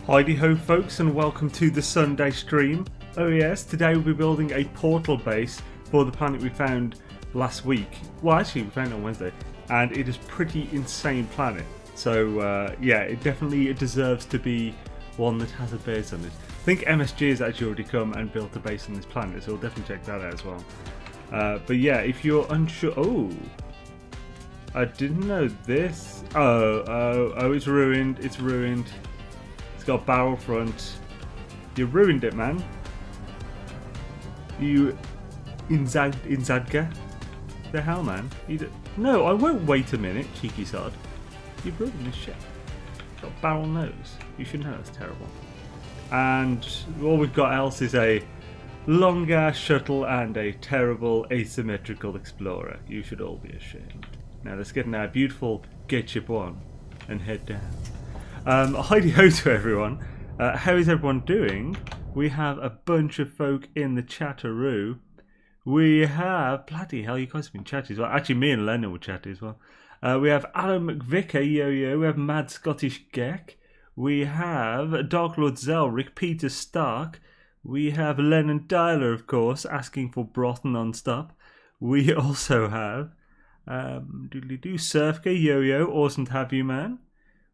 Howdy ho folks, and welcome to the Sunday stream. Oh yes, today we'll be building a portal base for the planet we found last week. Well, actually we found it on Wednesday, and it is a pretty insane planet. So yeah, it definitely deserves to be one that has a base on it. I think MSG has actually already come and built a base on this planet, so we'll definitely check that out as well. But yeah, if you're unsure... Oh! I didn't know this. Oh, it's ruined, it's ruined. Got a barrel front. You ruined it, man. You Inzadga? The hell, man? No, I won't wait a minute, cheeky sod. You've ruined this shit. Got a barrel nose. You should know that's terrible. And all we've got else is a long ass shuttle and a terrible asymmetrical explorer. You should all be ashamed. Now let's get in our beautiful gate ship 1 and head down. Howdy ho to everyone. How is everyone doing? We have a bunch of folk in the chatteroo. We have... Bloody hell, you guys have been chatty as well. Actually, me and Lennon will chatty as well. We have Alan McVicker, yo. We have Mad Scottish Gek. We have Dark Lord Zelric, Peter Stark. We have Lennon Dyler, of course, asking for broth non-stop. We also have... Doodly-doo, Surfka, yo. Awesome to have you, man.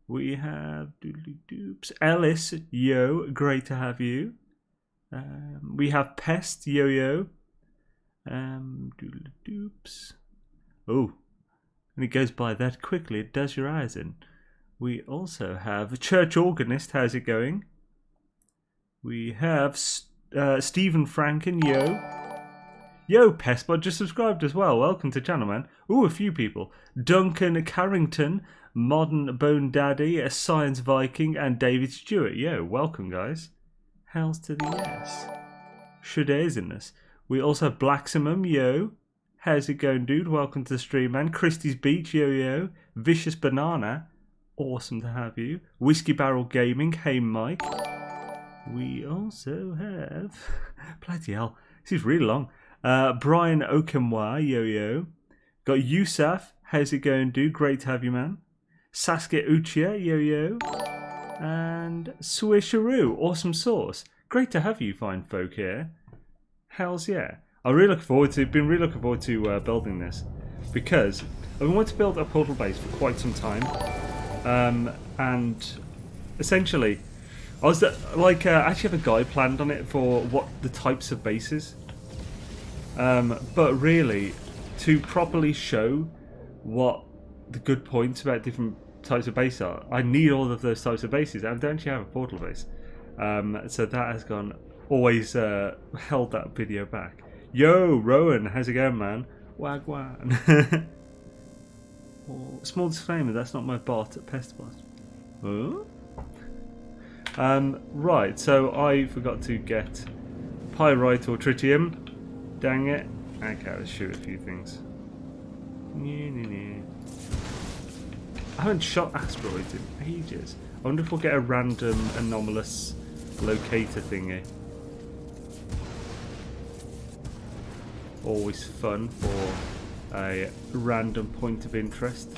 We have Doodly-doops. Ellis, yo, great to have you. We have Pest, yo. Doodly-doops. Oh, and it goes by that quickly, it does your eyes in. We also have Church Organist, how's it going? We have Stephen Franken, yo. Yo, Pestbot just subscribed as well. Welcome to channel, man. Ooh, a few people. Duncan Carrington, Modern Bone Daddy, a Science Viking, and David Stewart. Yo, welcome, guys. Hells to the yes. Shudaisiness. We also have Blacksimum, yo. How's it going, dude? Welcome to the stream, man. Christie's Beach, yo. Vicious Banana. Awesome to have you. Whiskey Barrel Gaming. Hey, Mike. We also have... Bloody hell. This is really long. Brian Okamwa, yo. Got Yusuf. How's it going, dude? Great to have you, man. Sasuke Uchiha, yo. And Swisharoo, awesome sauce. Great to have you fine folk here. Hells yeah. I'm really looking forward to building this, because I've been wanting to build a portal base for quite some time. And essentially, I was I actually have a guide planned on it for what the types of bases. But really, to properly show what the good points about different types of base are, I need all of those types of bases, and I don't actually have a portal base. So that has always held that video back. Yo, Rowan, how's it going, man? Wagwan. Small disclaimer, that's not my bot at Pestbot. Oh? Right, so I forgot to get pyrite or tritium. Dang it. Okay, let's shoot a few things. I haven't shot asteroids in ages. I wonder if we'll get a random anomalous locator thingy. Always fun for a random point of interest.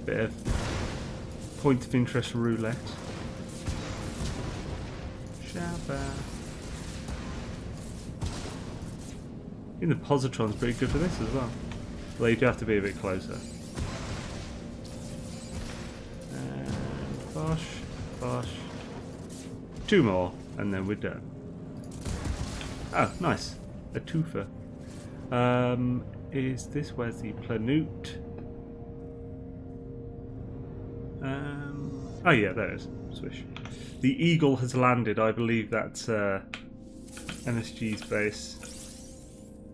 Bit of point of interest roulette. Shabba. I think the positron's pretty good for this as well. Although you do have to be a bit closer. And bosh. 2 more, and then we're done. Oh, nice. A twofer. Is this, where's the planute? Oh yeah, there it is. Swish. The Eagle has landed. I believe that's MSG's base.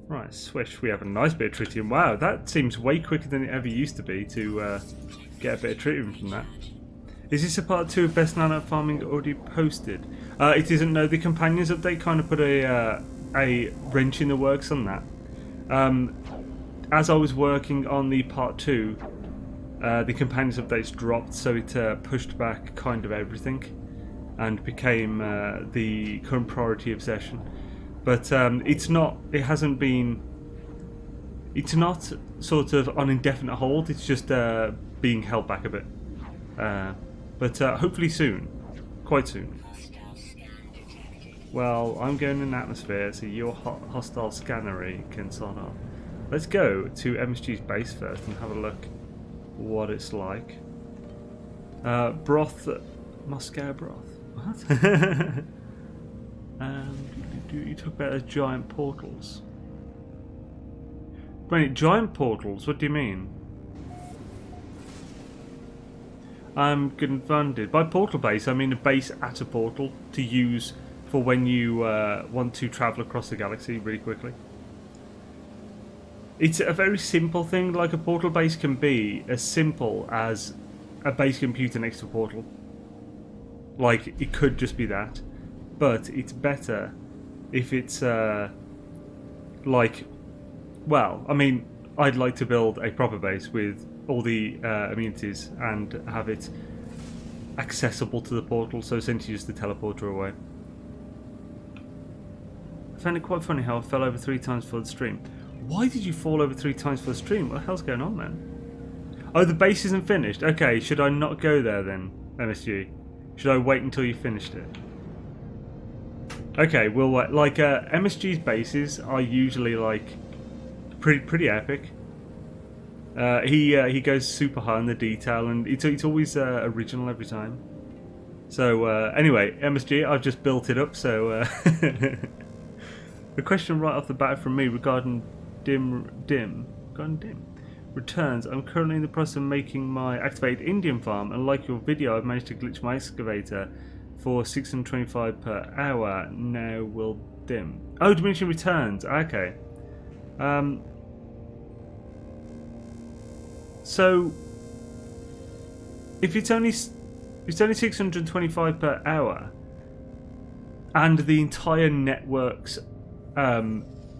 Right, swish. We have a nice bit of tritium. Wow, that seems way quicker than it ever used to be to get a bit of tritium from that. Is this a part 2 of Best Nano Farming already posted? It isn't. No, the Companions update kind of put a wrench in the works on that. As I was working on the part 2, the Companions updates dropped, so it pushed back kind of everything and became the current priority obsession. But it's not sort of on indefinite hold, it's just being held back a bit. But hopefully soon, quite soon. Well, I'm going in atmosphere, so your hostile scannery can sign off. Let's go to MSG's base first and have a look what it's like. Broth, Moscow broth. What? You talk about those giant portals. Wait, giant portals? What do you mean? I'm confounded. By portal base, I mean a base at a portal to use for when you want to travel across the galaxy really quickly. It's a very simple thing. Like, a portal base can be as simple as a base computer next to a portal. Like, it could just be that. But it's better if it's like, well, I mean, I'd like to build a proper base with all the amenities and have it accessible to the portal, so essentially just the teleporter away. I found it quite funny how I fell over 3 times for the stream. Why did you fall over 3 times for the stream? What the hell's going on, man? Oh, the base isn't finished. Okay, should I not go there then, MSG? Should I wait until you finished it? Okay, we'll wait. Like, MSG's bases are usually like pretty epic. He goes super high on the detail, and it's always original every time. So anyway, MSG, I've just built it up. So the question right off the bat from me regarding dim returns. I'm currently in the process of making my activated Indian farm, and like your video, I've managed to glitch my excavator for 625 per hour. Now will dim. Oh, diminishing returns. Okay. So if it's only 625 per hour, and the entire network's per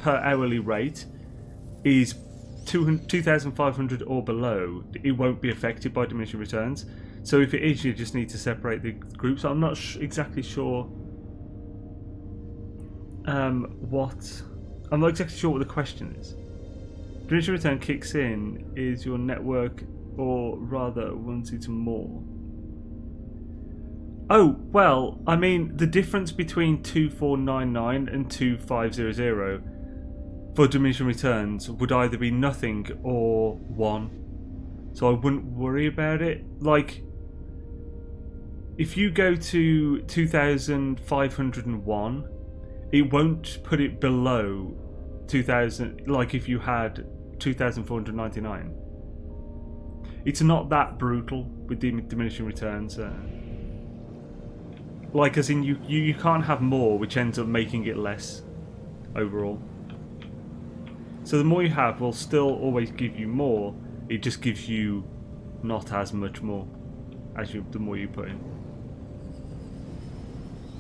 hourly rate is 2,500 or below, it won't be affected by diminishing returns. So if it is, you just need to separate the groups. I'm not exactly sure what the question is. Diminishing return kicks in is your network, or rather once it's more. Oh, well, I mean, the difference between 2499 and 2500 for diminishing returns would either be nothing or 1. So I wouldn't worry about it. Like, if you go to 2501, it won't put it below 2000, like if you had 2499. It's not that brutal with diminishing returns. Like, as in, you can't have more, which ends up making it less overall. So the more you have will still always give you more. It just gives you not as much more as the more you put in.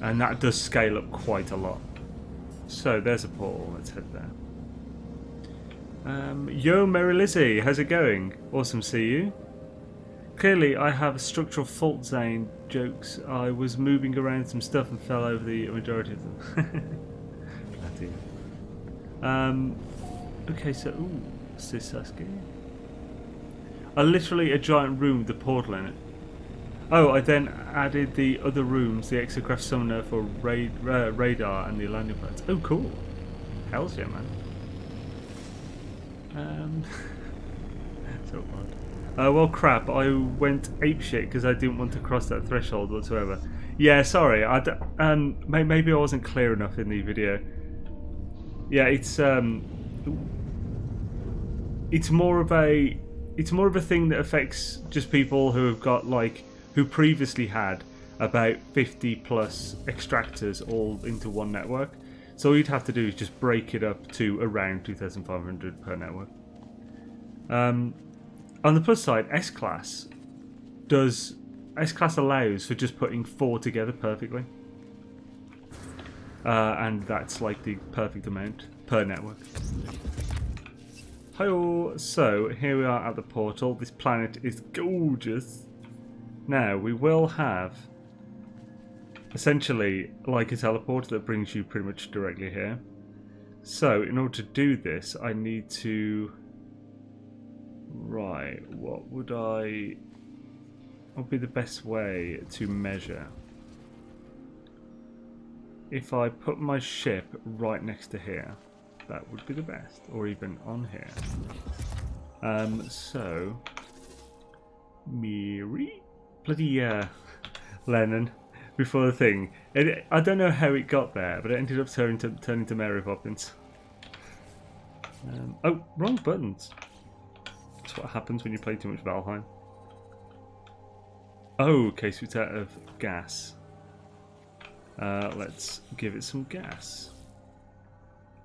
And that does scale up quite a lot. So there's a portal. Let's head there. Yo, Mary Lizzie, how's it going? Awesome to see you. Clearly, I have a structural fault, Xaine. Jokes. I was moving around some stuff and fell over the majority of them. Bloody. Okay, so what's this, Sasuke? Literally a giant room with a portal in it. Oh, I then added the other rooms, the exocraft summoner for radar and the landing pads. Oh, cool. Hells yeah, man. So odd. Well, crap. I went apeshit because I didn't want to cross that threshold whatsoever. Yeah, sorry. Maybe I wasn't clear enough in the video. Yeah, it's more of a thing that affects just people who have got who previously had about 50 plus extractors all into one network. So all you'd have to do is just break it up to around 2,500 per network. On the plus side, S-Class allows for just putting 4 together perfectly. And that's like the perfect amount per network. Hi-oh. So here we are at the portal. This planet is gorgeous. Now we will have essentially like a teleporter that brings you pretty much directly here. So in order to do this, I need to... Right, what would be the best way to measure? if I put my ship right next to here, that would be the best. Or even on here. So... Mary? Bloody Lennon. Before the thing. I don't know how it got there, but it ended up turning to Mary Poppins. Oh, wrong buttons. That's what happens when you play too much Valheim. Oh, okay, so it's out of gas. Let's give it some gas.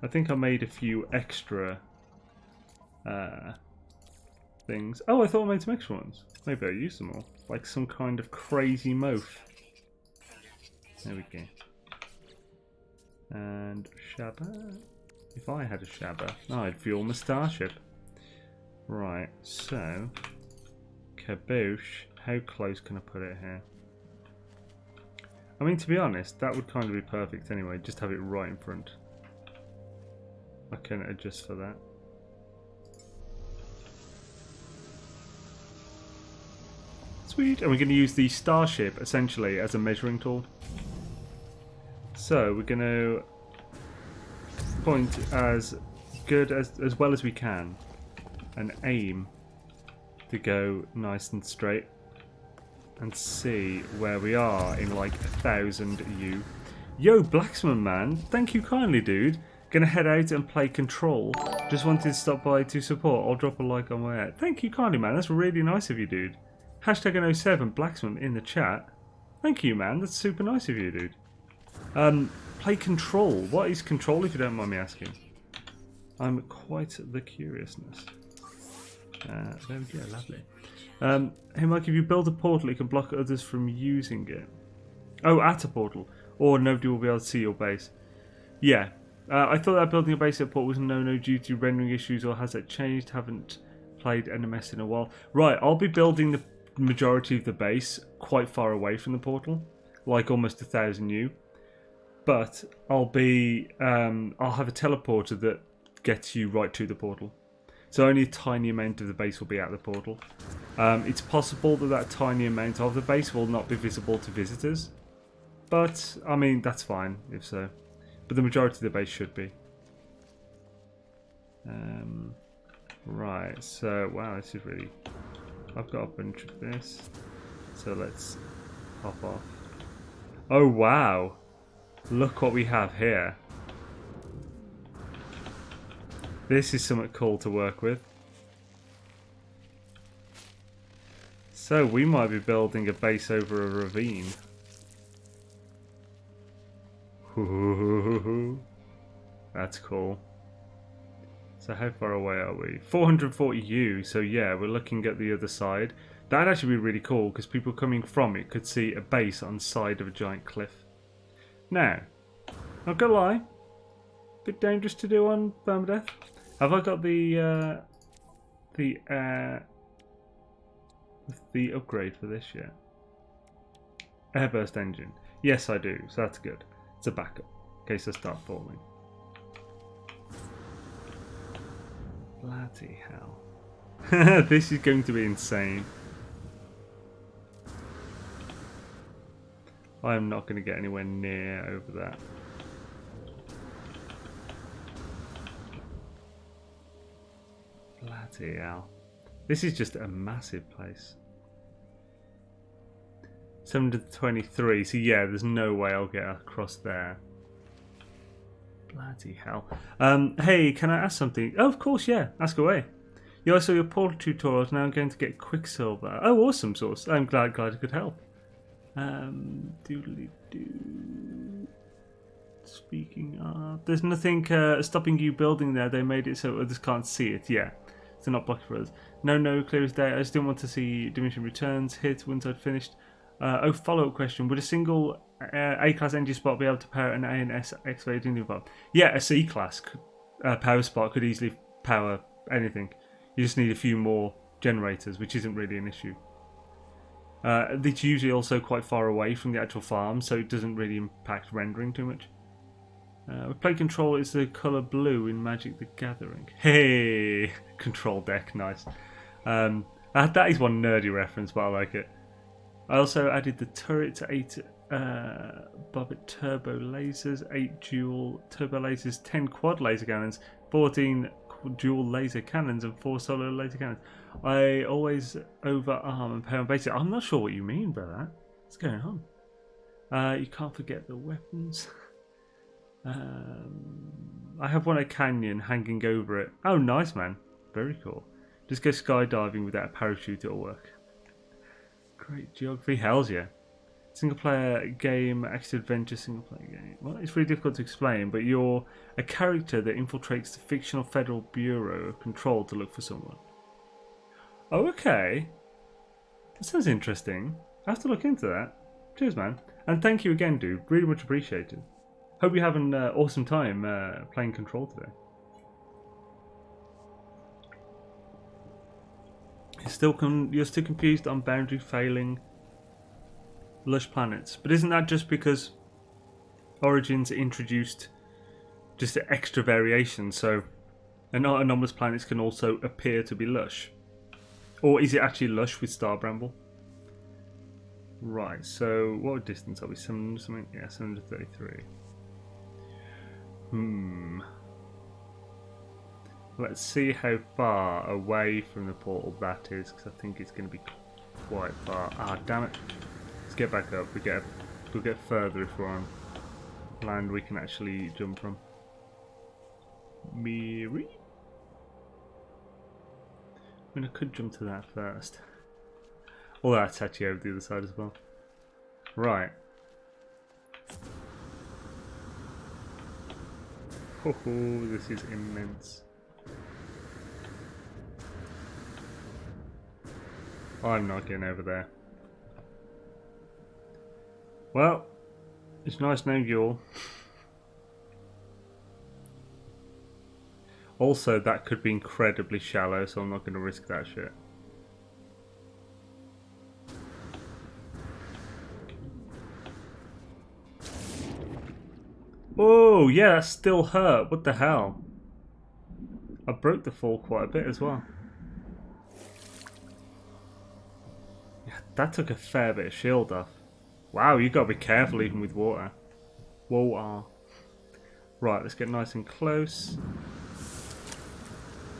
I think I made a few extra things. Oh, I thought I made some extra ones. Maybe I used them all. Like some kind of crazy moaf. There we go. And Shabba. If I had a Shabba, I'd fuel my starship. Right, so Kaboosh. How close can I put it here? I mean, to be honest, that would kind of be perfect anyway. Just have it right in front. I can adjust for that. Sweet. And we're going to use the starship essentially as a measuring tool. So we're going to point as good as well as we can and aim to go nice and straight and see where we are in like 1,000 U. Yo, Blacksman man, thank you kindly, dude. Gonna head out and play Control. Just wanted to stop by to support. I'll drop a like on my ad. Thank you kindly, man. That's really nice of you, dude. Hashtag #07 Blacksman in the chat. Thank you, man. That's super nice of you, dude. Play Control. What is Control, if you don't mind me asking? I'm quite the curiousness. There we go, lovely. Hey Mike, if you build a portal, it can block others from using it. Oh, at a portal. Or nobody will be able to see your base. Yeah. I thought that building a base at port was no due to rendering issues, or has that changed? Haven't played NMS in a while. Right, I'll be building the majority of the base quite far away from the portal. Like almost 1,000 U. But I'll have a teleporter that gets you right to the portal. So only a tiny amount of the base will be at the portal. It's possible that tiny amount of the base will not be visible to visitors. But, I mean, that's fine, if so. But the majority of the base should be. Right, so, wow, this is really... I've got a bunch of this. So let's hop off. Oh, wow! Look what we have here. This is something cool to work with. So we might be building a base over a ravine. That's cool. So how far away are we? 440 U, so yeah, we're looking at the other side. That'd actually be really cool, because people coming from it could see a base on the side of a giant cliff. Now, not gonna lie, bit dangerous to do on Permadeath. Have I got the upgrade for this yet? Airburst engine. Yes, I do. So that's good. It's a backup in case I start falling. Bloody hell! This is going to be insane. I am not going to get anywhere near over that. Bloody hell. This is just a massive place. 723, so yeah, there's no way I'll get across there. Bloody hell. Hey, can I ask something? Oh, of course, yeah, ask away. Yeah, I saw your portal tutorials, now I'm going to get Quicksilver. Oh, awesome, Source. I'm glad I could help. Doodly-doo. Speaking of... There's nothing stopping you building there. They made it so others can't see it. Yeah. So not blocking for us. No, clear as day. I just didn't want to see diminishing returns hit once I'd finished. Oh, follow-up question. Would a single A-class engine spot be able to power an A and S excavated Indian bomb? Yeah, a C-class power spot could easily power anything. You just need a few more generators, which isn't really an issue. It's usually also quite far away from the actual farm, so it doesn't really impact rendering too much. Play control is the colour blue in Magic the Gathering. Hey! Control deck, nice. That is one nerdy reference, but I like it. I also added the turret to 8 Bobbit turbo lasers, 8 dual turbo lasers, 10 quad laser cannons, 14 dual laser cannons, and 4 solo laser cannons. I always overarm and pay on basic. I'm not sure what you mean by that. What's going on? You can't forget the weapons. I have one at Canyon hanging over it. Oh, nice, man. Very cool. Just go skydiving without a parachute, it'll work. Great geography. Hells yeah. Single player game, action adventure, single player game. Well, it's really difficult to explain, but you're a character that infiltrates the fictional Federal Bureau of Control to look for someone. Oh, okay. That sounds interesting. I have to look into that. Cheers, man. And thank you again, dude. Really much appreciated. Hope you have an awesome time playing Control today. You're still confused on boundary failing lush planets, but isn't that just because Origins introduced just an extra variation, so anomalous planets can also appear to be lush? Or is it actually lush with Star Bramble? Right, so what distance are we? Something? Yeah, 733. Let's see how far away from the portal that is, because I think it's going to be quite far. Ah, damn it. Let's get back up. We'll get further if we're on land we can actually jump from. Miri? I mean, I could jump to that first. Although that's actually over the other side as well. Right. Oh, this is immense. I'm not getting over there. Well, it's nice knowing you all. Also, that could be incredibly shallow, so I'm not going to risk that shit. Oh, yeah, that still hurt. What the hell? I broke the fall quite a bit as well. Yeah, that took a fair bit of shield off. Wow, you got to be careful even with water. Whoa. Right, let's get nice and close.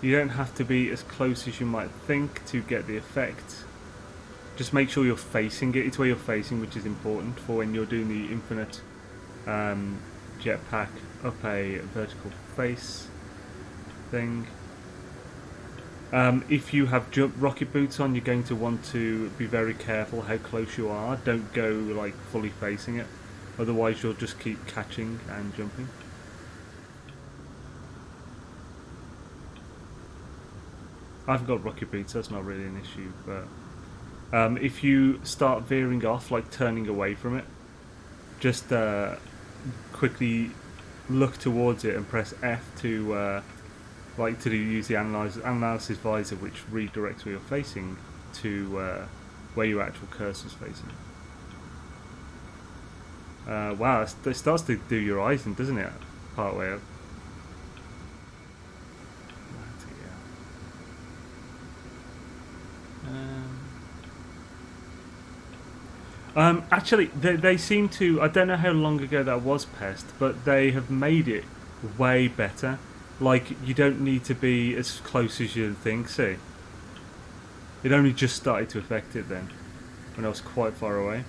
You don't have to be as close as you might think to get the effect. Just make sure you're facing it. It's where you're facing, which is important for when you're doing the infinite jetpack up a vertical face thing. If you have rocket boots on, you're going to want to be very careful how close you are. Don't go like fully facing it, otherwise you'll just keep catching and jumping. I've got rocket boots, that's not really an issue, but if you start veering off, like turning away from it, just quickly look towards it and press F to use the analysis visor, which redirects where you're facing to where your actual cursor's facing. Wow, it starts to do your eyes in, doesn't it? Part way up. Actually, they seem to. I don't know how long ago that was Pest, but they have made it way better. Like, you don't need to be as close as you think. See, it only just started to affect it then, when I was quite far away.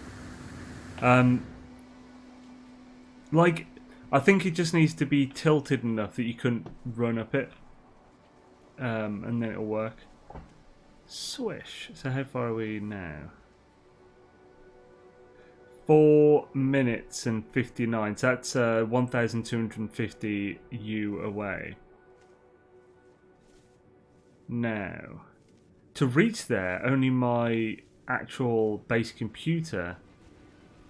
Like, I think it just needs to be tilted enough that you couldn't run up it, and then it'll work. Swish. So how far are we now? 4 minutes and 59. So that's 1,250 U away. Now, to reach there, only my actual base computer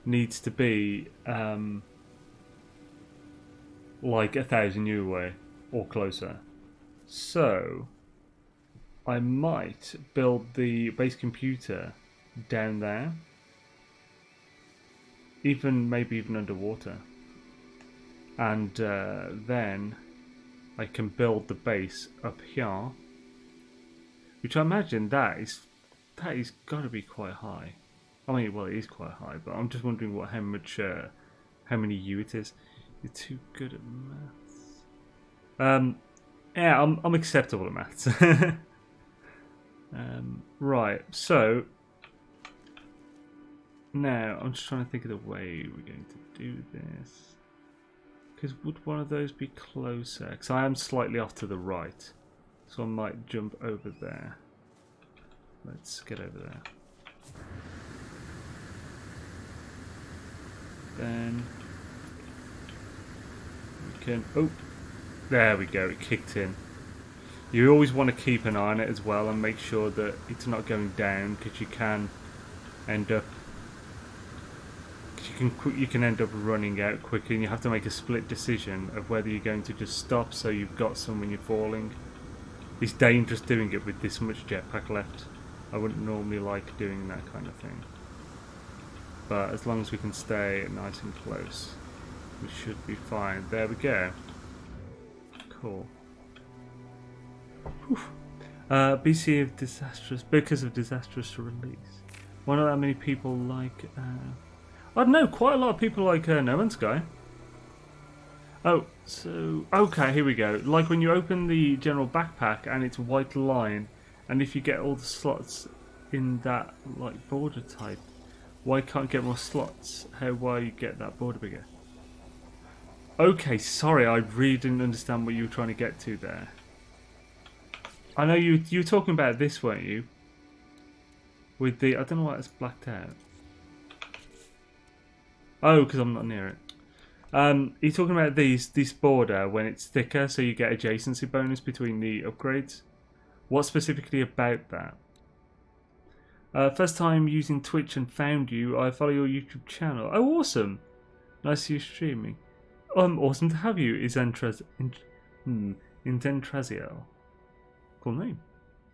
needs to be like 1,000 U away or closer. So I might build the base computer down there. Maybe even underwater, and then I can build the base up here, which I imagine that is got to be quite high. I mean, well, it is quite high, but I'm just wondering how many U it is. You're too good at maths. Yeah, I'm acceptable at maths. Right, so now I'm just trying to think of the way we're going to do this. Because would one of those be closer? Because I am slightly off to the right, so I might jump over there. Let's get over there. Then we can. Oh, there we go. It kicked in. You always want to keep an eye on it as well and make sure that it's not going down, because you can end up. You can end up running out quickly, and you have to make a split decision of whether you're going to just stop so you've got some when you're falling. It's dangerous doing it with this much jetpack left. I wouldn't normally like doing that kind of thing. But as long as we can stay nice and close, we should be fine. There we go. Cool. BC of disastrous, because of disastrous release. Why not that many people like... I don't know, quite a lot of people like No Man's Sky. Oh, so... Okay, here we go. Like when you open the general backpack and it's a white line, and if you get all the slots in that like border type, why can't you get more slots? Why you get that border bigger? Okay, sorry, I really didn't understand what you were trying to get to there. I know you were talking about this, weren't you? With the... I don't know why it's blacked out. Oh, because I'm not near it. You're talking about this border when it's thicker, so you get adjacency bonus between the upgrades. What specifically about that? First time using Twitch and found you. I follow your YouTube channel. Oh, awesome! Nice to see you streaming. Awesome to have you. Is Intentraziel. Cool name.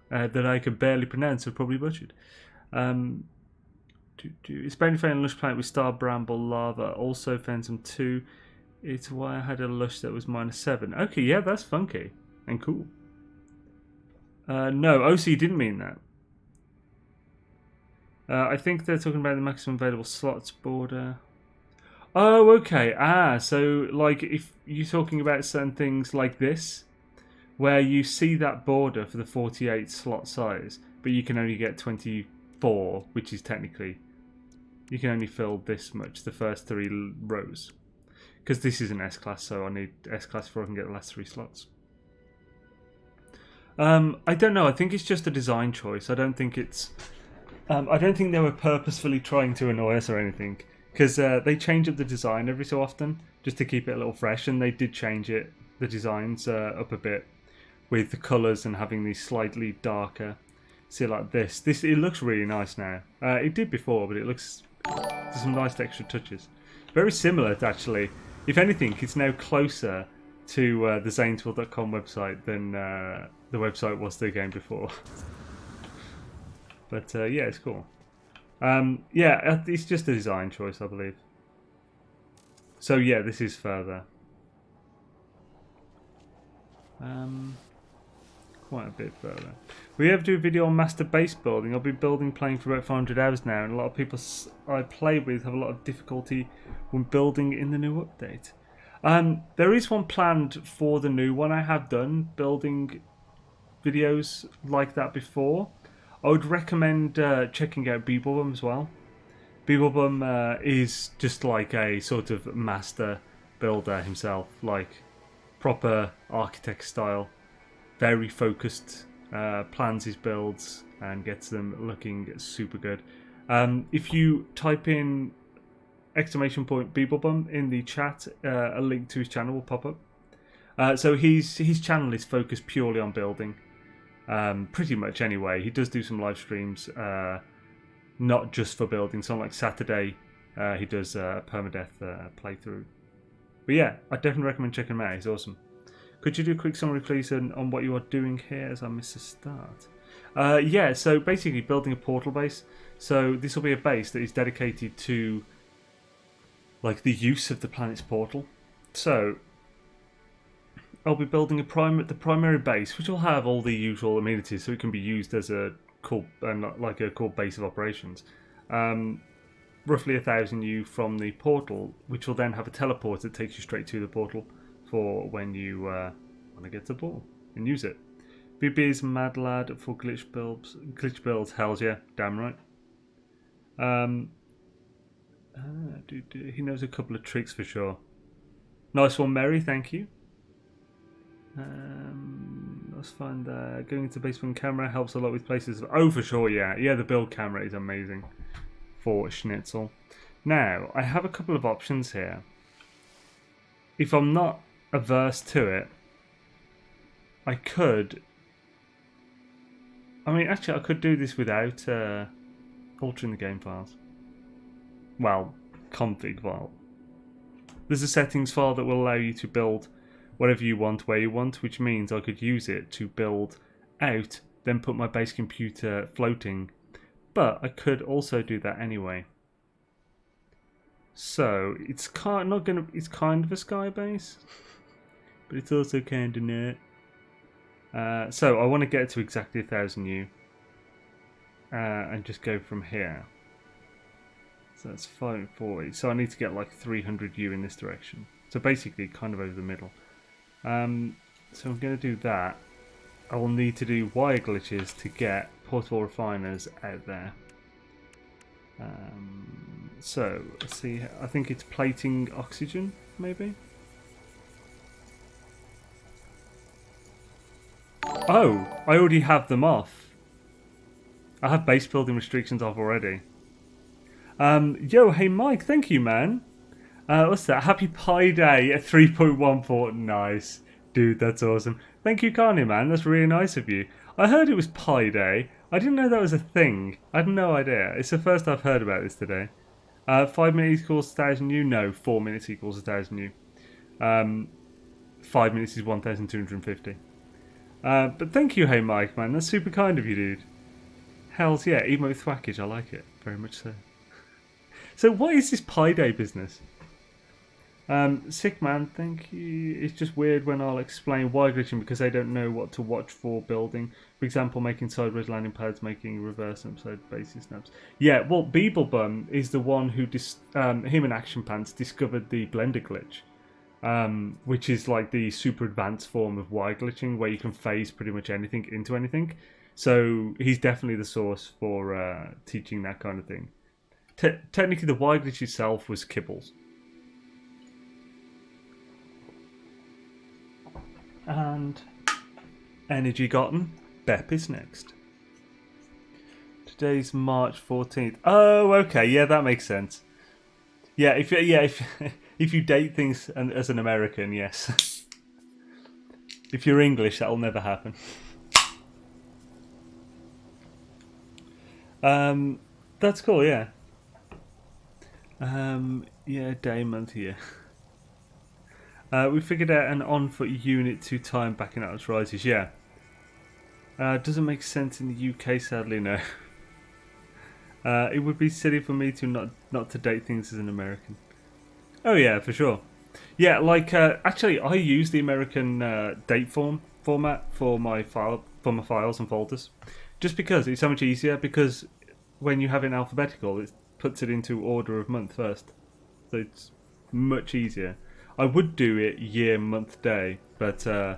That I could barely pronounce, so probably butchered. It's bounty found a lush planet with star bramble lava. Also found some 2. It's why I had a lush that was -7. Okay, yeah, that's funky and cool. No, oh, so you didn't mean that. I think they're talking about the maximum available slots border. Oh, okay. So like if you're talking about certain things like this, where you see that border for the 48 slot size, but you can only get 24, which is technically, you can only fill this much, the first 3 rows. Because this is an S-Class, so I need S-Class before I can get the last 3 slots. I don't know, I think it's just a design choice. I don't think it's... I don't think they were purposefully trying to annoy us or anything. Because they change up the design every so often, just to keep it a little fresh, and they did change it, the designs up a bit, with the colours and having these slightly darker. See, like this. It looks really nice now. It did before, but it looks... There's some nice extra touches. Very similar, actually. If anything, it's now closer to the Xainesville.com website than the website was to the game before. But yeah, it's cool. Yeah, it's just a design choice, I believe. So yeah, this is further. Quite a bit further. We have to do a video on master base building. I've been playing for about 500 hours now, and a lot of people I play with have a lot of difficulty when building in the new update. There is one planned for the new one. I have done building videos like that before. I would recommend checking out Beeblebum as well. Beeblebum is just like a sort of master builder himself, like proper architect style. Very focused, plans his builds and gets them looking super good. If you type in !Beeblebum in the chat, a link to his channel will pop up. So his channel is focused purely on building. Pretty much anyway. He does do some live streams, not just for building. So like Saturday, he does a Permadeath playthrough. But yeah, I definitely recommend checking him out. He's awesome. Could you do a quick summary, please, on what you are doing here, as I missed the start? Yeah, so basically building a portal base. So this will be a base that is dedicated to like the use of the planet's portal. So I'll be building the primary base, which will have all the usual amenities, so it can be used as a cool base of operations. roughly 1,000 U from the portal, which will then have a teleport that takes you straight to the portal for when you want to get the ball and use it. VB is mad lad for glitch builds. Glitch builds, hells yeah, damn right. He knows a couple of tricks for sure. Nice one, Mary. Thank you. Let's find going into basement camera helps a lot with places. Oh, for sure, yeah. Yeah, the build camera is amazing for Schnitzel. Now, I have a couple of options here. If I'm not averse to it, I could... I mean, actually, I could do this without altering the game files. Well, config file. There's a settings file that will allow you to build whatever you want, where you want, which means I could use it to build out, then put my base computer floating. But I could also do that anyway. So it's kind of a sky base, but it's also kind of not. So I want to get to exactly 1,000 U, and just go from here. So that's 540. So I need to get like 300 U in this direction. So basically, kind of over the middle. So I'm going to do that. I will need to do wire glitches to get portable refiners out there. So let's see. I think it's plating oxygen, maybe. Oh, I already have them off. I have base building restrictions off already. Yo, hey Mike, thank you, man. What's that? Happy Pi Day at 3.14. Nice. Dude, that's awesome. Thank you, Carney, man. That's really nice of you. I heard it was Pi Day. I didn't know that was a thing. I had no idea. It's the first I've heard about this today. 5 minutes equals 1,000 U? No, 4 minutes equals 1,000 U. 5 minutes is 1,250. But thank you, hey Mike, man. That's super kind of you, dude. Hells yeah, emo thwackage. I like it. Very much so. So what is this Pi Day business? Sick man, thank you. It's just weird when I'll explain why glitching because I don't know what to watch for building. For example, making sideways landing pads, making reverse upside bases snaps. Yeah, well, Beeblebum is the one who him and Action Pants discovered the blender glitch, which is like the super advanced form of wire glitching where you can phase pretty much anything into anything. So he's definitely the source for teaching that kind of thing. Technically, the wire glitch itself was Kibbles. And energy gotten. Bep is next. Today's March 14th. Oh, okay. Yeah, that makes sense. Yeah, if if you date things as an American, yes. If you're English, that'll never happen. That's cool. Yeah. Yeah, day, month, year. We figured out an on-foot unit to time backing out its rises. Yeah. Doesn't make sense in the UK, sadly, no. It would be silly for me to not to date things as an American. Oh yeah, for sure. Yeah, like actually, I use the American date format for my files and folders, just because it's so much easier. Because when you have it in alphabetical, it puts it into order of month first, so it's much easier. I would do it year, month, day, but I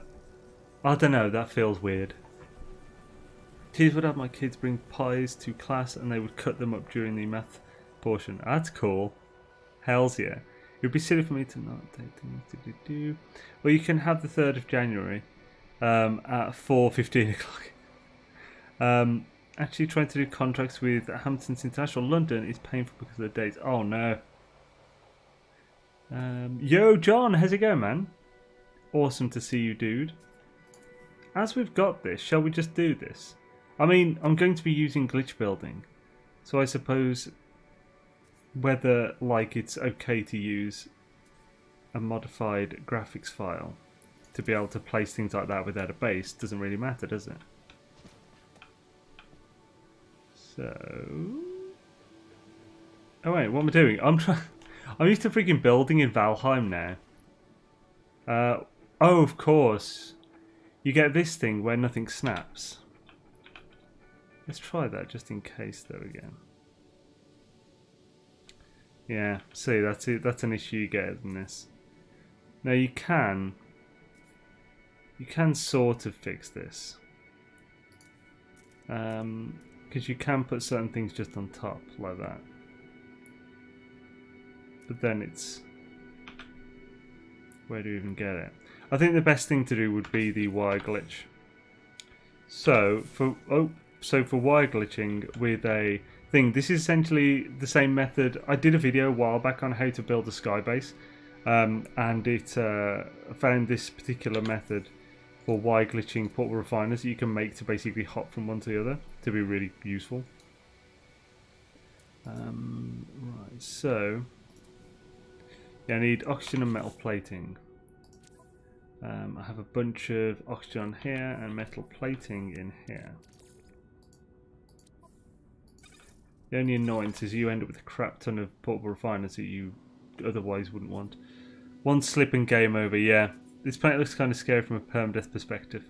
don't know, that feels weird. Teachers would have my kids bring pies to class and they would cut them up during the math portion. That's cool. Hells yeah. It would be silly for me to not date things. Well, you can have the 3rd of January at 4:15 o'clock. Actually trying to do contracts with Hamptons International London is painful because of the dates. Oh no. Yo, John, how's it going, man? Awesome to see you, dude. As we've got this, shall we just do this? I mean, I'm going to be using glitch building, so I suppose whether, like, it's okay to use a modified graphics file to be able to place things like that without a base doesn't really matter, does it? So... Oh wait, what am I doing? I'm used to freaking building in Valheim now. Oh, of course. You get this thing where nothing snaps. Let's try that just in case, though, again. Yeah, see, that's it. That's an issue you get in this. Now you can sort of fix this. Because you can put certain things just on top, like that. But then it's... where do you even get it? I think the best thing to do would be the wire glitch. So, for wire glitching with a thing, this is essentially the same method. I did a video a while back on how to build a sky base. And it found this particular method for wire glitching portable refiners that you can make to basically hop from one to the other to be really useful. Right, so yeah, I need oxygen and metal plating. I have a bunch of oxygen on here and metal plating in here. The only annoyance is you end up with a crap ton of portable refiners that you otherwise wouldn't want. One slip and game over, yeah. This planet looks kind of scary from a permadeath perspective.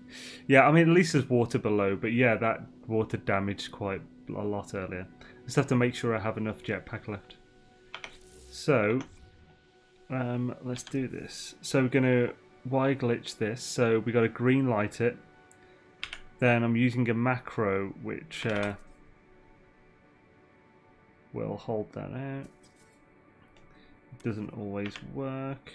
Yeah, I mean, at least there's water below, but yeah, that water damaged quite a lot earlier. Just have to make sure I have enough jetpack left. So, let's do this. So we're going to wire glitch this. So we got to green light it. Then I'm using a macro, which will hold that out. It doesn't always work.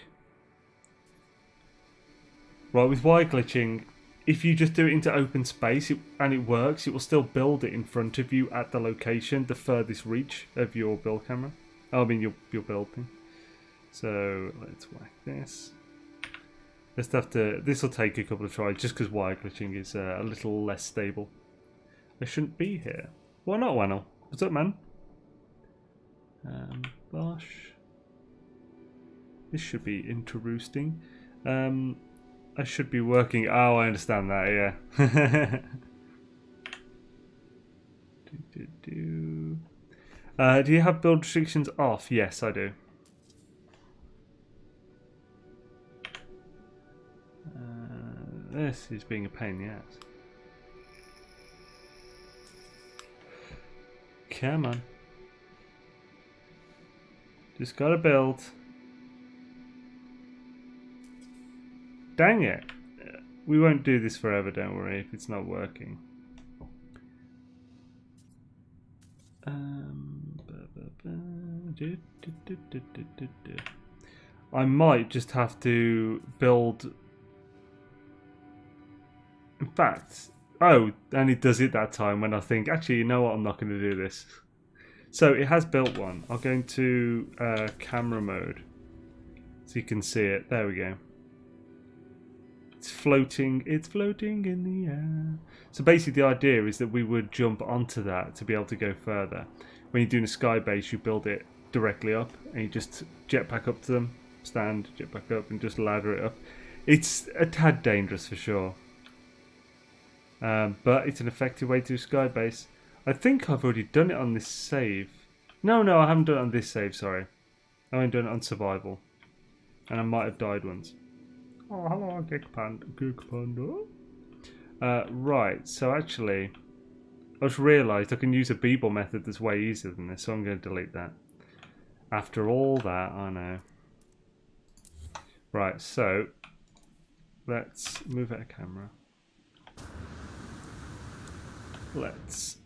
Right, with wire glitching, if you just do it into open space and it works, it will still build it in front of you at the location, the furthest reach of your build camera. I mean your build thing. So let's whack this. This will take a couple of tries just because wire glitching is a little less stable. I shouldn't be here. Why not, Wannell? What's up, man? Bosh. This should be interesting. I should be working. Oh, I understand that. Yeah. Do you have build restrictions off? Yes, I do. This is being a pain in the ass. Come on. Just gotta build. Dang it. We won't do this forever, don't worry, if it's not working. I might just have to build... In fact... Oh, and it does it that time when I think, actually, you know what, I'm not going to do this. So, it has built one. I'll go into camera mode so you can see it. There we go. It's floating in the air. So basically the idea is that we would jump onto that to be able to go further. When you're doing a sky base, you build it directly up and you just jetpack up to them, stand, jetpack up and just ladder it up. It's a tad dangerous for sure. But it's an effective way to do sky base. I think I've already done it on this save. No, I haven't done it on this save, sorry. I've only done it on survival. And I might have died once. Oh, hello, Gek Panda. Right, so actually, I just realised I can use a b-ball method that's way easier than this, so I'm going to delete that. After all that, I know. Right, so, let's move out of camera. Let's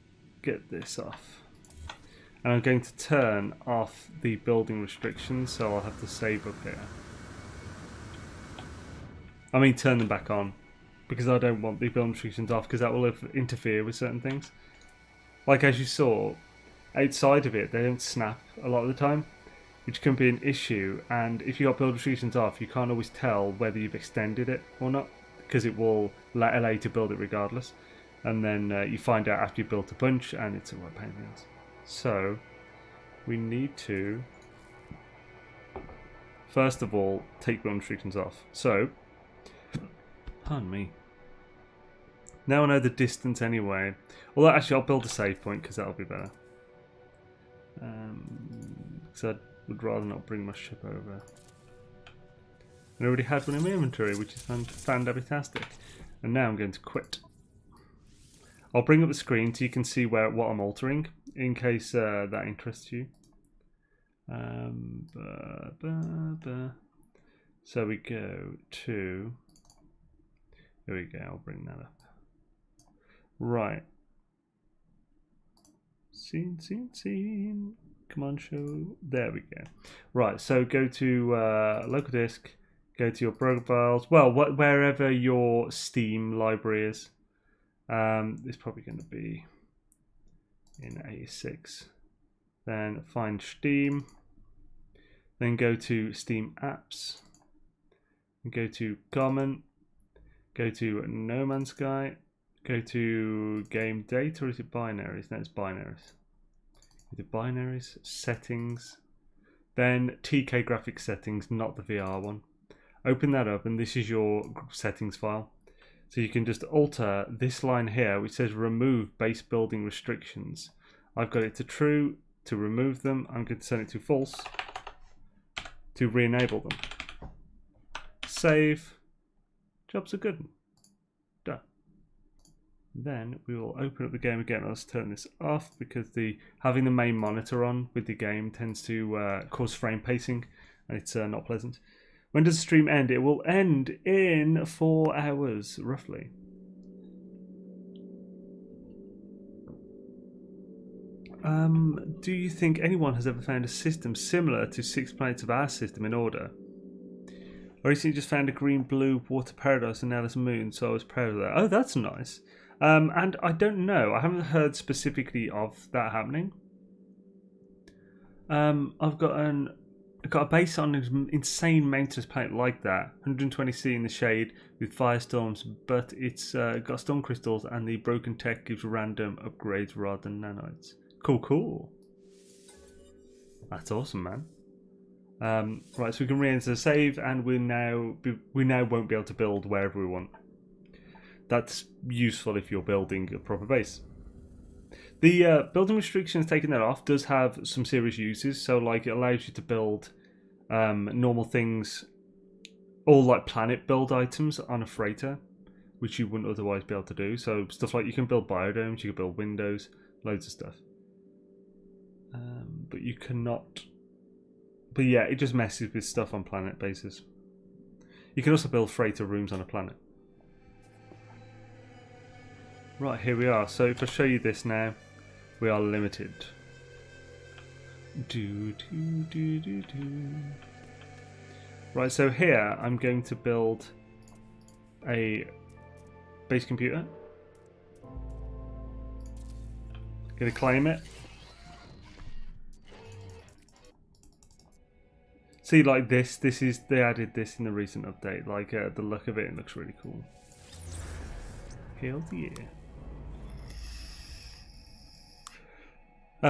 get this off. And I'm going to turn off the building restrictions, so I'll have to save up here. I mean, turn them back on, because I don't want the building restrictions off, because that will interfere with certain things. Like as you saw, outside of it, they don't snap a lot of the time, which can be an issue. And if you got build restrictions off, you can't always tell whether you've extended it or not, because it will allow you to build it regardless. And then you find out after you built a bunch, and it's a right pain in the ass. So we need to, first of all, take build restrictions off. So, pardon me. Now I know the distance anyway. Although actually I'll build a save point because that'll be better. Because I would rather not bring my ship over. I already had one in my inventory, which is fantastic. And now I'm going to quit. I'll bring up the screen so you can see what I'm altering, in case that interests you. So we go to, here we go, I'll bring that up. Right. Scene. Come on, show. There we go. Right, so go to local disk, go to your program files. Well, wherever your Steam library is. It's probably going to be in A6. Then find Steam. Then go to Steam Apps. And go to Common. Go to No Man's Sky. Go to Game Data, or is it Binaries? No, it's Binaries. Go to Binaries, Settings. Then TK Graphics Settings, not the VR one. Open that up, and this is your settings file. So you can just alter this line here, which says remove base building restrictions. I've got it to true to remove them. I'm going to set it to false to re-enable them. Save. Jobs are good. Done. Then we will open up the game again. Let's turn this off because having the main monitor on with the game tends to cause frame pacing, and it's not pleasant. When does the stream end? It will end in 4 hours, roughly. Do you think anyone has ever found a system similar to 6 planets of our system in order? I recently just found a green-blue water paradise and now there's a moon, so I was proud of that. Oh, that's nice. And I don't know. I haven't heard specifically of that happening. I've got a base on an insane mountainous planet like that, 120C in the shade with firestorms, but it's got storm crystals and the broken tech gives random upgrades rather than nanites. Cool. That's awesome, man. Right, so we can re-enter the save, and we now won't be able to build wherever we want. That's useful if you're building a proper base. The building restrictions, taking that off, does have some serious uses. So, like, it allows you to build normal things, all like planet build items on a freighter, which you wouldn't otherwise be able to do. So stuff like you can build biodomes, you can build windows, loads of stuff. But you cannot. But yeah, it just messes with stuff on planet bases. You can also build freighter rooms on a planet. Right, here we are. So if I show you this now, we are limited. Right, so here I'm going to build a base computer. Gonna claim it. See, like this is, they added this in the recent update. Like the look of it looks really cool. Hell yeah.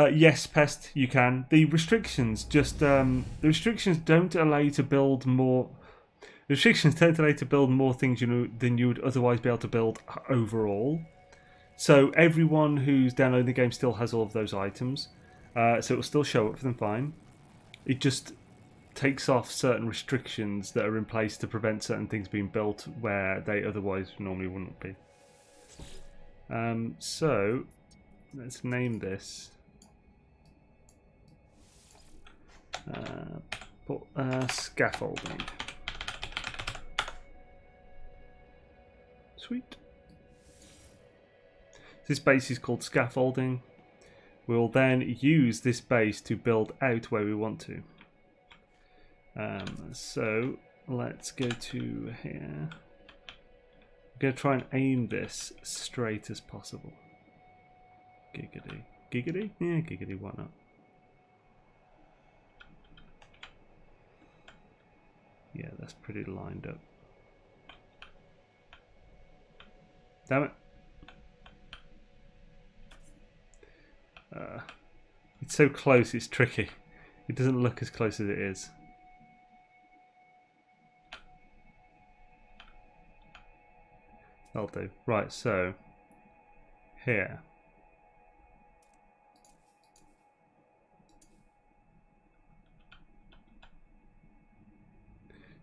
Yes, Pest, you can. The restrictions don't allow you to build more. The restrictions don't allow you to build more things than you would otherwise be able to build overall. So everyone who's downloading the game still has all of those items, so it will still show up for them fine. It just takes off certain restrictions that are in place to prevent certain things being built where they otherwise normally wouldn't be. So let's name this. Scaffolding. Sweet. This base is called scaffolding. We'll then use this base to build out where we want to. So let's go to here. I'm going to try and aim this straight as possible. Giggity. Giggity? Yeah, giggity, why not? Yeah, that's pretty lined up. Damn it. It's so close, it's tricky. It doesn't look as close as it is. That'll do. Right, so here.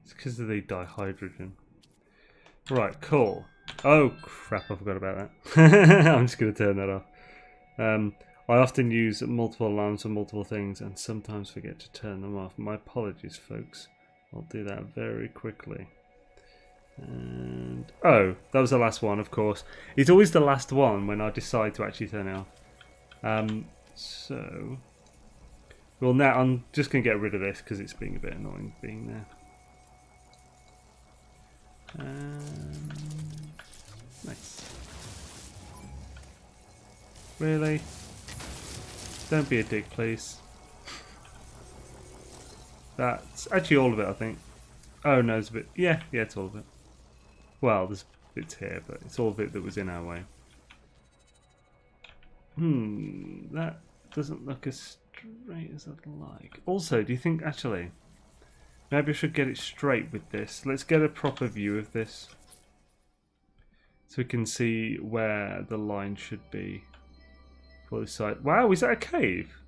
It's because of the dihydrogen. Right, cool. Oh crap, I forgot about that. I'm just going to turn that off. I often use multiple alarms for multiple things and sometimes forget to turn them off. My apologies, folks. I'll do that very quickly. And oh, that was the last one, of course. It's always the last one when I decide to actually turn it off. So, well, now I'm just going to get rid of this because it's being a bit annoying being there. Nice. Really? Don't be a dick, please. That's actually all of it, I think. Oh no, it's a bit. Yeah, it's all of it. Well, there's bits here, but it's all of it that was in our way. That doesn't look as straight as I'd like. Also, do you think, actually, maybe I should get it straight with this. Let's get a proper view of this. So we can see where the line should be. For this side. Wow, is that a cave?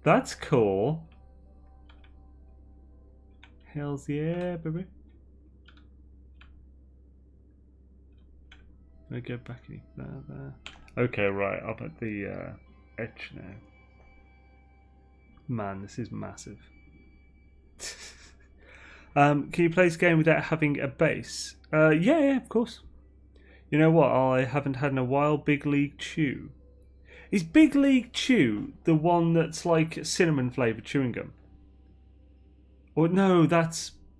That's cool. Hells yeah, baby. Can I go back any further? Okay, right, up at the edge now. Man, this is massive. Can you play this game without having a base? Yeah, of course. You know what I haven't had in a while? Big League Chew. Is Big League Chew the one that's like cinnamon flavoured chewing gum? Or no,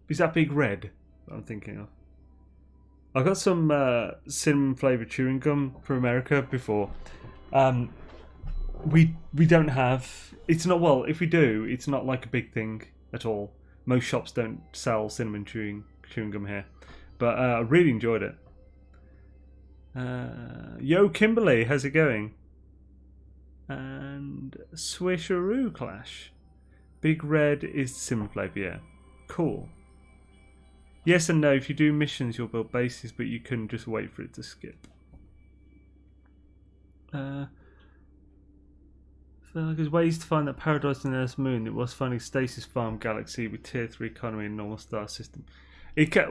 is that Big Red that I'm thinking of? I got some cinnamon flavoured chewing gum from America before. We don't have. It's not, well. If we do, it's not like a big thing at all. Most shops don't sell cinnamon chewing gum here, but I really enjoyed it. Yo, Kimberly, how's it going? And Swisheroo Clash. Big Red is cinnamon flavour, yeah. Cool. Yes and no, if you do missions you'll build bases, but you can just wait for it to skip. I feel like there's ways to find that paradise on the Earth's moon. It was finding Stasis Farm Galaxy with tier 3 economy and normal star system.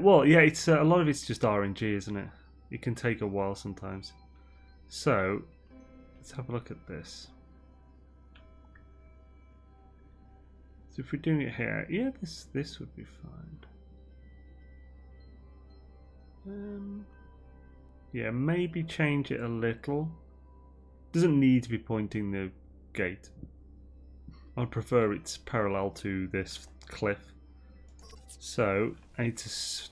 Well, yeah, it's a lot of it's just RNG, isn't it? It can take a while sometimes. So, let's have a look at this. So if we're doing it here, yeah, this would be fine. Yeah, maybe change it a little. Doesn't need to be pointing the gate. I'd prefer it's parallel to this cliff. So I need to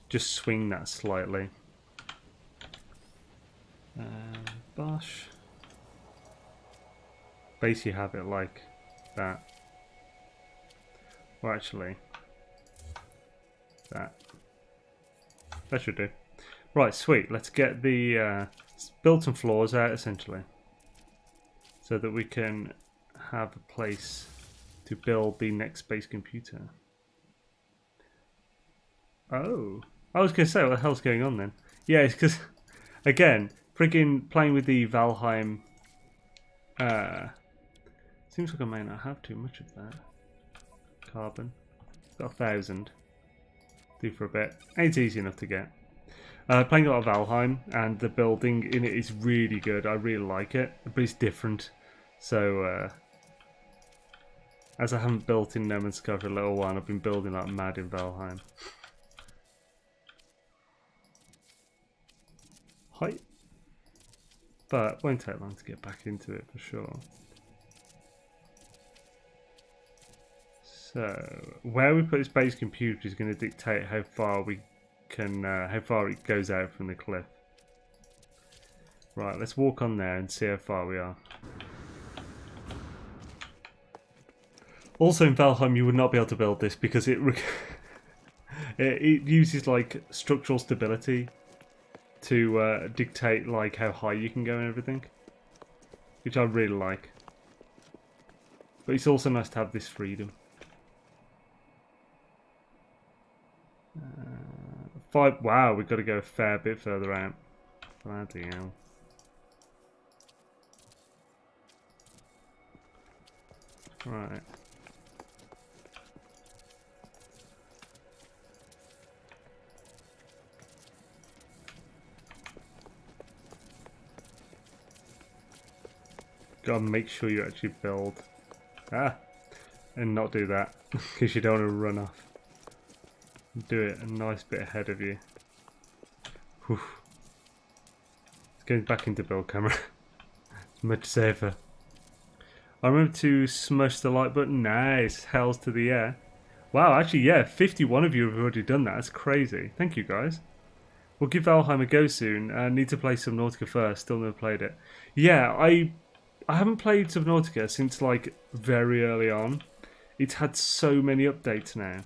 just swing that slightly. Bosh. Basically have it like that. Or actually, that should do. Right, sweet. Let's get the build some floors out essentially, so that we can have a place to build the next base computer. Oh, I was going to say, what the hell's going on then? Yeah, it's because again, freaking playing with the Valheim. Seems like I may not have too much of that. Carbon. Got 1,000. Do for a bit. It's easy enough to get. Playing a lot of Valheim, and the building in it is really good. I really like it, but it's different. So, as I haven't built in No Man's Sky for a little while, I've been building like mad in Valheim. Hi. But it won't take long to get back into it for sure. So, where we put this base computer is going to dictate how far we can, how far it goes out from the cliff. Right, let's walk on there and see how far we are. Also in Valheim, you would not be able to build this because it uses like structural stability to dictate like how high you can go and everything, which I really like. But it's also nice to have this freedom. 5. Wow, we've got to go a fair bit further out. Bloody hell. Right. gotta make sure you actually build. And not do that, because you don't want to run off. Do it a nice bit ahead of you. Whew. It's going back into build camera. It's much safer. I remember to smush the like button. Nice. Hells to the air. Wow, actually, yeah, 51 of you have already done that. That's crazy. Thank you, guys. We'll give Valheim a go soon. I need to play Subnautica first. Still never played it. Yeah, I haven't played Subnautica since, like, very early on. It's had so many updates now.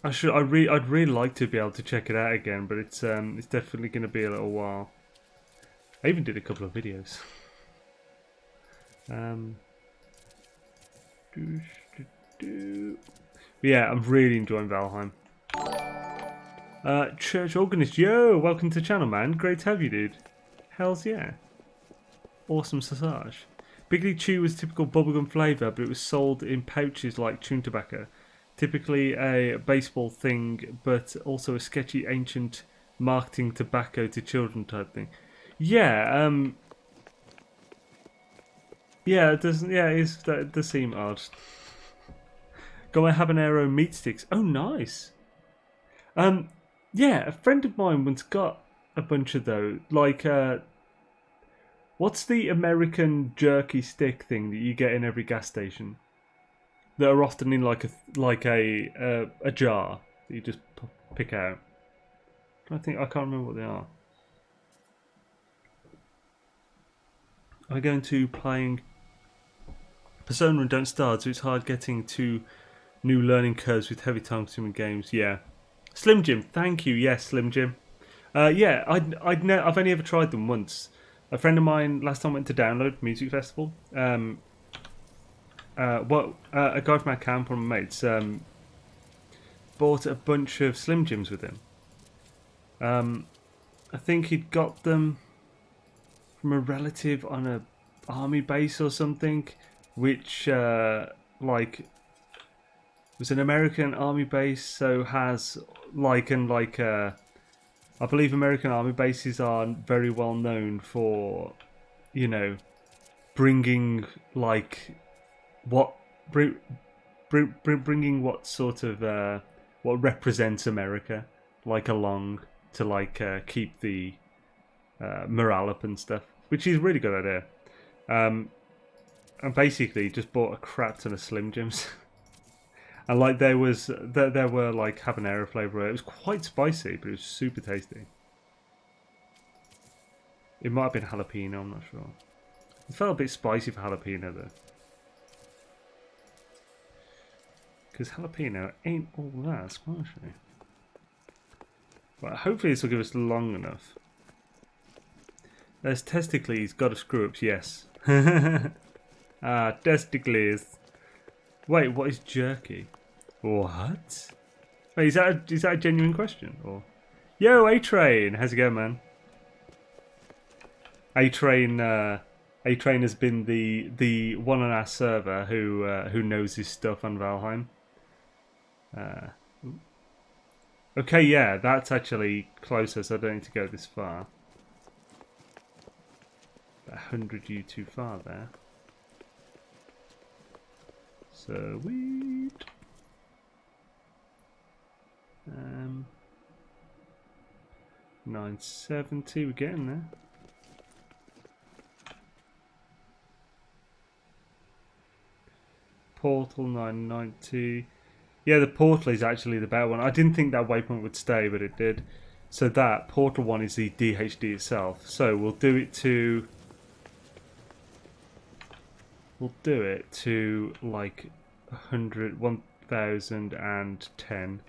I'd really like to be able to check it out again, but it's definitely going to be a little while. I even did a couple of videos. Yeah, I'm really enjoying Valheim. Church Organist, yo, welcome to the channel, man. Great to have you, dude. Hells yeah. Awesome sausage. Biggly Chew was typical bubblegum flavour, but it was sold in pouches like chewing tobacco. Typically a baseball thing, but also a sketchy ancient marketing tobacco to children type thing. Yeah, yeah, it doesn't. Yeah, it does seem odd. Got my habanero meat sticks. Oh, nice. Yeah, a friend of mine once got a bunch of those. Like, what's the American jerky stick thing that you get in every gas station? That are often in like a jar that you just pick out. I can't remember what they are. I go into playing Persona and don't start, so it's hard getting to new learning curves with heavy time-consuming games. Yeah, Slim Jim, thank you. Yes, Slim Jim. Yeah, I've only ever tried them once. A friend of mine last time went to Download Music Festival. A guy from our camp, one of my mates, bought a bunch of Slim Jims with him. I think he'd got them from a relative on a army base or something, which like was an American army base, so has I believe American army bases are very well known for, you know, bringing like bringing what sort of what represents America like along to like keep the morale up and stuff, which is a really good idea. And basically just bought a crap ton of Slim Jims. And like there were like habanero flavour. It was quite spicy, but it was super tasty. It might have been jalapeno, I'm not sure. It felt a bit spicy for jalapeno though. Because jalapeno ain't all that spicy. But hopefully this will give us long enough. There's testicles, gotta screw ups, yes. Testicles. Wait, what is jerky? What? Wait, is that a genuine question? Or yo, A-Train, how's it going, man? A-Train has been the one on our server who knows his stuff on Valheim. Okay, yeah, that's actually closer, so I don't need to go this far. 100 you too far there. Sweet. 970, we're getting there. Portal 990. Yeah, the portal is actually the better one. I didn't think that waypoint would stay, but it did. So that portal one is the DHD itself. So we'll do it to like 100, 1010.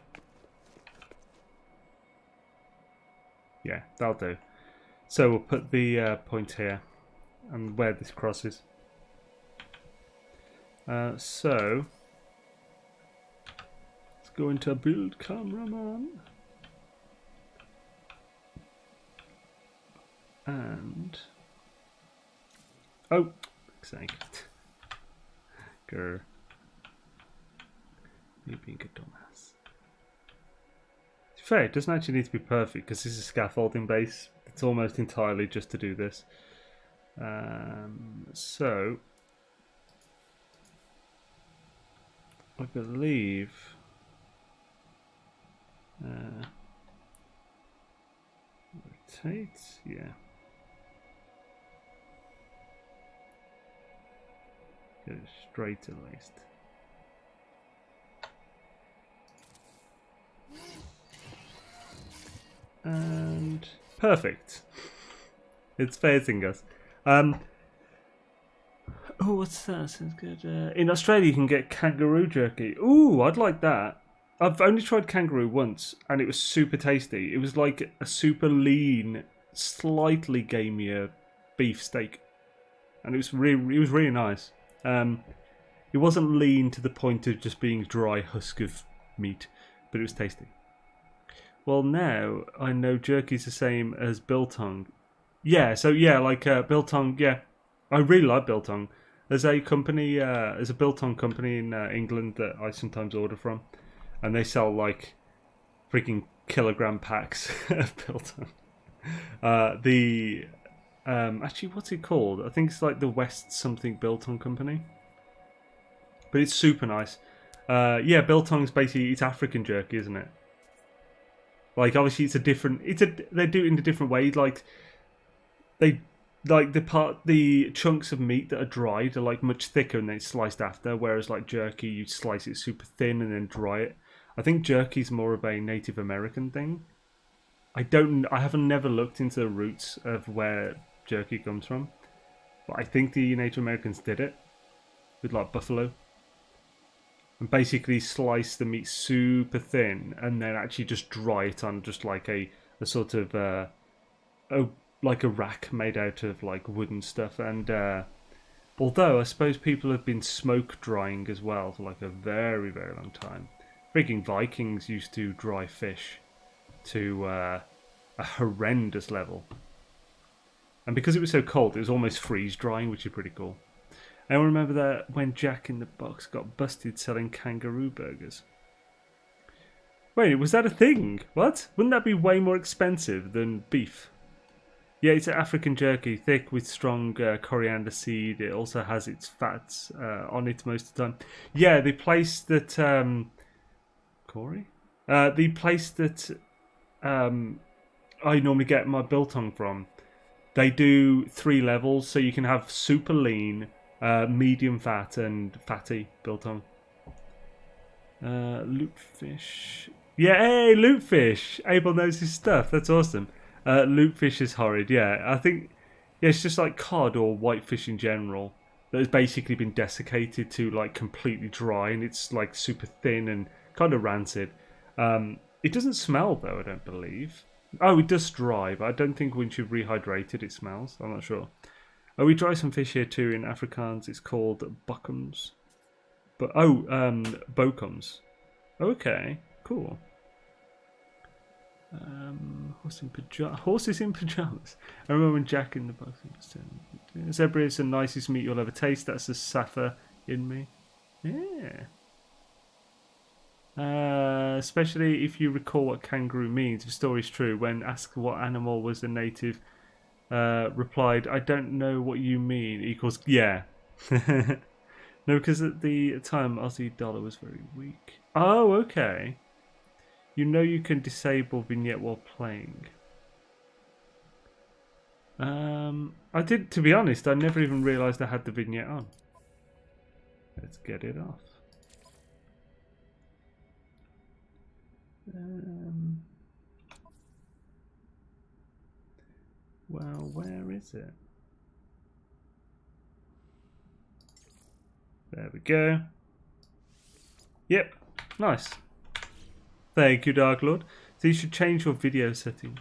Yeah, that'll do. So we'll put the point here and where this crosses. So let's go into build cameraman. And oh, sake. Grr. You being a dumbass. Fair, it doesn't actually need to be perfect because this is a scaffolding base. It's almost entirely just to do this. So I believe rotate, yeah. Go straight at least. And perfect. It's facing us. Oh, what's that? Sounds good. In Australia, you can get kangaroo jerky. Ooh, I'd like that. I've only tried kangaroo once, and it was super tasty. It was like a super lean, slightly gamier beef steak, and it was really nice. It wasn't lean to the point of just being dry husk of meat, but it was tasty. Well, now I know jerky's the same as biltong. Yeah, so yeah, like biltong. Yeah, I really like biltong. There's a company, there's a biltong company in England that I sometimes order from, and they sell like freaking kilogram packs of biltong. Actually, what's it called? I think it's like the West something biltong company, but it's super nice. Yeah, biltong's basically it's African jerky, isn't it? Like obviously it's a different. They do it in a different way. Like they like the chunks of meat that are dried are like much thicker and then it's sliced after, whereas like jerky you slice it super thin and then dry it. I think jerky's more of a Native American thing. I haven't never looked into the roots of where jerky comes from, but I think the Native Americans did it with like buffalo and basically slice the meat super thin and then actually just dry it on just like a sort of like a rack made out of like wooden stuff. And although I suppose people have been smoke drying as well for like a very long time. Freaking Vikings used to dry fish to a horrendous level, and because it was so cold it was almost freeze drying, which is pretty cool. I remember that when Jack in the Box got busted selling kangaroo burgers. Wait, was that a thing? What? Wouldn't that be way more expensive than beef? Yeah, it's African jerky, thick with strong coriander seed. It also has its fats on it most of the time. Yeah, the place that Corey, the place that I normally get my biltong from, they do 3 levels, so you can have super lean, medium fat, and fatty biltong. Loopfish. Yeah, hey, loopfish. Abel knows his stuff. That's awesome. Loopfish is horrid. Yeah, I think it's just like cod or whitefish in general that has basically been desiccated to like completely dry, and it's like super thin and kind of rancid. It doesn't smell though, I don't believe. Oh, it does dry, but I don't think once you've rehydrated it smells. I'm not sure. Oh, we dry some fish here too in Afrikaans. It's called bukkums. But bokums. Okay, cool. Horses in pajamas. I remember when Jack in the Box. Zebra is the nicest meat you'll ever taste. That's the Safa in me. Yeah. Especially if you recall what kangaroo means. If the story's true, when asked what animal was the native, replied, "I don't know what you mean." Equals yeah. No, because at the time Aussie dollar was very weak. Oh, okay. You know you can disable vignette while playing. I did, to be honest, I never even realised I had the vignette on. Let's get it off. Well, where is it? There we go. Yep, nice. Thank you, Dark Lord. So you should change your video settings.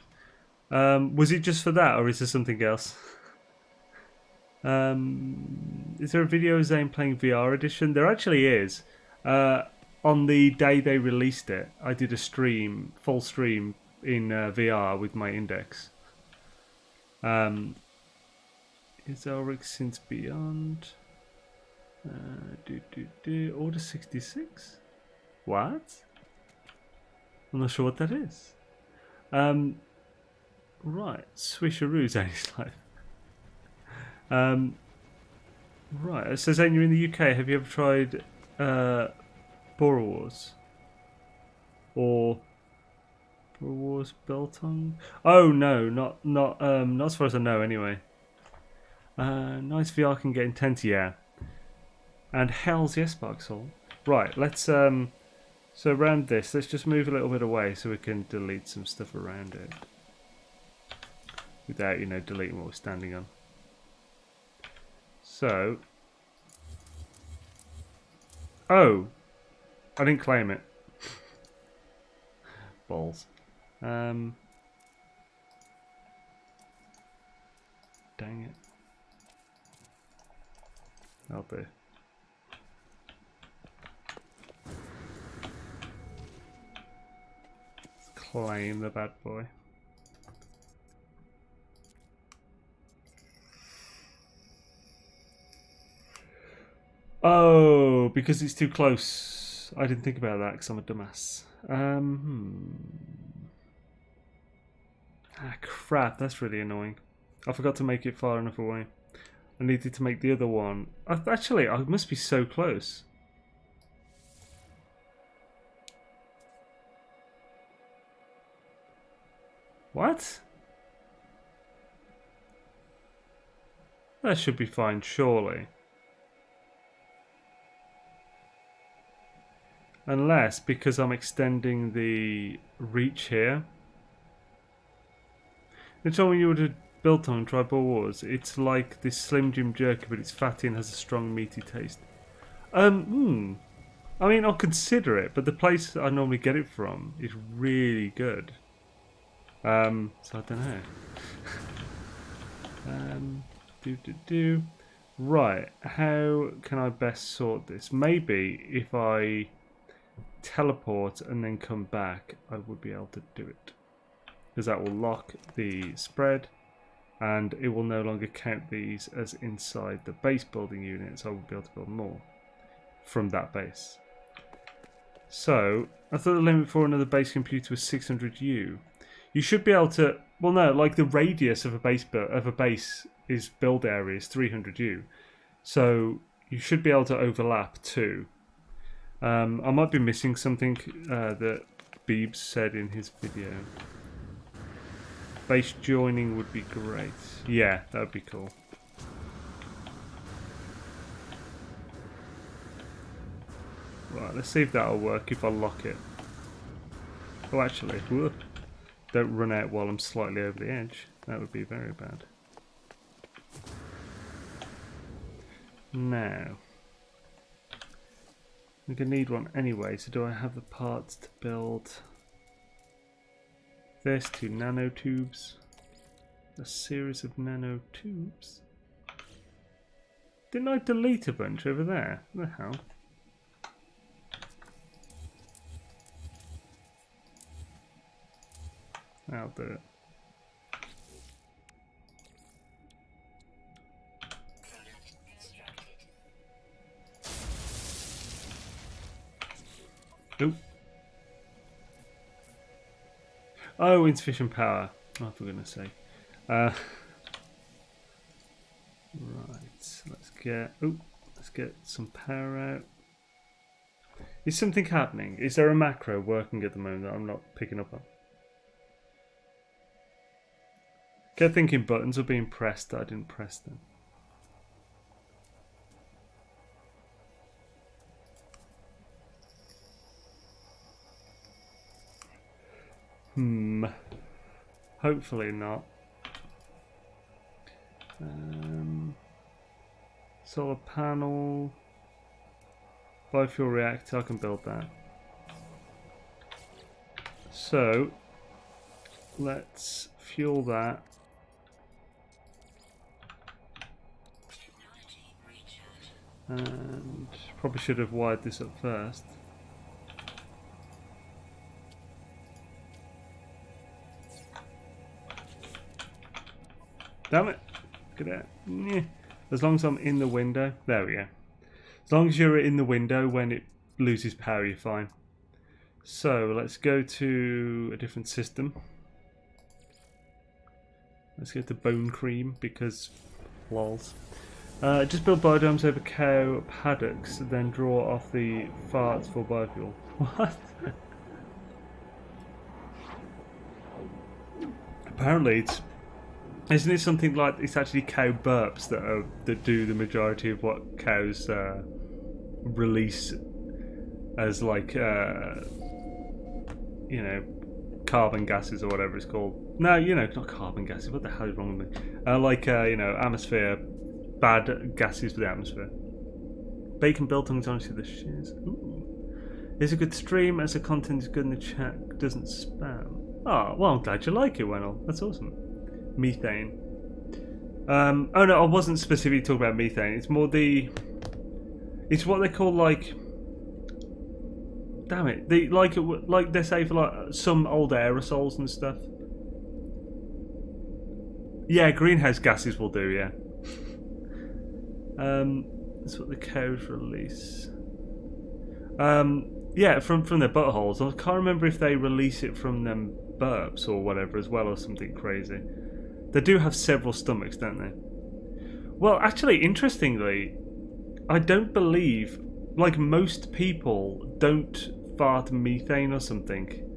Was it just for that, or is there something else? Is there a video of Xaine playing VR edition? There actually is. On the day they released it, I did a stream, full stream in VR with my index. Is Ulrich since beyond? Order 66? What? I'm not sure what that is. Right, Swisheroo Xaine's life. Right, so Xaine, you're in the UK. Have you ever tried Bora Wars? Or Bora Wars Biltong? Oh no, not as far as I know anyway. Nice VR can get intense, yeah. And hells yes, Sparksol. Right, let's so around this, let's just move a little bit away so we can delete some stuff around it. Without, you know, deleting what we're standing on. So oh, I didn't claim it. Balls. Dang it. I'll do. Let's claim the bad boy. Oh, because it's too close. I didn't think about that because I'm a dumbass. Ah, crap. That's really annoying. I forgot to make it far enough away. I needed to make the other one. Actually, I must be so close. What? That should be fine, surely. Unless, because I'm extending the reach here. It's all when you would have built on Tribal Wars. It's like this Slim Jim jerky, but it's fatty and has a strong meaty taste. I mean, I'll consider it, but the place I normally get it from is really good. So I don't know. Right, how can I best sort this? Maybe if I teleport and then come back, I would be able to do it. Because that will lock the spread and it will no longer count these as inside the base building unit, so I will be able to build more from that base. So I thought the limit for another base computer was 600U. You should be able to, well no, like the radius of a base is build area is 300U. So you should be able to overlap too. I might be missing something that Beebs said in his video. Base joining would be great. Yeah, that would be cool. Right, let's see if that'll work if I lock it. Oh, actually, whoop. Don't run out while I'm slightly over the edge. That would be very bad. Now, I'm going to need one anyway, so do I have the parts to build this? 2 nanotubes. A series of nanotubes. Didn't I delete a bunch over there? What the hell? I'll do it. Oop. Oh, insufficient power. Oh, for goodness sake. Right, let's get some power out. Is something happening? Is there a macro working at the moment that I'm not picking up on? Kept thinking buttons were being pressed, I didn't press them. Hopefully not. Solar panel. Biofuel reactor, I can build that. So, let's fuel that. And probably should have wired this up first. Damn it! Look at that. Yeah. As long as I'm in the window. There we go. As long as you're in the window when it loses power, you're fine. So let's go to a different system. Let's go to Bone Cream because Lols. Just build biodomes over cow paddocks, then draw off the farts for biofuel. What? Apparently it's... Isn't it something like it's actually cow burps that do the majority of what cows release as like you know, carbon gases or whatever it's called. No, you know, not carbon gases. What the hell is wrong with me? Like you know, atmosphere, bad gases for the atmosphere. Bacon biltong's honestly the shiz. Ooh. It's a good stream as the content is good and the chat doesn't spam. Oh, well, I'm glad you like it, Wennell. That's awesome. Methane. Oh no, I wasn't specifically talking about methane. It's more it's what they call like. Damn it! Like they say for like some old aerosols and stuff. Yeah, greenhouse gases will do. Yeah. That's what the cows release. Yeah, from their buttholes. I can't remember if they release it from them burps or whatever as well, or something crazy. They do have several stomachs, don't they? Well, actually, interestingly, I don't believe, like most people, don't fart methane or something.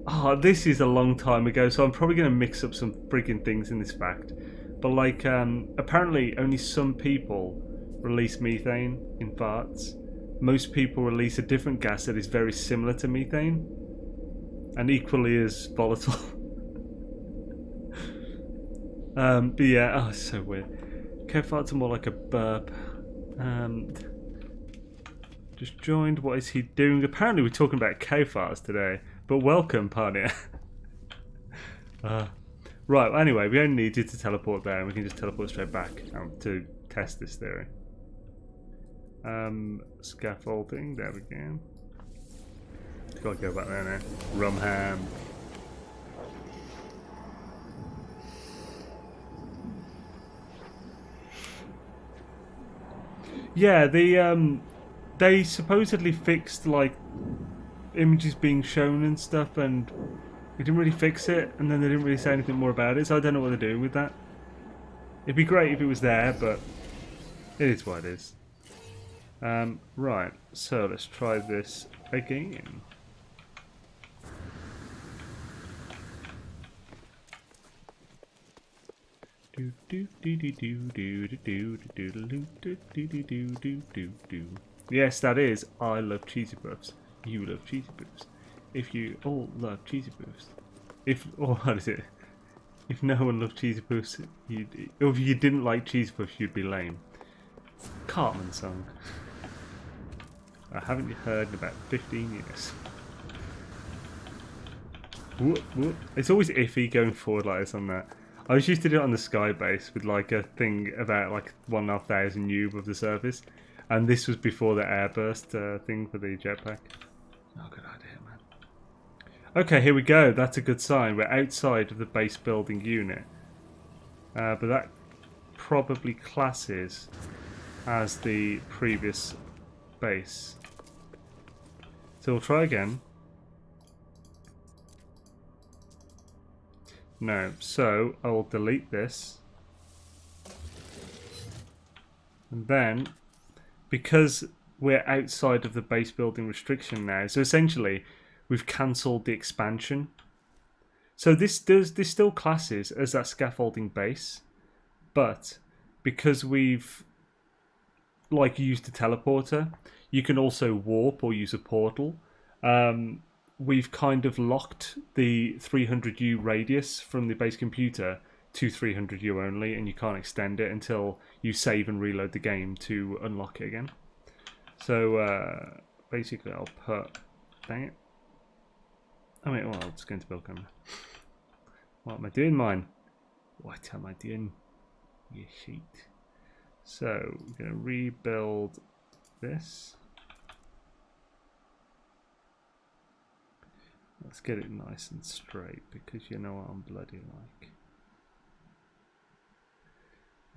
Oh, this is a long time ago, so I'm probably going to mix up some frigging things in this fact. But like, apparently only some people release methane in farts. Most people release a different gas that is very similar to methane and equally as volatile. But yeah, oh, it's so weird. Cow farts are more like a burp. Just joined. What is he doing? Apparently we're talking about cow farts today. But welcome, partner. Right, anyway, we only need you to teleport there and we can just teleport straight back to test this theory. Scaffolding, there we go. Gotta go back there now. Rumham. Yeah, they supposedly fixed like images being shown and stuff, and they didn't really fix it, and then they didn't really say anything more about it, so I don't know what they're doing with that. It'd be great if it was there, but it is what it is. Right, so let's try this again. Yes, that is. I love cheesy puffs. You love cheesy puffs. If you all love cheesy puffs, what is it? If no one loved cheesy puffs, or if you didn't like cheesy puffs, you'd be lame. Cartman song. I haven't heard in about 15 years. Whoop, whoop. It's always iffy going forward like this on that. I was used to do it on the sky base with like a thing about like 1,500 U above the surface, and this was before the airburst thing for the jetpack. Oh, good idea, man. Okay, here we go. That's a good sign. We're outside of the base building unit, but that probably classes as the previous base. So we'll try again. No, so I will delete this. And then, because we're outside of the base building restriction now, so essentially we've cancelled the expansion. So this still classes as that scaffolding base, but because we've like used a teleporter, you can also warp or use a portal. We've kind of locked the 300U radius from the base computer to 300U only, and you can't extend it until you save and reload the game to unlock it again. So basically I'll put... Dang it. Oh wait, well, I'll just go into build camera. What am I doing, mine? What am I doing? You sheet. So I'm going to rebuild this. Let's get it nice and straight, because you know what I'm bloody like.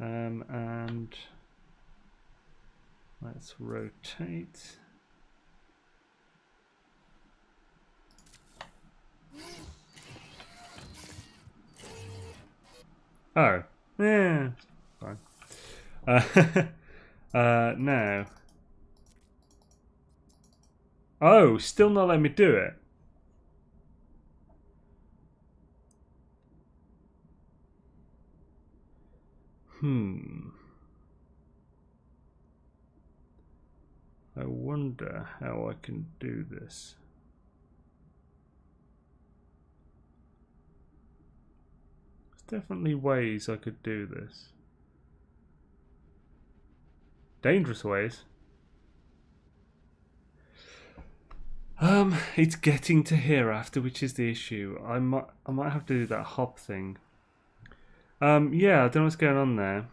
And let's rotate. Oh, Yeah, fine. Now. Oh, still not letting me do it. I wonder how I can do this. There's definitely ways I could do this. Dangerous ways. It's getting to hereafter, which is the issue. I might have to do that hop thing. Yeah, I don't know what's going on there.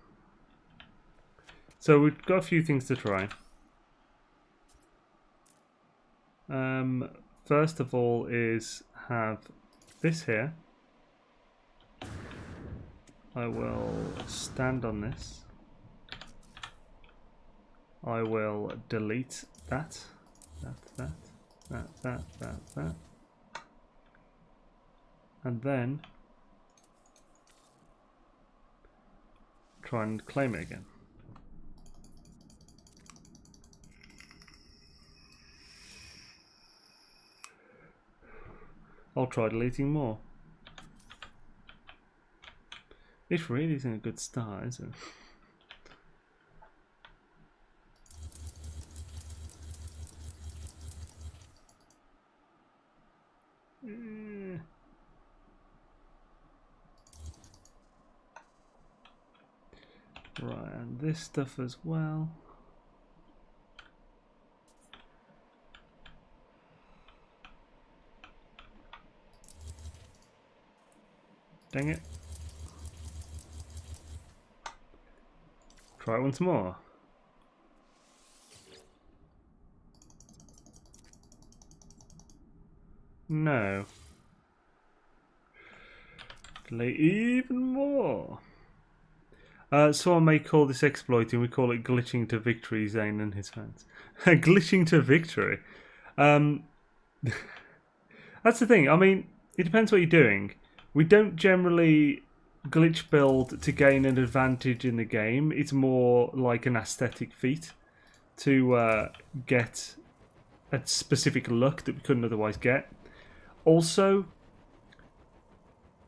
So we've got a few things to try. First of all is have this here. I will stand on this. I will delete that. That. And then try and claim it again. I'll try deleting more. This really isn't a good start, is it? Right, and this stuff as well. Dang it. Try it once more. No. Delete even more. Someone may call this exploiting. We call it glitching to victory, Xaine and his fans. Glitching to victory. That's the thing. I mean, it depends what you're doing. We don't generally glitch build to gain an advantage in the game. It's more like an aesthetic feat to get a specific look that we couldn't otherwise get. Also,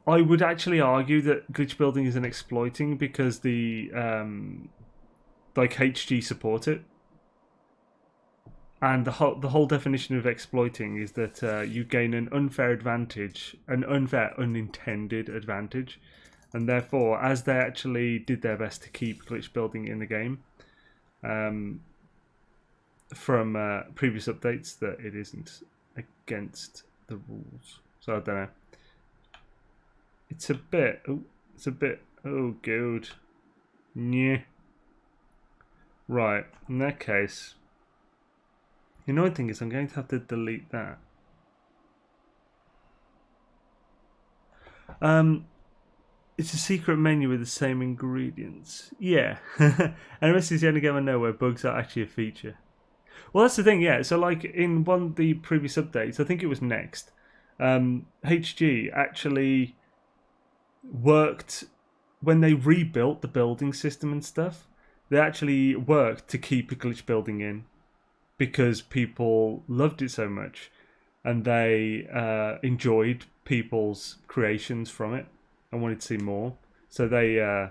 I would actually argue that glitch building isn't exploiting because the like HG support it, and the whole definition of exploiting is that you gain an unfair advantage, an unfair unintended advantage, and therefore, as they actually did their best to keep glitch building in the game, from previous updates, that it isn't against the rules. So I don't know. It's a bit. Oh, good. Yeah. Right. In that case, the annoying thing is I'm going to have to delete that. It's a secret menu with the same ingredients. Yeah. NMS is the only game I know where bugs are actually a feature. Well, that's the thing, yeah. So, like, in one of the previous updates, I think it was Next, HG actually worked, when they rebuilt the building system and stuff, they actually worked to keep a glitch building in because people loved it so much and they enjoyed people's creations from it and wanted to see more. So they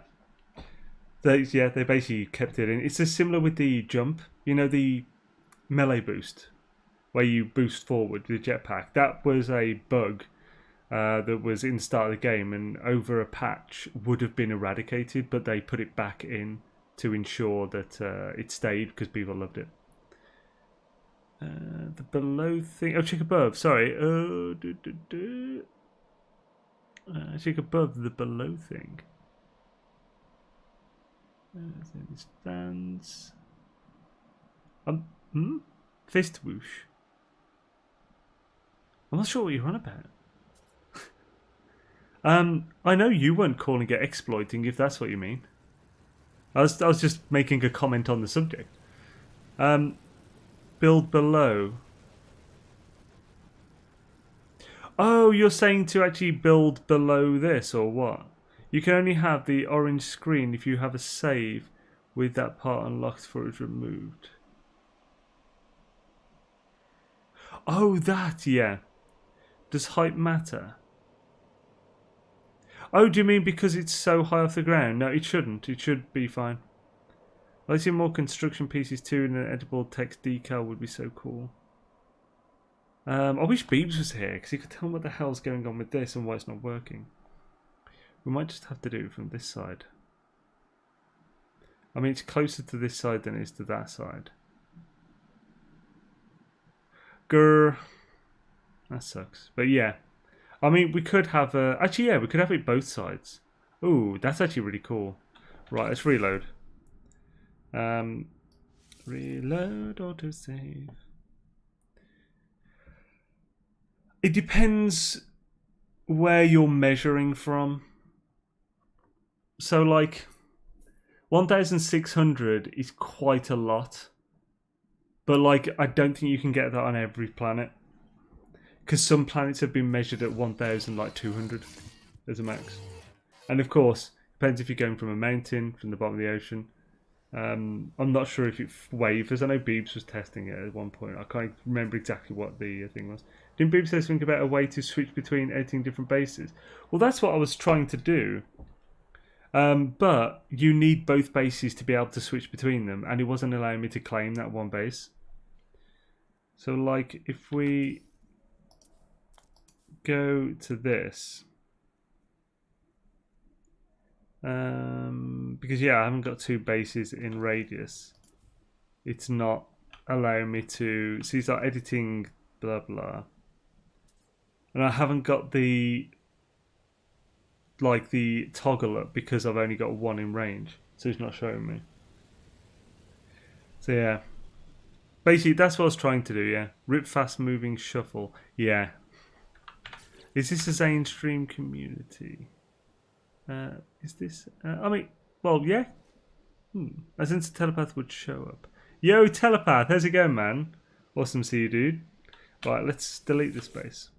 basically kept it in. It's just similar with the jump, you know, the melee boost where you boost forward with the jetpack. That was a bug that was in the start of the game and over a patch would have been eradicated, but they put it back in to ensure that it stayed because people loved it. The below thing. Oh, check above. Sorry. Check above the below thing. It stands. Fist whoosh. I'm not sure what you're on about. I know you weren't calling it exploiting, if that's what you mean. I was just making a comment on the subject. Build below. Oh, you're saying to actually build below this, or what? You can only have the orange screen if you have a save with that part unlocked before it's removed. Oh, that, yeah. Does height matter? Oh, do you mean because it's so high off the ground? No, it shouldn't. It should be fine. I see more construction pieces too, and an edible text decal would be so cool. I wish Beebs was here, because he could tell me what the hell's going on with this and why it's not working. We might just have to do it from this side. I mean, it's closer to this side than it is to that side. Grr. That sucks. But yeah. I mean, we could have actually, yeah, we could have it both sides. Ooh, that's actually really cool. Right, let's reload. Reload, autosave. It depends where you're measuring from. So, like, 1,600 is quite a lot. But, like, I don't think you can get that on every planet. Because some planets have been measured at 1,200 as a max. And, of course, depends if you're going from a mountain, from the bottom of the ocean. I'm not sure if it wavers. I know Beebs was testing it at one point. I can't remember exactly what the thing was. Didn't Beebs say something about a way to switch between editing different bases? Well, that's what I was trying to do. But you need both bases to be able to switch between them, and it wasn't allowing me to claim that one base. So, like, if we go to this, because yeah, I haven't got two bases in radius. It's not allowing me to. So it's like editing, blah blah, and I haven't got the toggle up because I've only got one in range, so it's not showing me. So yeah, basically that's what I was trying to do. Yeah, rip fast moving shuffle. Yeah. Is this a Xaine stream community? Is this? I mean, well, yeah. As in, telepath would show up. Yo, telepath, how's it going, man? Awesome to see you, dude. Right, let's delete this base.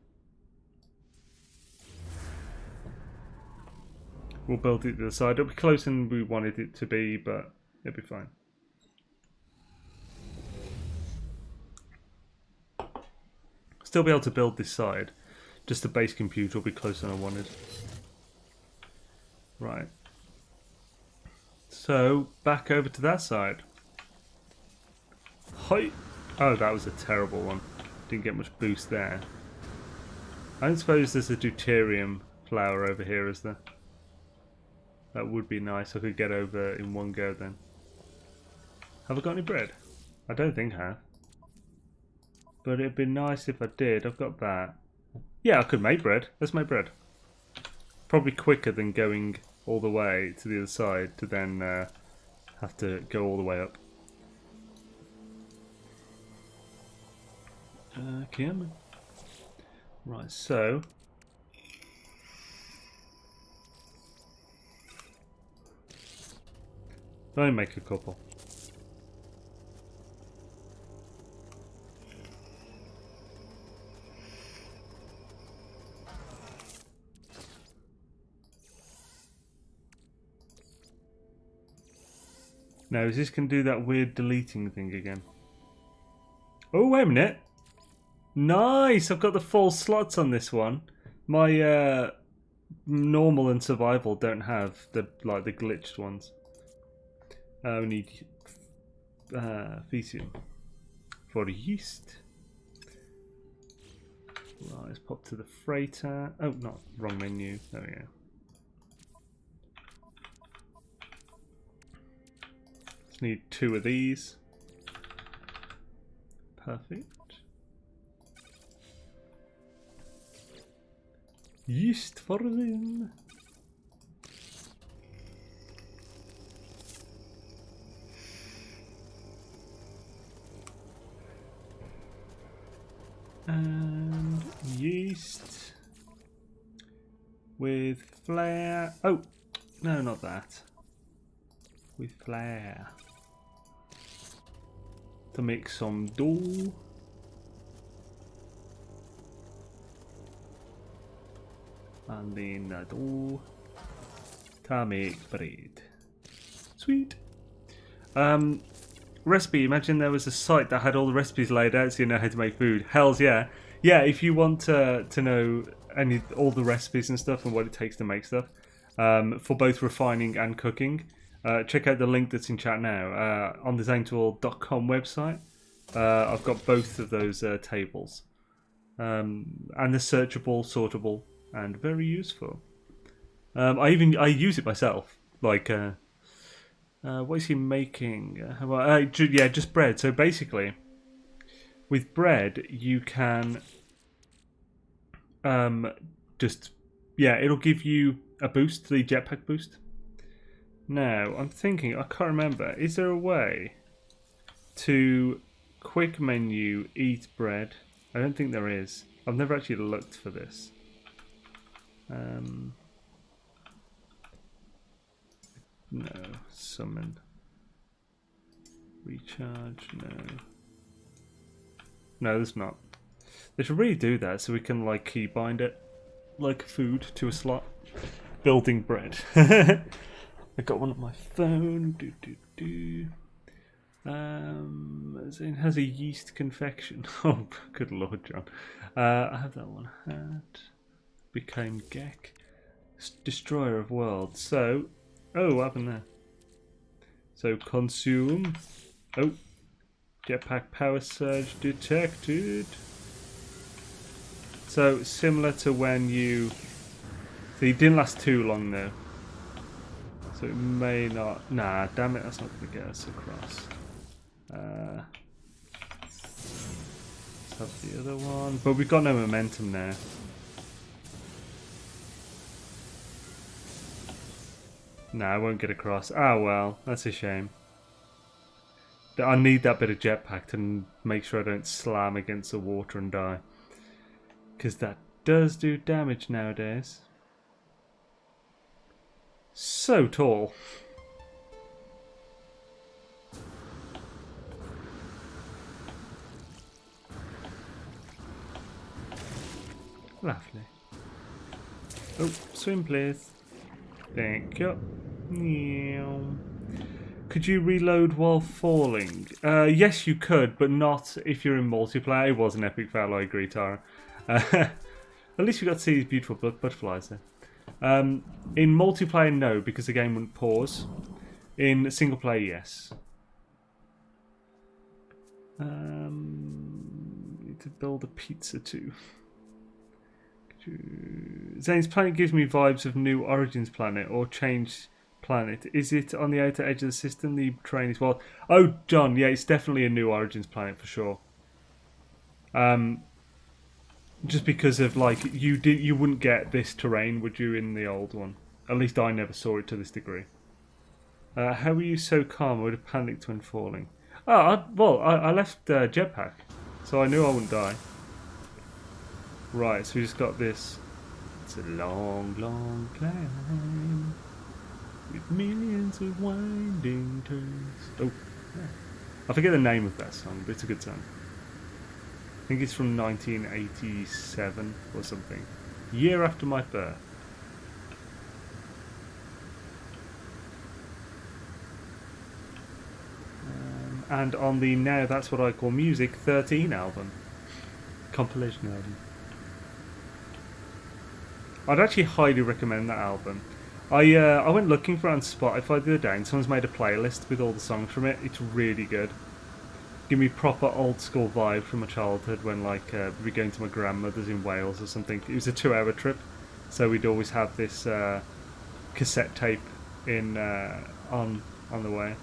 We'll build it to the side. It'll be closer than we wanted it to be, but it'll be fine. Still be able to build this side. Just the base computer will be closer than I wanted. Right. So, back over to that side. Hi. Oh, that was a terrible one. Didn't get much boost there. I don't suppose there's a deuterium flower over here, is there? That would be nice. I could get over in one go then. Have I got any bread? I don't think I have. But it'd be nice if I did. I've got that. Yeah, I could make bread. Let's make bread. Probably quicker than going all the way to the other side to then have to go all the way up. Okay. Right, so let me make a couple. Now, is this going to do that weird deleting thing again? Oh, wait a minute. Nice! I've got the full slots on this one. My normal and survival don't have the glitched ones. We need Fecium for yeast. Right, let's pop to the freighter. Oh, not wrong menu. There we go. Need 2 of these. Perfect. Yeast for them. And yeast with flare. Oh, no, not that. With flare. To make some dough. And then the dough. Make bread. Sweet. Recipe. Imagine there was a site that had all the recipes laid out so you know how to make food. Hells yeah. Yeah, if you want to know all the recipes and stuff and what it takes to make stuff, for both refining and cooking, check out the link that's in chat now on the XaineTool.com website. I've got both of those tables. And they're searchable, sortable, and very useful. I use it myself. Like, what is he making? Yeah, just bread. So basically, with bread, you can it'll give you a boost, the jetpack boost. Now, I'm thinking, I can't remember. Is there a way to quick menu eat bread? I don't think there is. I've never actually looked for this. No. Summon. Recharge. No. No, there's not. They should really do that so we can like keybind it like food to a slot. Building bread. I got one on my phone. It has a yeast confection. Oh, good lord, John. I have that one. Became Gek. Destroyer of worlds. So, what happened there? So, consume. Oh, jetpack power surge detected. So, similar to when you... So, it didn't last too long though. So, it may not... Nah, damn it, that's not going to get us across. Let's have the other one. But we've got no momentum now. No, I won't get across. Oh well, that's a shame. I need that bit of jetpack to make sure I don't slam against the water and die. Because that does do damage nowadays. So tall. Lovely. Oh, swim please. Thank you. Could you reload while falling? Yes, you could, but not if you're in multiplayer. It was an epic fail, I agree, Tara. At least we got to see these beautiful butterflies there. In multiplayer, no, because the game wouldn't pause. In single player, yes. Need to build a pizza too. Xaine's planet gives me vibes of New Origins planet or Change planet. Is it on the outer edge of the system? The terrain is wild. Oh, John, yeah, it's definitely a New Origins planet for sure. Just because of like you wouldn't get this terrain, would you, in the old one? At least I never saw it to this degree. How were you so calm? I would have panicked when falling. Oh, I left jetpack, so I knew I wouldn't die. Right, so we just got this. It's a long, long climb with millions of winding turns. Oh, yeah. I forget the name of that song, but it's a good song. I think it's from 1987 or something. Year after my birth. And on the Now That's What I Call Music 13 album. Compilation album. I'd actually highly recommend that album. I went looking for it on Spotify the other day and someone's made a playlist with all the songs from it. It's really good. Give me proper old school vibe from my childhood when like we'd be going to my grandmother's in Wales or something. It was a 2-hour trip, so we'd always have this cassette tape in on the way.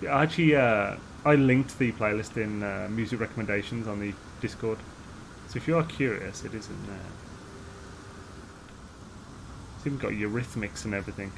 Actually, I linked the playlist in music recommendations on the Discord, so if you are curious, it is in there. It's even got Eurythmics and everything.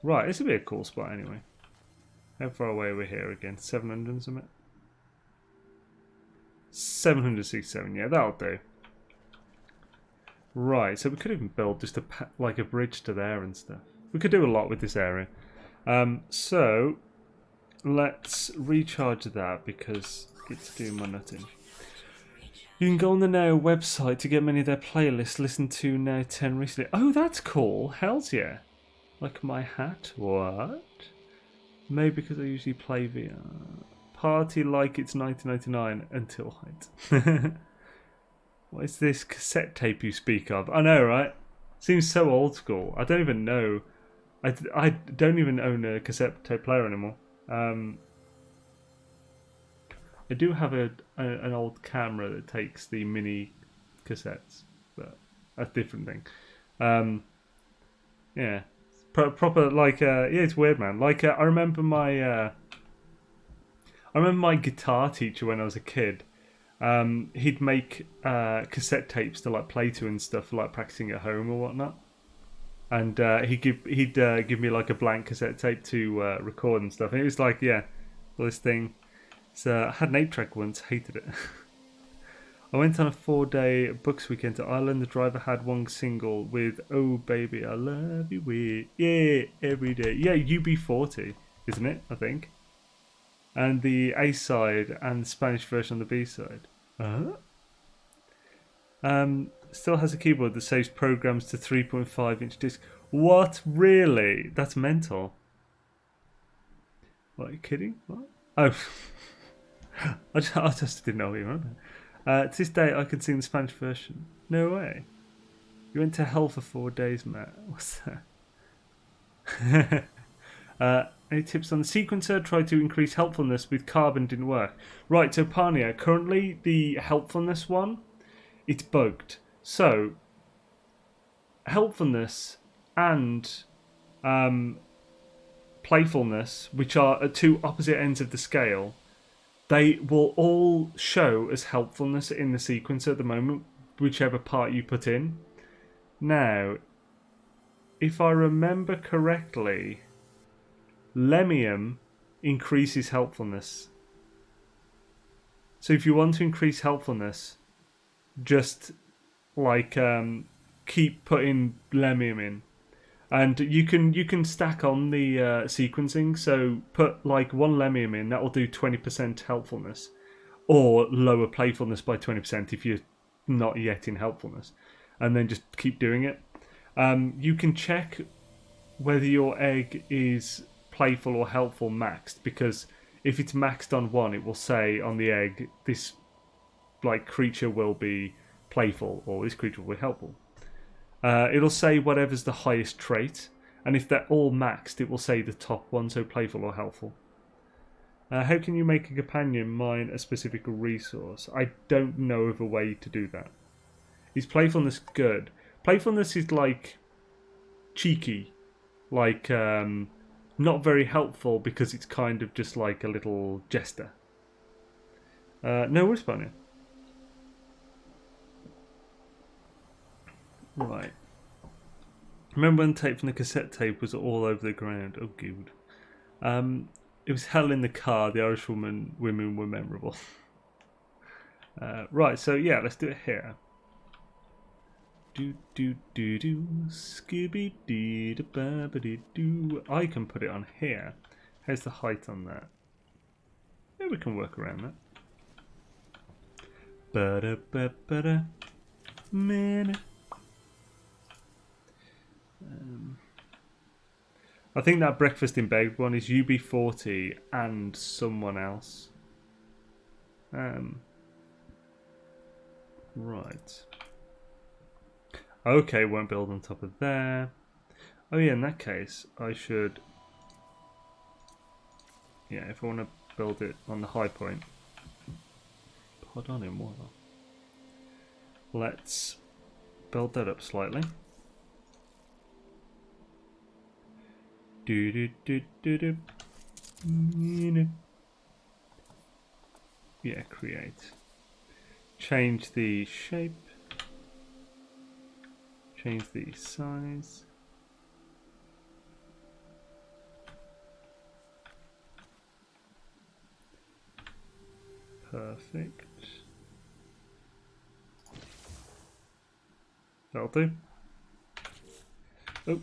Right, this would be a cool spot anyway. How far away are we here again? 700 and something? 767, yeah, that'll do. Right, so we could even build just like a bridge to there and stuff. We could do a lot with this area. So, let's recharge that because it's doing my nutting. You can go on the Now website to get many of their playlists. Listen to Now 10 recently. Oh, that's cool. Hells yeah. Like my hat? What? Maybe because I usually play VR. Party like it's 1999 until height. What is this cassette tape you speak of? I know, right? Seems so old school. I don't even know. I don't even own a cassette tape player anymore. I do have an old camera that takes the mini cassettes, but that's a different thing. Yeah, proper like yeah, it's weird, man. Like I remember my guitar teacher when I was a kid. He'd make cassette tapes to like play to and stuff, for, like practicing at home or whatnot. And he'd give me like a blank cassette tape to record and stuff. And it was like, yeah, this thing. So I had an 8-track once, hated it. I went on a 4-day books weekend to Ireland. The driver had one single with "Oh Baby, I Love You With," yeah, every day. Yeah, UB40, isn't it? I think. And the A side and the Spanish version on the B side. Still has a keyboard that saves programs to 3.5-inch disc. What? Really? That's mental. What, are you kidding? What? Oh. I just didn't know what you meant. To this day, I can sing the Spanish version. No way. You went to hell for 4 days, Matt. What's that? Any tips on the sequencer? Tried to increase helpfulness with carbon, didn't work. Right, so Pania, currently the helpfulness one, it's bugged. So, helpfulness and playfulness, which are at two opposite ends of the scale, they will all show as helpfulness in the sequencer at the moment, whichever part you put in. Now, if I remember correctly, Lemium increases helpfulness. So if you want to increase helpfulness, just like keep putting Lemium in. And you can stack on the sequencing, so put like one Lemium in, that will do 20% helpfulness, or lower playfulness by 20% if you're not yet in helpfulness, and then just keep doing it. You can check whether your egg is playful or helpful maxed, because if it's maxed on one, it will say on the egg, this like creature will be playful, or this creature will be helpful. It'll say whatever's the highest trait, and if they're all maxed, it will say the top one, so playful or helpful. How can you make a companion mine a specific resource? I don't know of a way to do that. Is playfulness good? Playfulness is like cheeky, like not very helpful because it's kind of just like a little jester. No, we're spawning. Right. Remember when tape from the cassette tape was all over the ground? Oh, good. It was hell in the car. The Irish women were memorable. Right, so yeah, let's do it here. Do do do do Scooby dee da ba ba dee doo. I can put it on here. How's the height on that? Yeah, we can work around that. Ba da ba ba da man. I think that breakfast in bed one is UB40 and someone else. Right. Okay, won't build on top of there. Oh yeah, in that case, I should... Yeah, if I want to build it on the high point. Hold on in water. Let's build that up slightly. Do do do do do. Yeah, create. Change the shape. Change the size. Perfect. That'll do. Oh.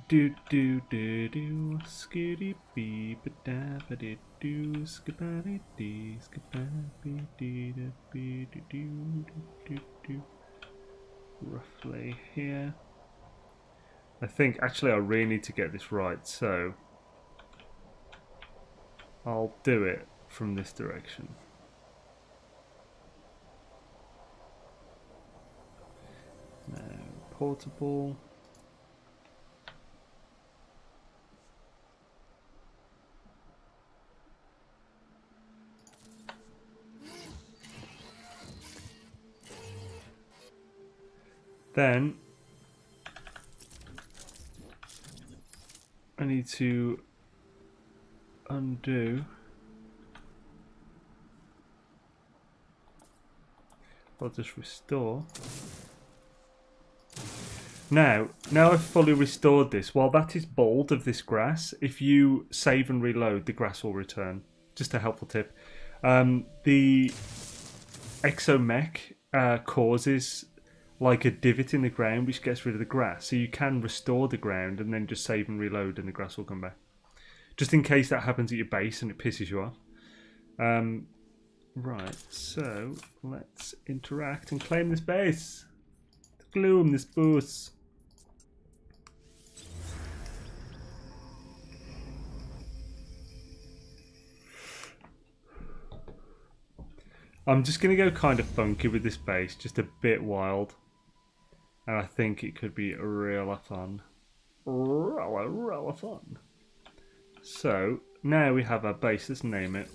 Do do do do skitty bee ba da ba dee do skibadi dee skibadi dee da bee do do do. Roughly here. I think actually I really need to get this right, so I'll do it from this direction. Now, portable. Then I need to undo. I'll just restore. Now I've fully restored this. While that is bald of this grass, if you save and reload, the grass will return. Just a helpful tip. The exomech causes like a divot in the ground which gets rid of the grass. So you can restore the ground and then just save and reload and the grass will come back. Just in case that happens at your base and it pisses you off. Right, so let's interact and claim this base. Gloom this boost. I'm just going to go kind of funky with this base, just a bit wild. And I think it could be real fun. Real fun. So, now we have our base, let's name it.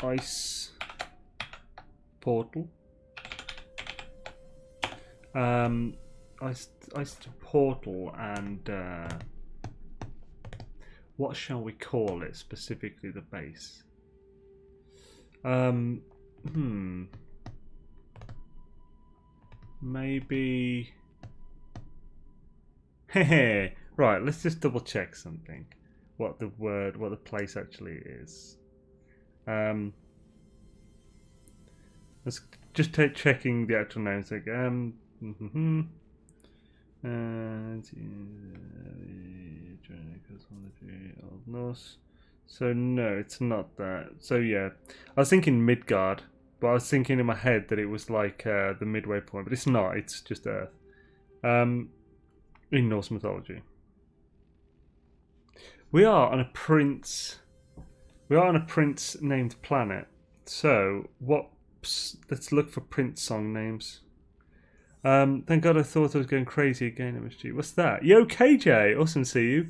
Ice portal. Ice portal and what shall we call it specifically? The base. Maybe. Hey, right. Let's just double check something. What the place actually is. Let's just checking the actual names. Like so no, it's not that. So yeah, I was thinking Midgard, but I was thinking in my head that it was like the midway point, but it's not. It's just Earth. In Norse mythology, we are on a prince. We are on a prince named planet. So what? Let's look for prince song names. Thank God I thought I was going crazy again, MSG. What's that? Yo, KJ! Awesome to see you.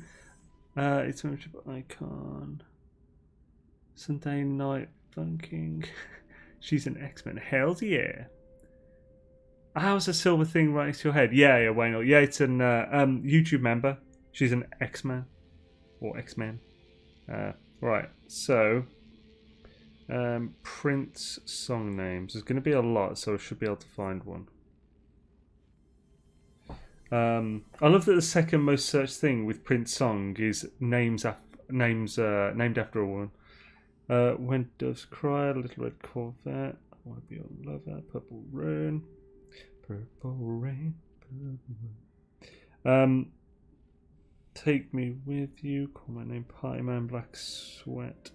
It's a membership icon. Sunday night funking. She's an X-Men. Hells yeah. How's a silver thing right next to your head? Yeah, Wayne. Yeah, it's an YouTube member. She's an X-Man. Or X-Men. Right, so... Prince song names. There's going to be a lot, so I should be able to find one. I love that the second most searched thing with Prince song is named after a woman. When Doves Cry, Little Red Corvette, I Want to Be Your Lover, Purple Rain, Purple Rain, Purple Rain. Take Me With You, Call My Name, Party Man, Black Sweat,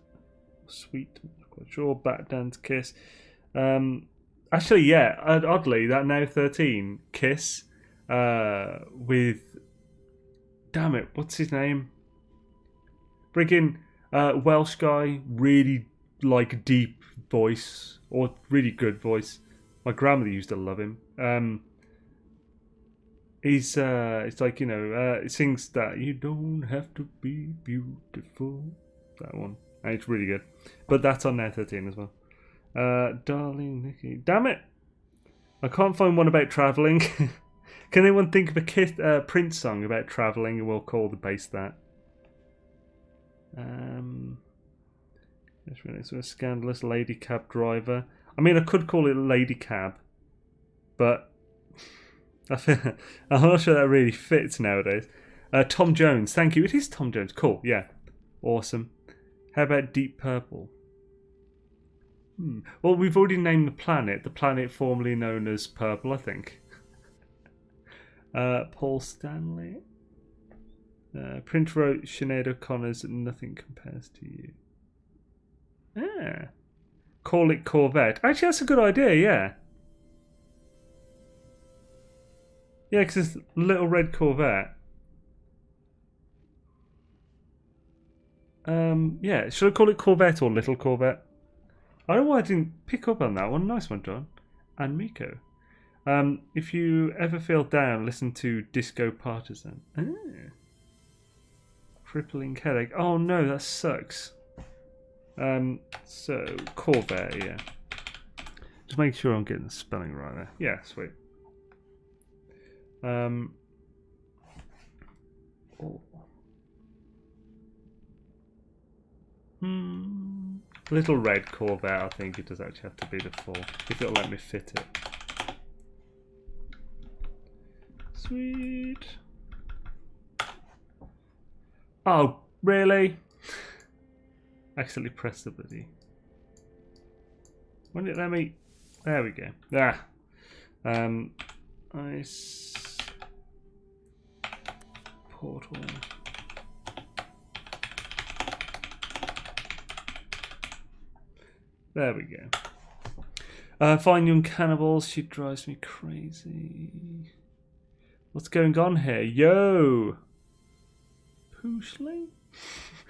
Sweet, I'm not quite sure, Bat Dance, Kiss. Actually, yeah, oddly, that Now 13, Kiss, with, damn it, what's his name? Friggin' Welsh guy, really like deep voice, or really good voice. My grandmother used to love him. He's it's like, you know, it sings that you don't have to be beautiful. That one, and it's really good. But that's on Now 13 as well. Darling Nikki, damn it, I can't find one about travelling. Can anyone think of a Prince song about travelling, and we'll call the base that? That's really so a scandalous lady cab driver. I mean, I could call it Lady Cab, but I'm not sure that really fits nowadays. Tom Jones, thank you. It is Tom Jones. Cool, yeah. Awesome. How about Deep Purple? Well, we've already named the planet formerly known as Purple, I think. Paul Stanley. Print wrote Sinead O'Connor's Nothing Compares to You. Call it Corvette. Actually, that's a good idea, yeah. Yeah, because it's Little Red Corvette. Yeah, should I call it Corvette or Little Corvette? I don't know why I didn't pick up on that one. Nice one, John. And Miko. If you ever feel down, listen to Disco Partisan. Crippling headache. Oh no, that sucks. So, Corvette, yeah. Just make sure I'm getting the spelling right there. Yeah, sweet. Oh. Little Red Corvette, I think it does actually have to be the full, if it'll let me fit it. Sweet. Oh, really? Accidentally pressed the bloody. When did it let me? There we go. Ice portal. There we go. Fine Young Cannibals, she drives me crazy. What's going on here? Yo! Pooshling?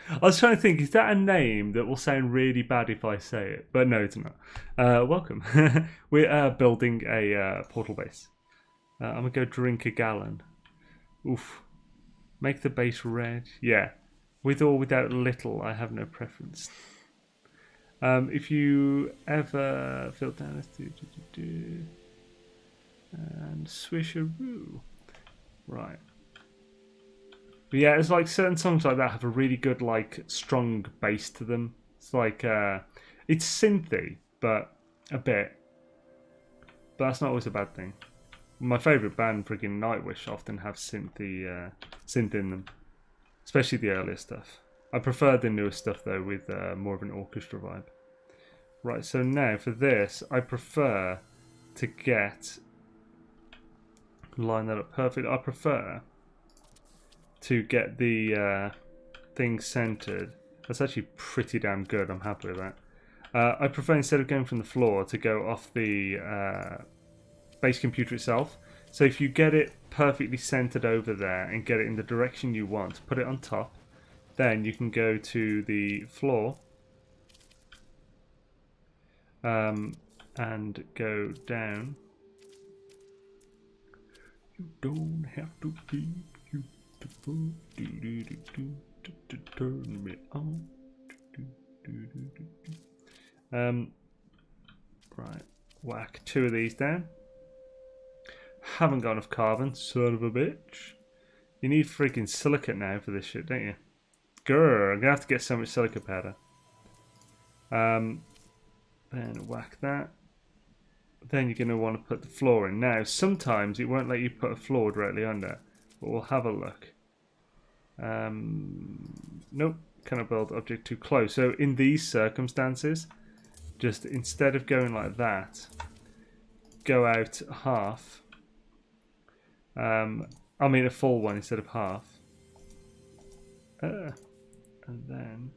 I was trying to think, is that a name that will sound really bad if I say it? But no, it's not. Welcome. We're building a portal base. I'm going to go drink a gallon. Oof. Make the base red. Yeah. With or without little, I have no preference. If you ever feel down, let's do. And swisharoo. Right. But yeah, it's like certain songs like that have a really good, like, strong bass to them. It's like, it's synthy, but a bit. But that's not always a bad thing. My favourite band, freaking Nightwish, often have synth in them. Especially the earlier stuff. I prefer the newer stuff, though, with more of an orchestra vibe. Right, so now for this, I prefer to get... Line that up perfect. I prefer to get the thing centered. That's actually pretty damn good. I'm happy with that. I prefer, instead of going from the floor, to go off the base computer itself. So if you get it perfectly centered over there and get it in the direction you want, put it on top, then you can go to the floor and go down. You don't have to be beautiful to turn me on. Right, whack 2 of these down. Haven't got enough carbon, son of a bitch. You need freaking silicate now for this shit, don't you? Grr, I'm gonna have to get so much silica powder. Then whack that. Then you're going to want to put the floor in. Now, sometimes it won't let you put a floor directly under, but we'll have a look. Nope, cannot build object too close. So in these circumstances, just instead of going like that, go out half. I mean a full one instead of half. And then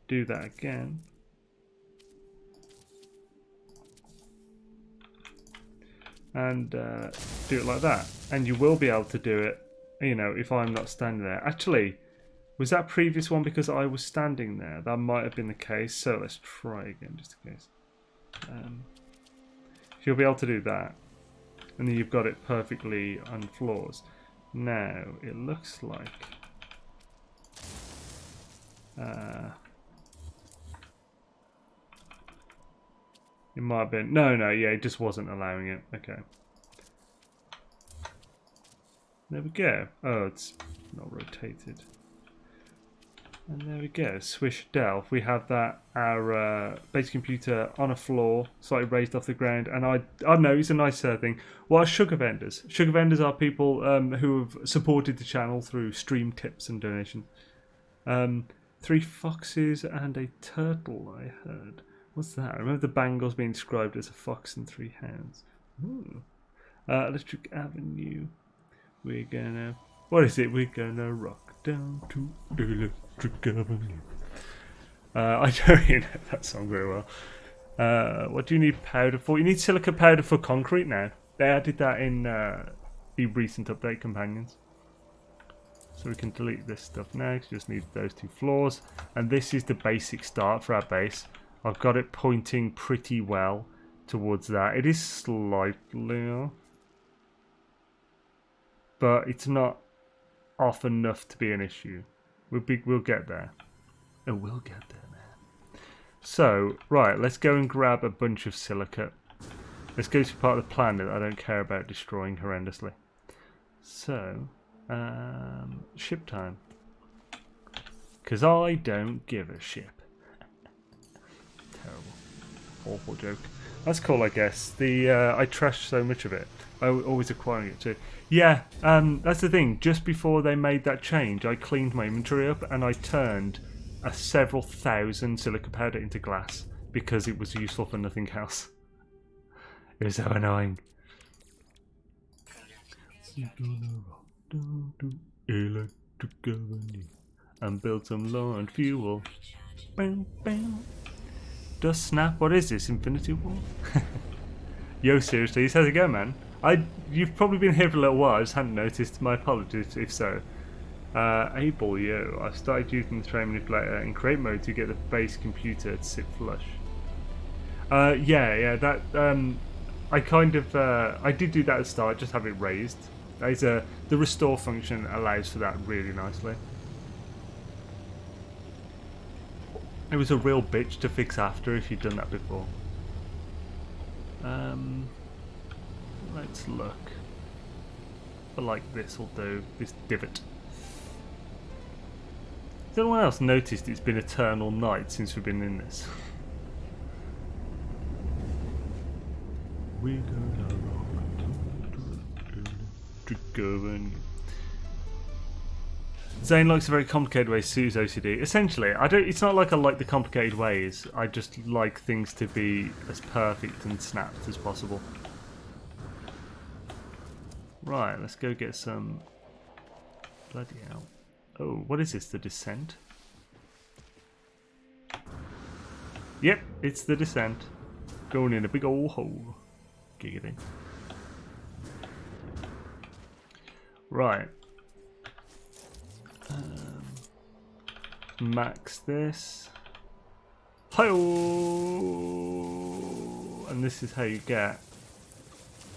do that again. And do it like that, and you will be able to do it, you know, if I'm not standing there. Actually, was that previous one because I was standing there? That might have been the case, so let's try again just in case. You'll be able to do that, and then you've got it perfectly on floors. Now it looks like it might have been... No, yeah, it just wasn't allowing it. Okay. There we go. Oh, it's not rotated. And there we go, Swish Delve. We have that, our base computer on a floor, slightly raised off the ground. And I don't know, it's a nice thing. What are sugar vendors? Sugar vendors are people who have supported the channel through stream tips and donations. 3 foxes and a turtle, I heard. What's that? I remember the Bangles being described as a fox and 3 hounds. Ooh. Electric Avenue. We're gonna... What is it? We're gonna rock down to Electric Avenue. I don't really know that song very well. What do you need powder for? You need silica powder for concrete now. They added that in the recent update companions. So we can delete this stuff now. Just need those 2 floors. And this is the basic start for our base. I've got it pointing pretty well towards that. It is slightly off. But it's not off enough to be an issue. We'll get there. Oh, we'll get there, man. So, right, let's go and grab a bunch of silicate. Let's go to part of the planet that I don't care about destroying horrendously. So, ship time. Because I don't give a ship. Terrible. Awful joke. That's cool, I guess. I trash so much of it. I always acquiring it too. Yeah, that's the thing. Just before they made that change, I cleaned my inventory up and I turned several thousand silica powder into glass because it was useful for nothing else. It was so annoying. Electric Avenue and build some lawn fuel. Bam, bam. Dust snap. What is this? Infinity War? Yo, seriously, how's it going, man? You've probably been here for a little while. I just hadn't noticed. My apologies if so. Able, yo. I started using the train manipulator in create mode to get the base computer to sit flush. Yeah. That I kind of I did do that at the start. Just have it raised. The restore function allows for that really nicely. It was a real bitch to fix after if you'd done that before. Let's look. But like this will do. This divot. Has anyone else noticed it's been eternal night since we've been in this? We're gonna rock. Xaine likes a very complicated way to suit his OCD. Essentially, it's not like I like the complicated ways. I just like things to be as perfect and snapped as possible. Right, let's go get some... Bloody hell. Oh, what is this? The Descent? Yep, it's the Descent. Going in a big old hole. Giggity. Right. Max this. Hi-oh! And this is how you get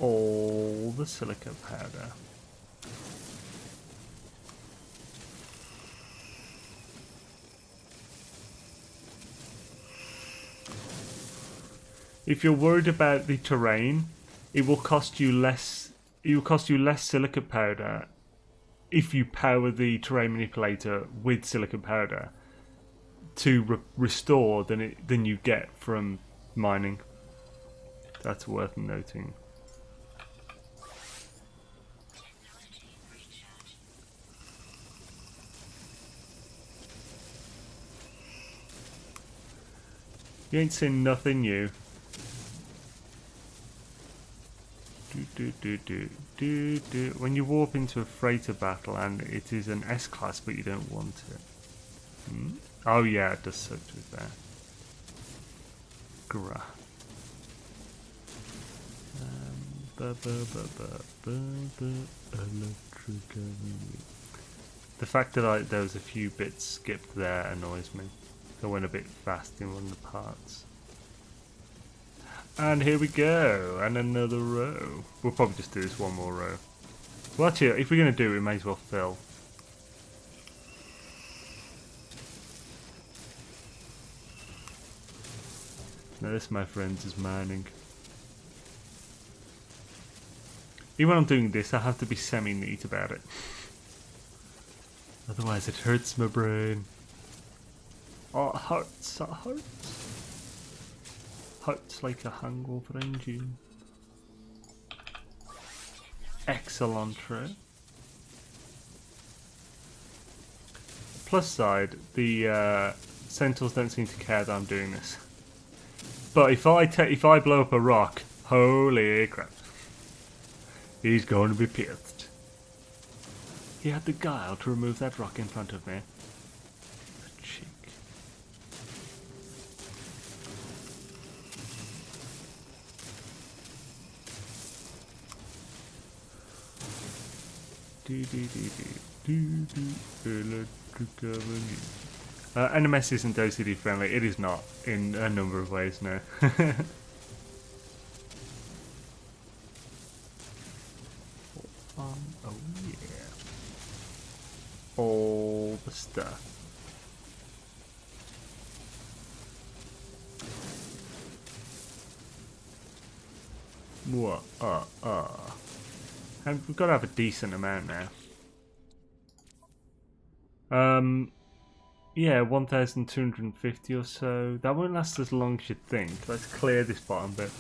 all the silica powder. If you're worried about the terrain, it will cost you less. It will cost you less silica powder if you power the terrain manipulator with silica powder to restore than you get from mining. That's worth noting. You ain't seen nothing new. When you warp into a freighter battle and it is an S-class but you don't want it. Oh yeah, it does so to there. Grah. The fact that there was a few bits skipped there annoys me. I went a bit fast in one of the parts. And here we go, and another row. We'll probably just do this one more row. Well, actually, if we're going to do it, we may as well fill. Now this, my friends, is mining. Even when I'm doing this, I have to be semi-neat about it. Otherwise it hurts my brain. Oh, it hurts, it hurts. Hurts like a hangover engine. Excellent. Plus side, the centaurs don't seem to care that I'm doing this. But if I blow up a rock, holy crap, he's going to be pissed. He had the guile to remove that rock in front of me. The cheek. Electric Avenue. NMS isn't OCD friendly. It is not in a number of ways, no. Oh yeah. All the stuff. What? And we've got to have a decent amount now. Yeah, 1,250 or so. That won't last as long as you'd think. Let's clear this bottom bit.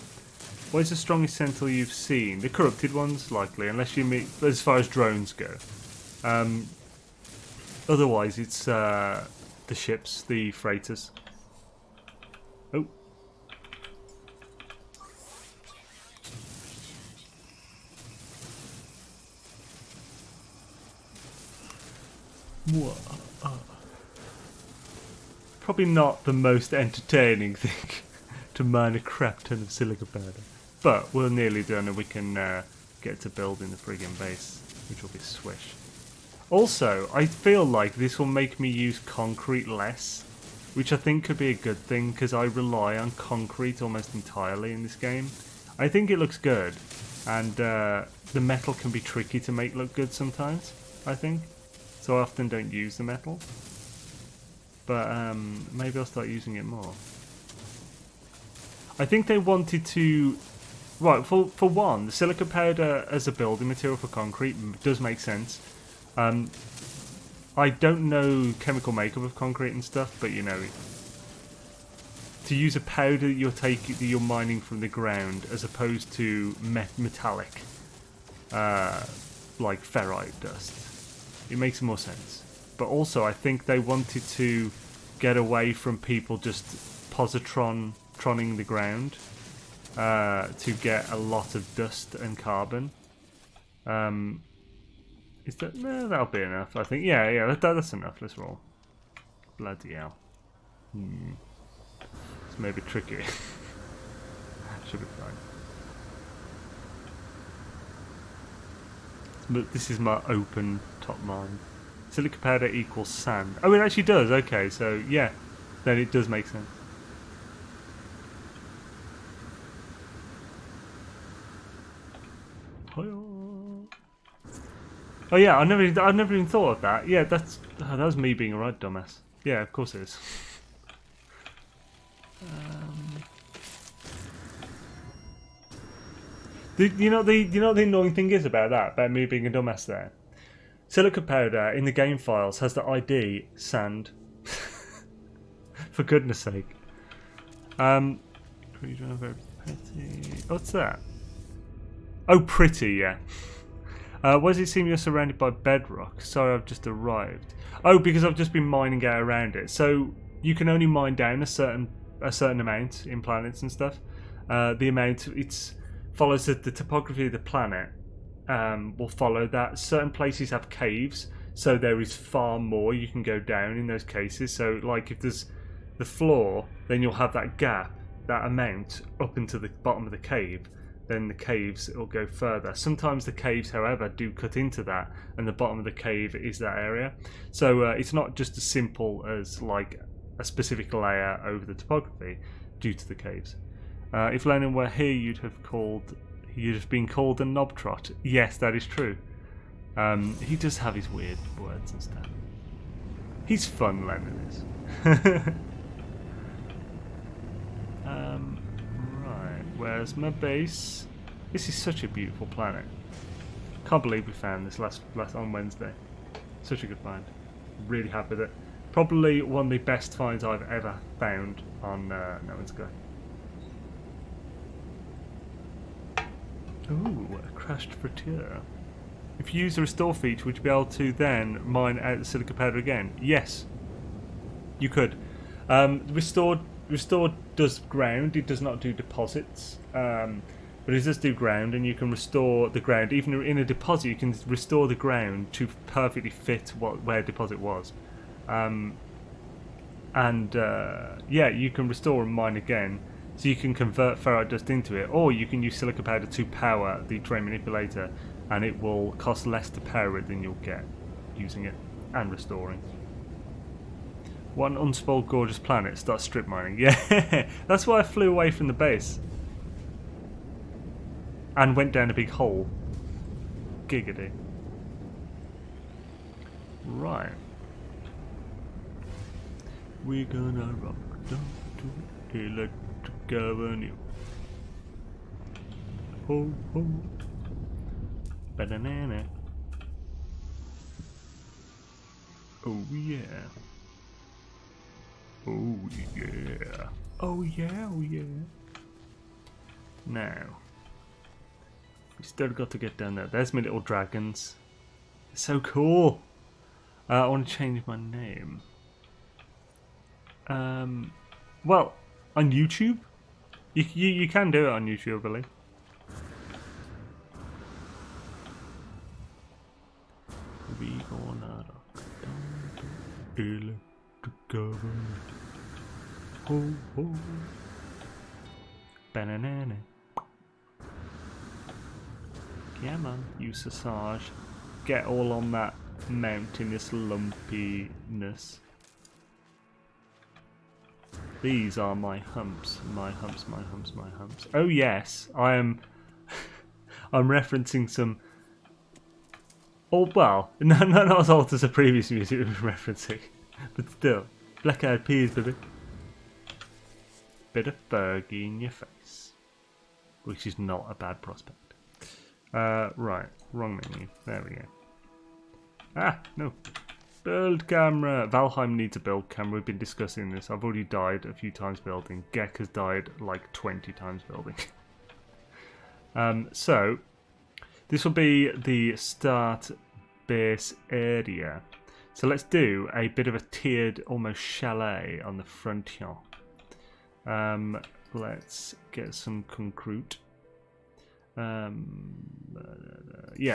What is the strongest centaur you've seen? The corrupted ones, likely, unless you meet as far as drones go. Otherwise, it's the ships, the freighters. Oh. Probably not the most entertaining thing to mine a crap ton of silica powder. But we're nearly done and we can get to building the friggin' base, which will be swish. Also, I feel like this will make me use concrete less, which I think could be a good thing because I rely on concrete almost entirely in this game. I think it looks good, and the metal can be tricky to make look good sometimes, I think. So I often don't use the metal. But maybe I'll start using it more. I think they wanted to... Right, for one, the silica powder as a building material for concrete does make sense. I don't know chemical makeup of concrete and stuff, but you know, to use a powder that you're mining from the ground as opposed to metallic, like ferrite dust, it makes more sense. But also, I think they wanted to get away from people just positronning the ground to get a lot of dust and carbon. Is that... No, that'll be enough, I think. Yeah, that's enough. Let's roll. Bloody hell. It's maybe tricky. Should be fine. But this is my open top mine. Silica powder equals sand. Oh, it actually does. Okay, so yeah, then it does make sense. Oh yeah, I've never even thought of that. Yeah, that was me being a right dumbass. Yeah, of course it is. You know the annoying thing is about me being a dumbass there. Silica powder in the game files has the ID sand. For goodness sake. What's that? Oh, pretty, yeah. Why does it seem you're surrounded by bedrock? Sorry, I've just arrived. Oh, because I've just been mining out around it. So you can only mine down a certain amount in planets and stuff. The amount follows the topography of the planet. Will follow that. Certain places have caves, so there is far more you can go down in those cases. So, like, if there's the floor, then you'll have that gap, that amount up into the bottom of the cave. Then the caves will go further. Sometimes the caves, however, do cut into that, and the bottom of the cave is that area. So it's not just as simple as like a specific layer over the topography due to the caves. If Lennon were here, you'd have been called a knobtrot. Yes, that is true. He does have his weird words and stuff. He's fun, Lennon is. Right, where's my base? This is such a beautiful planet. Can't believe we found this last on Wednesday. Such a good find. Really happy with it. Probably one of the best finds I've ever found on No Man's Sky. Ooh, a crashed frontier. If you use the restore feature, would you be able to then mine out the silica powder again? Yes, you could. Restore does ground. It does not do deposits. But it does do ground, and you can restore the ground. Even in a deposit, you can restore the ground to perfectly fit where a deposit was. Yeah, you can restore and mine again. So you can convert ferrite dust into it, or you can use silica powder to power the terrain manipulator, and it will cost less to power it than you'll get using it and restoring. One unspoiled gorgeous planet, start strip mining. Yeah, that's why I flew away from the base. And went down a big hole. Giggity. Right. We're gonna rock down to Electric Avenue. Ho ho. Banana. Oh yeah. Oh yeah. Oh yeah, oh yeah. Now. We still got to get down there. There's my little dragons. It's so cool. I want to change my name. Well, on YouTube? You can do it on YouTube, I believe. We gonna rock down to Electric Avenue. Ho ho. Banana. Come on, you sausage. Get all on that mountainous lumpiness. These are my humps. My humps, my humps, my humps. Oh yes, I am I'm referencing some well, not as old as the previous music we were referencing. But still. Black Eyed Peas, baby. Bit of Fergie in your face. Which is not a bad prospect. Right, wrong menu. There we go. Ah, no. Build camera. Valheim needs a build camera. We've been discussing this. I've already died a few times building. Gek has died like 20 times building. So, this will be the start base area. So let's do a bit of a tiered, almost chalet on the front here. Let's get some concrete. Yeah,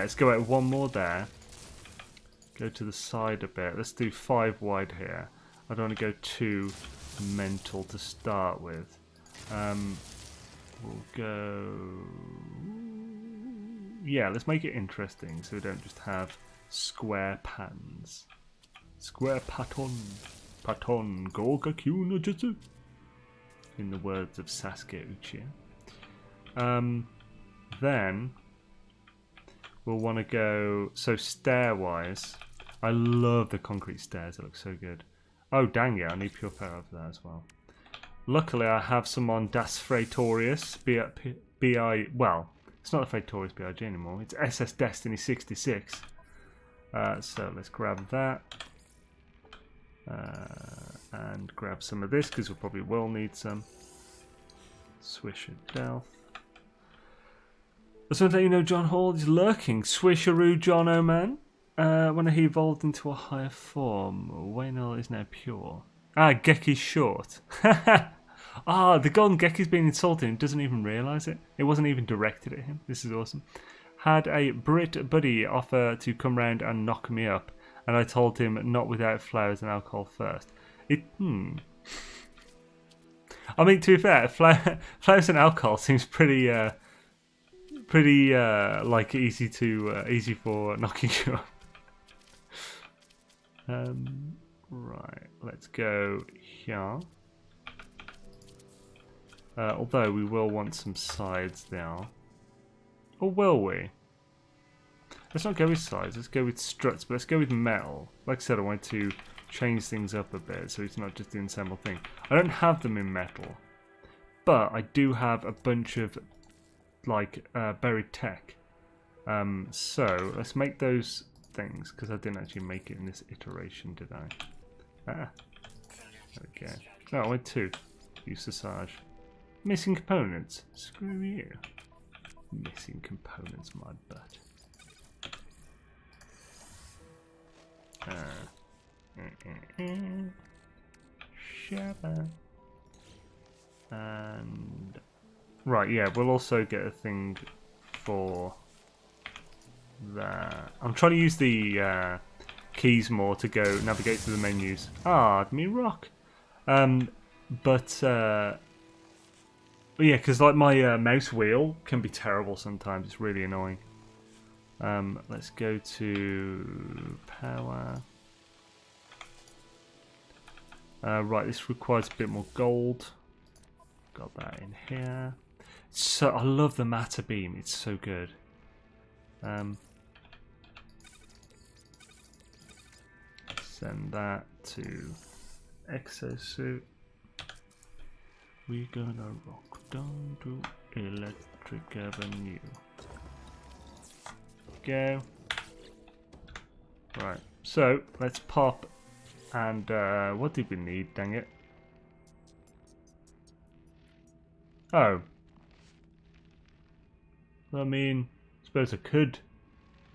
let's go out one more there. Go to the side a bit. Let's do 5 wide here. I don't want to go too mental to start with. We'll go... Yeah, let's make it interesting so we don't just have square patterns. Square pattern. Pattern Gogakyu no Jutsu. In the words of Sasuke Uchiha. Then we'll want to go, so stair-wise, I love the concrete stairs, it looks so good. Oh dang it, I need pure power for that as well. Luckily I have some on Das Freitorius, well, it's not the Freitorius BIG anymore, it's SS Destiny 66. So let's grab that. And grab some of this, because we probably will need some. Swish it down. I just want to let you know John Hall is lurking. Swisheroo John O'Man. When he evolved into a higher form, Waynell is now pure. Ah, Gek is short. Ah, the golden Gek is being insulted and doesn't even realise it. It wasn't even directed at him. This is awesome. Had a Brit buddy offer to come round and knock me up, and I told him not without flowers and alcohol first. I mean, to be fair, flowers and alcohol seems pretty like easy for knocking you up. Right, let's go here. Although we will want some sides there. Or will we? Let's not go with sides, let's go with struts, but let's go with metal. Like I said, I want to change things up a bit so it's not just the ensemble thing. I don't have them in metal, but I do have a bunch of like buried tech. So let's make those things, because I didn't actually make it in this iteration, did I? Ah, there we go. No, I went 2. Use the Sarge. Missing components. Screw you. Missing components, my butt. Shabba. And right, yeah, we'll also get a thing for that. I'm trying to use the keys more to go navigate through the menus. Ah, I mean rock. But yeah, because like my mouse wheel can be terrible sometimes. It's really annoying. Let's go to power. Right, this requires a bit more gold. Got that in here. So I love the matter beam. It's so good. Send that to exosuit. We're gonna rock down to Electric Avenue. Go. Right, so let's pop. And what did we need? Dang it! Oh, I mean, I suppose I could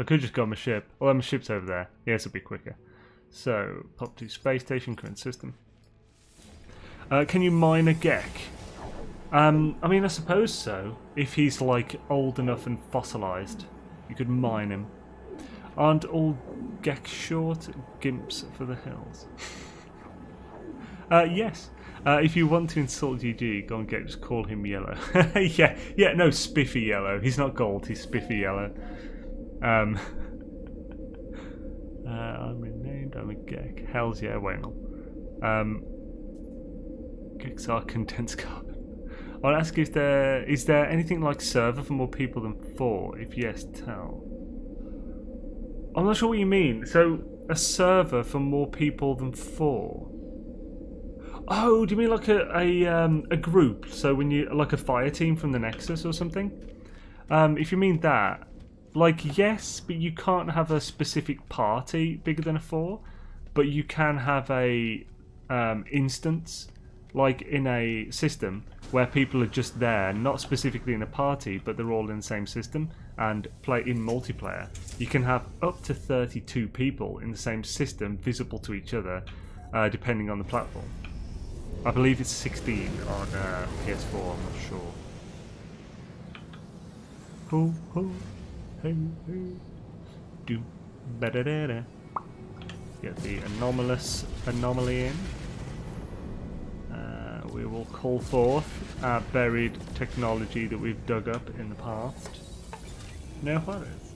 just go on my ship. Although my ship's over there. Yes, it'll be quicker. So pop to space station, current system. Can you mine a Gek? I mean, I suppose so. If he's like old enough and fossilized, you could mine him. Aren't all Gek short? Gimps for the hills. Yes. If you want to insult GG, go on Gek, just call him yellow. yeah, no, spiffy yellow. He's not gold, he's spiffy yellow. I'm renamed, I'm a Gek. Hells yeah, Waynel. Geks are condensed carbon. I'll ask is there anything like server for more people than 4? If yes, tell. I'm not sure what you mean. So, a server for more people than 4? Oh, do you mean like a group? So when you like a fire team from the Nexus or something? If you mean that, like yes, but you can't have a specific party bigger than a 4, but you can have a instance, like in a system where people are just there, not specifically in a party, but they're all in the same system and play in multiplayer. You can have up to 32 people in the same system visible to each other, depending on the platform. I believe it's 16 on PS4, I'm not sure. Ho ho, hey hey, do ba da da da. Get the anomaly in. We will call forth our buried technology that we've dug up in the past. No worries.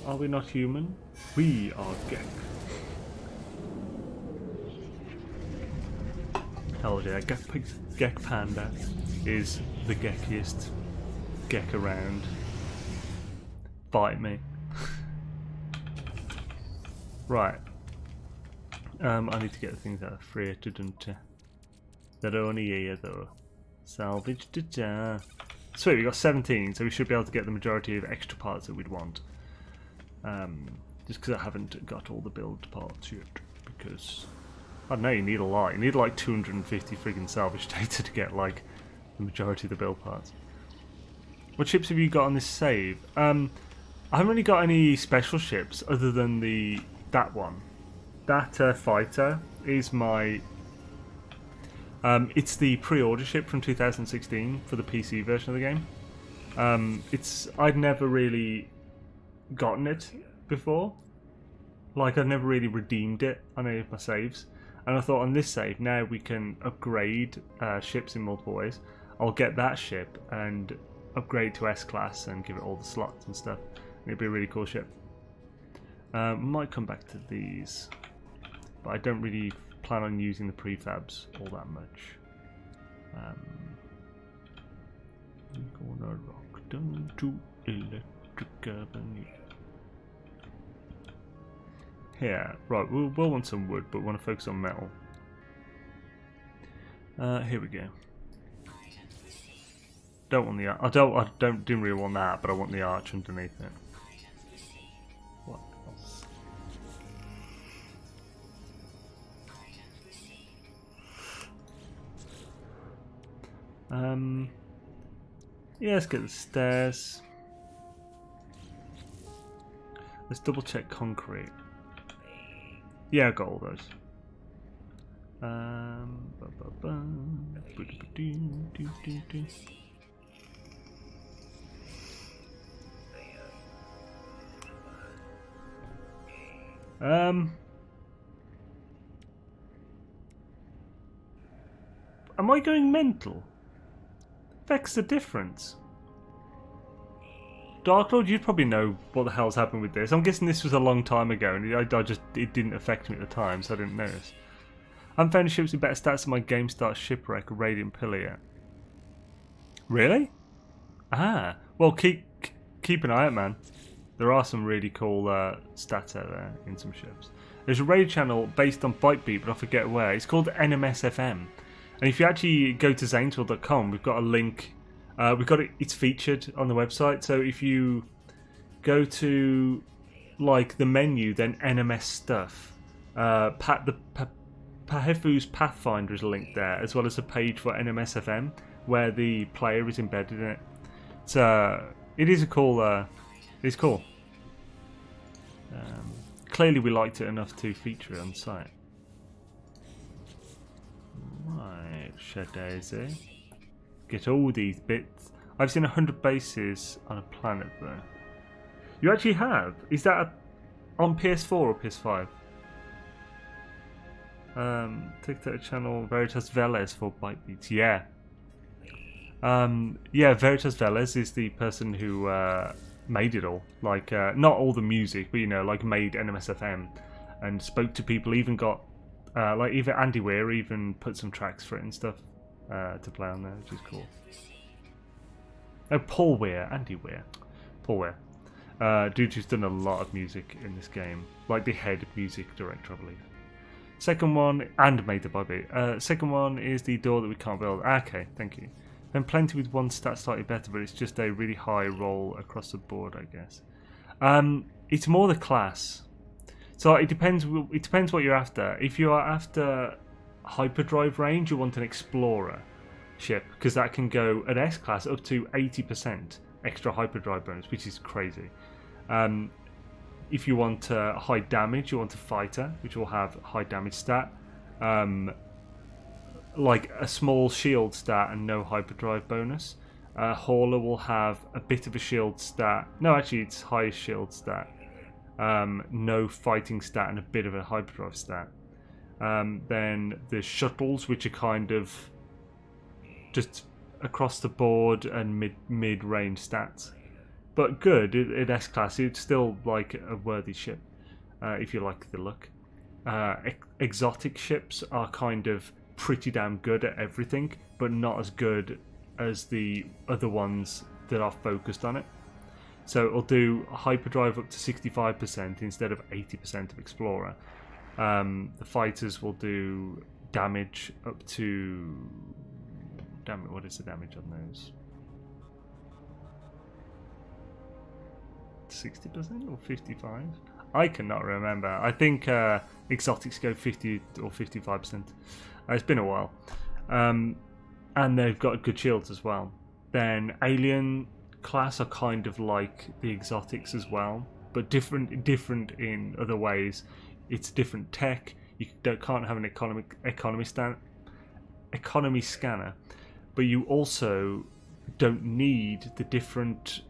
Are we not human? We are Gek. Hell yeah, Gek Panda is the gekiest Gek around. Fight me. Right. I need to get the things out of freighter, don't I? They're only here though. Salvage da. Sweet, we got 17, so we should be able to get the majority of extra parts that we'd want. Just because I haven't got all the build parts yet. Because, I don't know, you need a lot. You need like 250 friggin' salvage data to get like the majority of the build parts. What ships have you got on this save? I haven't really got any special ships other than that one. That fighter is my... it's the pre-order ship from 2016 for the PC version of the game. I'd never really gotten it before. Like, I've never really redeemed it on any of my saves. And I thought on this save, now we can upgrade ships in multiple ways. I'll get that ship and upgrade to S-Class and give it all the slots and stuff. It'd be a really cool ship. Might come back to these. But I don't really plan on using the prefabs all that much. We're gonna rock down to Electric Avenue. Here, right, we'll want some wood, but we want to focus on metal. Here we go. Don't want the I didn't really want that, but I want the arch underneath it. What else? Yeah, let's get the stairs. Let's double check concrete. Yeah, I got all those. Am I going mental? Affects the difference. Dark Lord, you'd probably know what the hell's happened with this. I'm guessing this was a long time ago, and it didn't affect me at the time, so I didn't notice. I haven't found ships with better stats than my Game Start Shipwreck or Radiant Pillar yet. Really? Ah, well, keep an eye out, man. There are some really cool stats out there in some ships. There's a radio channel based on Bytebeat, but I forget where. It's called NMS FM. And if you actually go to xainesworld.com, we've got a link. It's featured on the website. So if you go to like the menu, then NMS stuff, Pahefu's Pathfinder is linked there, as well as a page for NMS FM where the player is embedded in it. It is a cool. It's cool. Clearly, we liked it enough to feature it on site. Right, Shadaisy. Get all these bits. I've seen 100 bases on a planet though. You actually have? Is that on PS4 or PS5? TikTok channel Veritas Velez for Bytebeats. Yeah. Yeah, Veritas Velez is the person who made it all. Like, not all the music, but like made NMS FM and spoke to people. Even got like even Andy Weir even put some tracks for it and stuff to play on there, which is cool. Oh, Paul Weir, Andy Weir, Paul Weir. Dude who's done a lot of music in this game, like the head music director, I believe. Second one, and made the Bytebeat. Second one is the door that we can't build. Okay, thank you. Then plenty with one stat slightly better, but it's just a really high roll across the board, I guess. It's more the class. So it depends what you're after. If you are after hyperdrive range, you want an explorer ship, because that can go at S class up to 80% extra hyperdrive bonus, which is crazy. If you want high damage, you want a fighter, which will have high damage stat. Like a small shield stat and no hyperdrive bonus. Hauler will have a bit of a shield stat. No, actually, it's highest shield stat. No fighting stat and a bit of a hyperdrive stat. Then the shuttles, which are kind of just across the board and mid range stats, but good at S class. It's still like a worthy ship if you like the look. Exotic ships are kind of pretty damn good at everything, but not as good as the other ones that are focused on it. So it'll do hyperdrive up to 65% instead of 80% of Explorer. The fighters will do damage up to... Damn it, what is the damage on those? 60% or 55? I cannot remember. I think exotics go 50 or 55%. It's been a while. And they've got good shields as well. Then alien class are kind of like the exotics as well, but different in other ways. It's different tech. You can't have an economy scanner, but you also don't need the different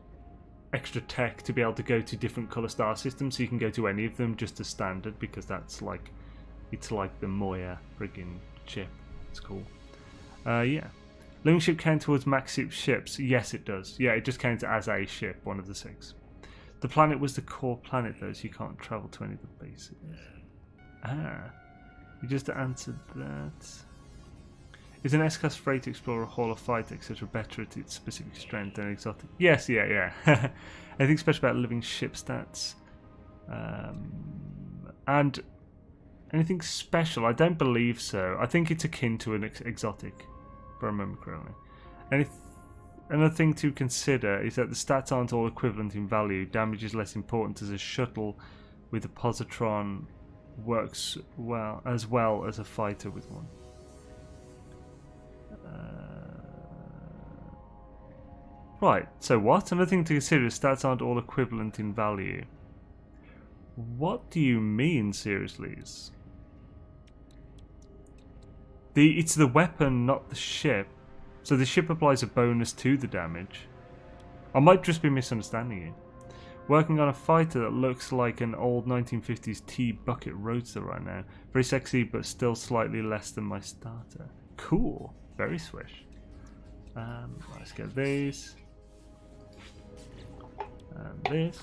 extra tech to be able to go to different color star systems. So you can go to any of them just as standard, because that's like, it's like the Moya friggin' ship. It's cool. Yeah. Living ship count towards max ships? Yes, it does. Yeah, it just counts as a ship, one of the 6. The planet was the core planet though, so you can't travel to any of the bases. Ah, you just answered that. Is an S-class freight explorer, hauler, fighter, etc. better at its specific strength than exotic? Yes, yeah. Anything special about living ship stats? And anything special? I don't believe so. I think it's akin to an exotic, if I remember correctly. Another thing to consider is that the stats aren't all equivalent in value. Damage is less important as a shuttle with a positron works as well as a fighter with one. Right, so what? Another thing to consider is stats aren't all equivalent in value. What do you mean, seriously? It's the weapon, not the ship. So the ship applies a bonus to the damage. I might just be misunderstanding you. Working on a fighter that looks like an old 1950s T-bucket roadster right now. Very sexy, but still slightly less than my starter. Cool. Very swish. Let's get these. And this.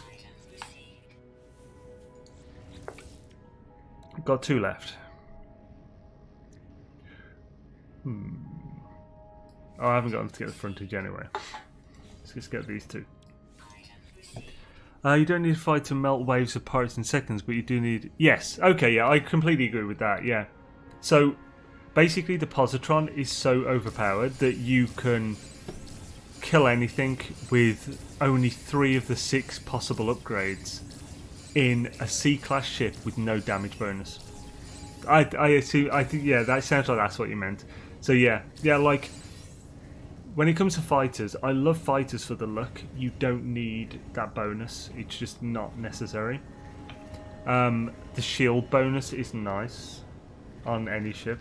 Got 2 left. Oh, I haven't got them to get the frontage anyway. Let's just get these 2. You don't need to fight to melt waves of pirates in seconds, but you do need... Yes, okay, yeah, I completely agree with that, yeah. So, basically the positron is so overpowered that you can kill anything with only 3 of the 6 possible upgrades in a C-class ship with no damage bonus. I think, yeah, that sounds like that's what you meant. So yeah, like... When it comes to fighters, I love fighters for the luck. You don't need that bonus. It's just not necessary. The shield bonus is nice on any ship.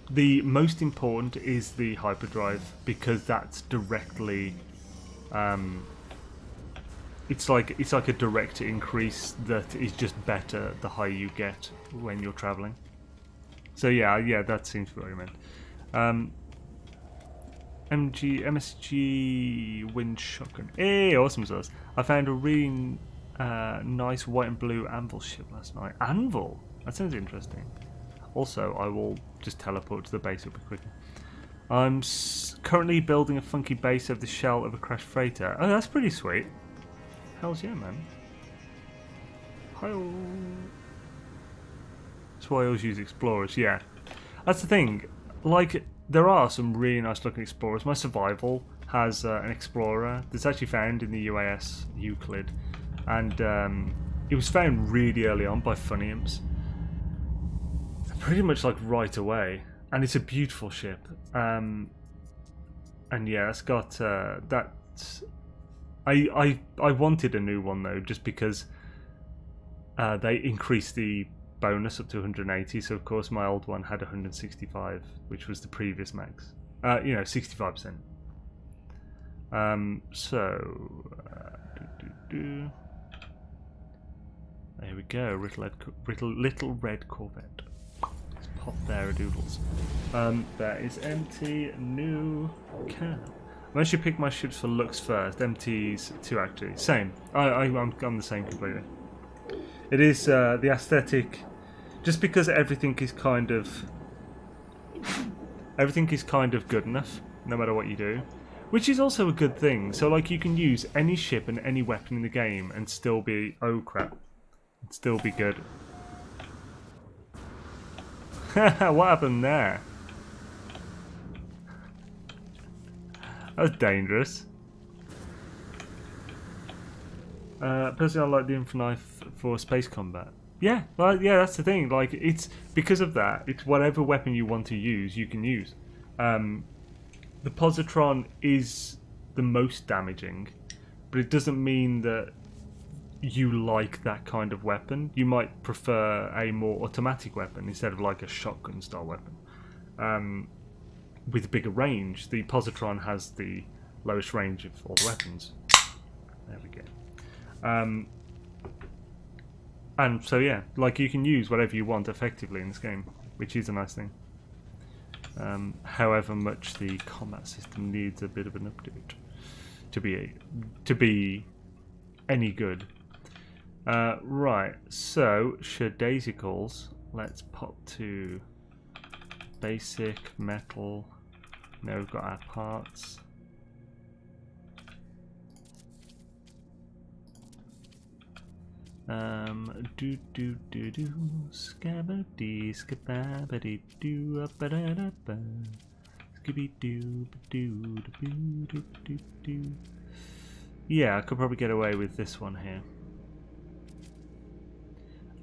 The most important is the hyperdrive, because that's directly... it's like a direct increase that is just better the higher you get when you're travelling. So yeah, that seems what you meant. MSG wind shotgun. Hey, awesome sauce. I found a really nice white and blue anvil ship last night. Anvil? That sounds interesting. Also, I will just teleport to the base super quickly. I'm currently building a funky base of the shell of a crashed freighter. Oh, that's pretty sweet. Hells yeah, man. Hi-oh. That's why I always use explorers, yeah. That's the thing. Like... There are some really nice looking explorers. My survival has an explorer that's actually found in the UAS Euclid, and it was found really early on by Funniums, pretty much like right away, and it's a beautiful ship. And yeah, it's got that. I wanted a new one though, just because they increased the bonus up to 180, so of course my old one had 165, which was the previous max. 65%. There we go, little red Corvette. Let's pop there a doodles. That is empty, new can. I should pick my ships for looks first. Empties 2 actually. Same. I'm the same completely. It is the aesthetic. Just because everything is kind of good enough, no matter what you do, which is also a good thing. So like you can use any ship and any weapon in the game and still be still be good. What happened there? That was dangerous. Personally, I like the info knife for space combat. Yeah, well, yeah, that's the thing. Like, it's because of that. It's whatever weapon you want to use, you can use. The positron is the most damaging, but it doesn't mean that you like that kind of weapon. You might prefer a more automatic weapon instead of like a shotgun style weapon. With bigger range, the positron has the lowest range of all the weapons. There we go. And so yeah, like you can use whatever you want effectively in this game, which is a nice thing. However much the combat system needs a bit of an update to be any good. Right, so Shadazicals, let's pop to basic metal. Now we've got our parts. Scabba-dee, scabba-dee-doo, ba-da-da-ba. Skibby-doo-ba-doo-da-boo-doo-doo-doo. Yeah, I could probably get away with this one here.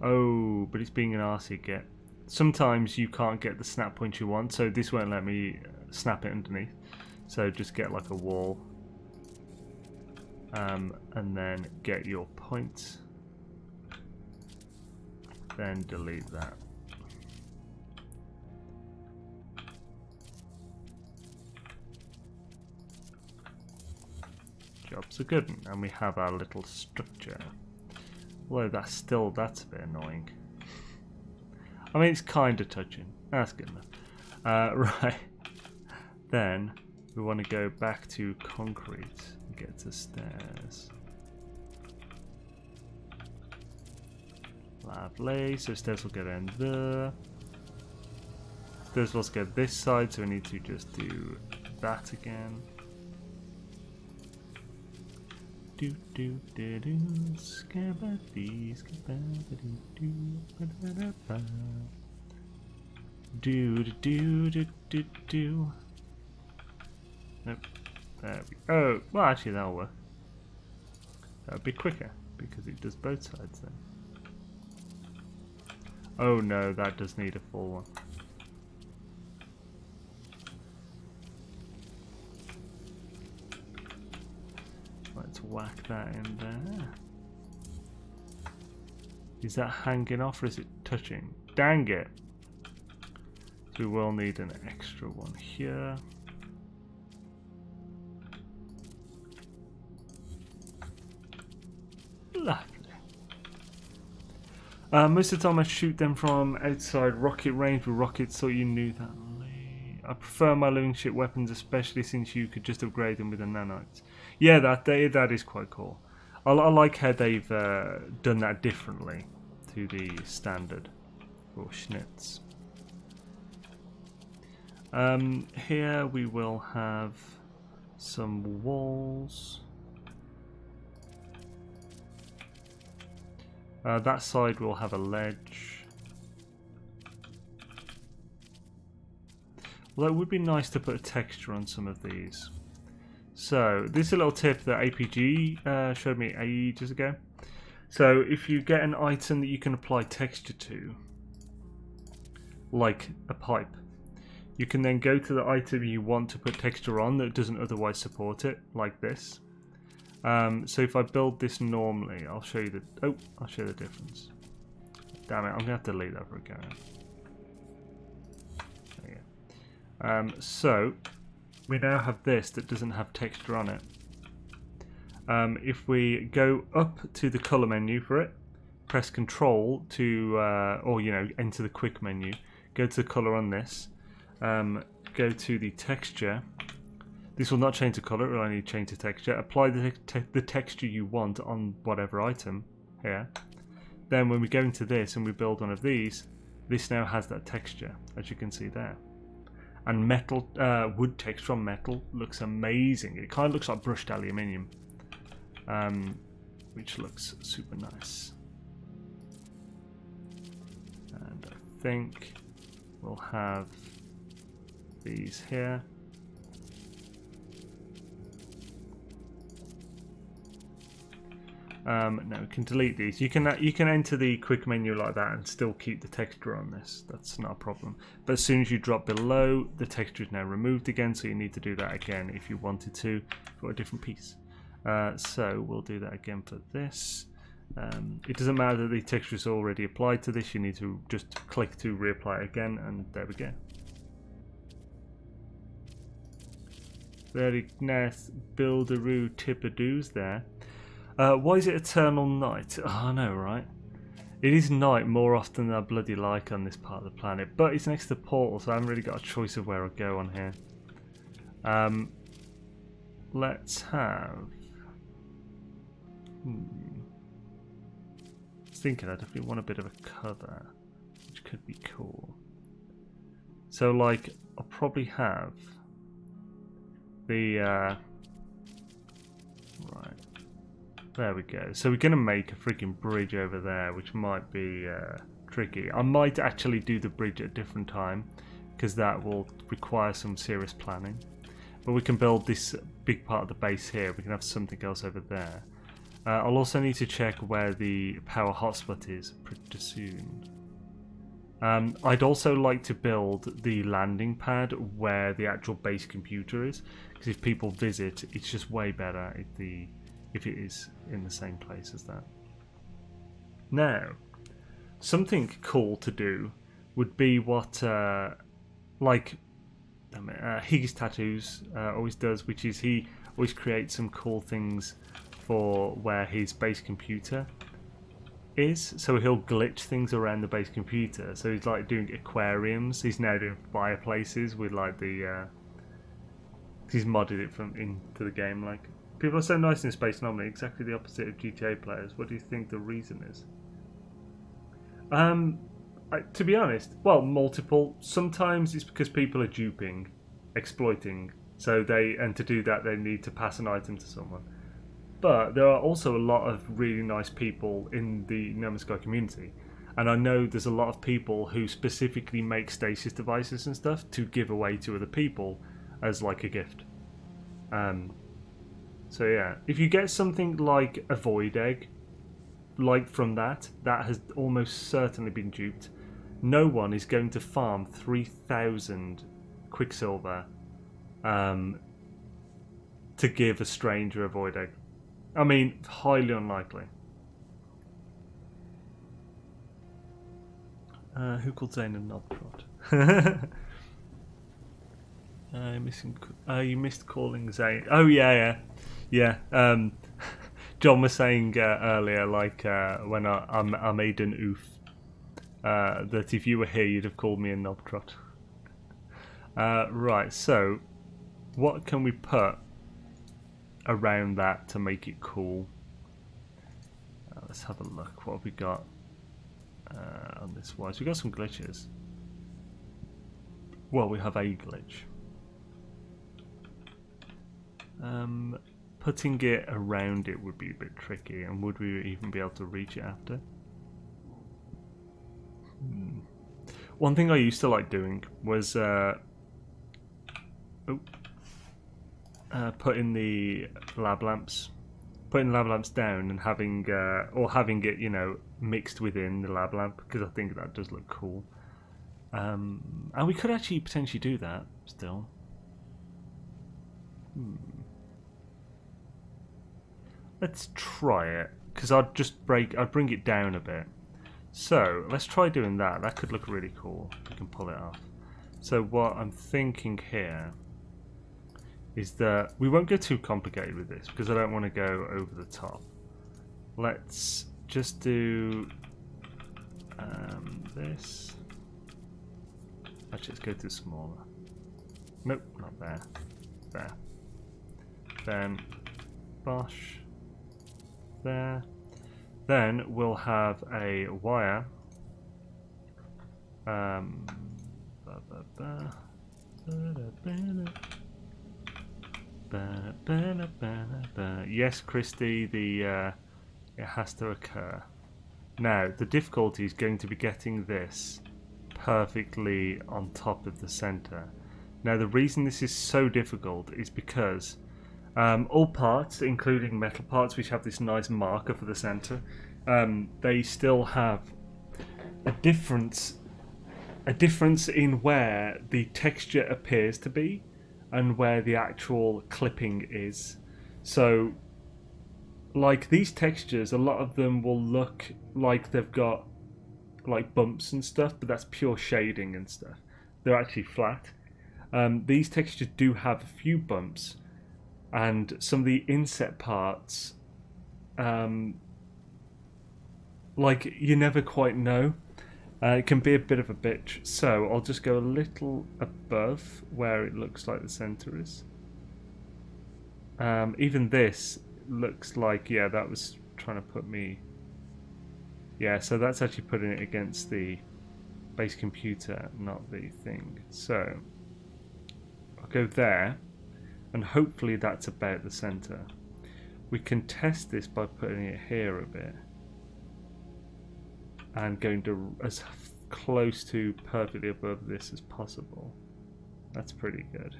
Oh, but it's being an arsey get. Sometimes you can't get the snap point you want, so this won't let me snap it underneath. So just get like a wall. and then get your point, then delete that. Job's a good one, and we have our little structure. Although that's a bit annoying. I mean, it's kind of touching. That's good enough. Right. Then we want to go back to concrete and get to stairs. Lovely. So stairs will go down there. Stairs will go this side, so we need to just do that again. Do do do do, scabadee, scabadee, do ba da ba. Do do do do do. Nope. There we go. Oh, well, actually, that'll work. That'll be quicker because it does both sides then. Oh no, that does need a full one. Let's whack that in there. Is that hanging off or is it touching? Dang it! So we will need an extra one here. Lovely. Most of the time I shoot them from outside rocket range with rockets, so you knew that. I prefer my living ship weapons, especially since you could just upgrade them with the nanites. Yeah, that is quite cool. I like how they've done that differently to the standard for schnitz. Here we will have some walls. That side will have a ledge. Although it would be nice to put a texture on some of these. So this is a little tip that APG showed me ages ago. So if you get an item that you can apply texture to, like a pipe, you can then go to the item you want to put texture on that doesn't otherwise support it, like this. So if I build this normally, I'll show you the difference. Damn it, I'm gonna have to delete that for a go. There you go. So we now have this that doesn't have texture on it. If we go up to the color menu for it, press Control to, or enter the quick menu, go to the color on this, go to the texture. This will not change the color, it will only change the texture. Apply the texture you want on whatever item here. Then when we go into this and we build one of these, this now has that texture, as you can see there. And metal, wood texture on metal looks amazing. It kind of looks like brushed aluminium, which looks super nice. And I think we'll have these here. No, we can delete these. You can enter the quick menu like that and still keep the texture on this. That's not a problem. But as soon as you drop below, the texture is now removed again, so you need to do that again if you wanted to for a different piece. So we'll do that again for this. It doesn't matter that the texture is already applied to this. You need to just click to reapply it again, and there we go. Very nice builderoo tippadoos there. Why is it eternal night? Oh, I know, right? It is night more often than I bloody like on this part of the planet, but it's next to the portal, so I haven't really got a choice of where I go on here. Let's have... I was thinking I definitely want a bit of a cover, which could be cool. So, like, I'll probably have the... Right. There we go. So we're going to make a freaking bridge over there, which might be tricky. I might actually do the bridge at a different time, because that will require some serious planning. But we can build this big part of the base here. We can have something else over there. I'll also need to check where the power hotspot is pretty soon. I'd also like to build the landing pad where the actual base computer is, because if people visit, it's just way better if the if it is in the same place as that. Now, something cool to do would be what Higgy's Tattoos always does, which is he always creates some cool things for where his base computer is. So he'll glitch things around the base computer. So he's like doing aquariums. He's now doing fireplaces with like the. He's modded it from into the game. Like, people are so nice in Space Anomaly, exactly the opposite of GTA players. What do you think the reason is? To be honest, well, multiple. Sometimes it's because people are duping, exploiting. And to do that, they need to pass an item to someone. But there are also a lot of really nice people in the No Man's Sky community. And I know there's a lot of people who specifically make stasis devices and stuff to give away to other people as like a gift. So yeah, if you get something like a void egg, like from that has almost certainly been duped. No one is going to farm 3,000 Quicksilver to give a stranger a void egg. I mean, highly unlikely. Who called Xaine a knobtrot? You missed calling Xaine. Oh yeah. John was saying earlier, like when I made an oof, that if you were here, you'd have called me a knobtrot. Right. So, what can we put around that to make it cool? Let's have a look. What have we got on this wise? We got some glitches. Well, we have a glitch. Putting it around it would be a bit tricky, and would we even be able to reach it after? One thing I used to like doing was putting the lab lamps down and having it, you know, mixed within the lab lamp, because I think that does look cool. And we could actually potentially do that still. Let's try it, because I'd bring it down a bit. So let's try doing that. That could look really cool. We can pull it off. So what I'm thinking here is that we won't go too complicated with this, because I don't want to go over the top. Let's just do this. Actually, let's go to smaller. Nope, not there. There. Then bosh. There. Then we'll have a wire. Yes, Christy, it has to occur. Now, the difficulty is going to be getting this perfectly on top of the center. Now, the reason this is so difficult is because all parts, including metal parts, which have this nice marker for the center, they still have a difference in where the texture appears to be and where the actual clipping is. So, like these textures, a lot of them will look like they've got like bumps and stuff, but that's pure shading and stuff. They're actually flat. These textures do have a few bumps, and some of the inset parts, like you never quite know. It can be a bit of a bitch. So I'll just go a little above where it looks like the center is. Even this looks like, yeah, that was trying to put me. Yeah, so that's actually putting it against the base computer, not the thing. So I'll go there, and hopefully that's about the center. We can test this by putting it here a bit and going to as close to perfectly above this as possible. That's pretty good.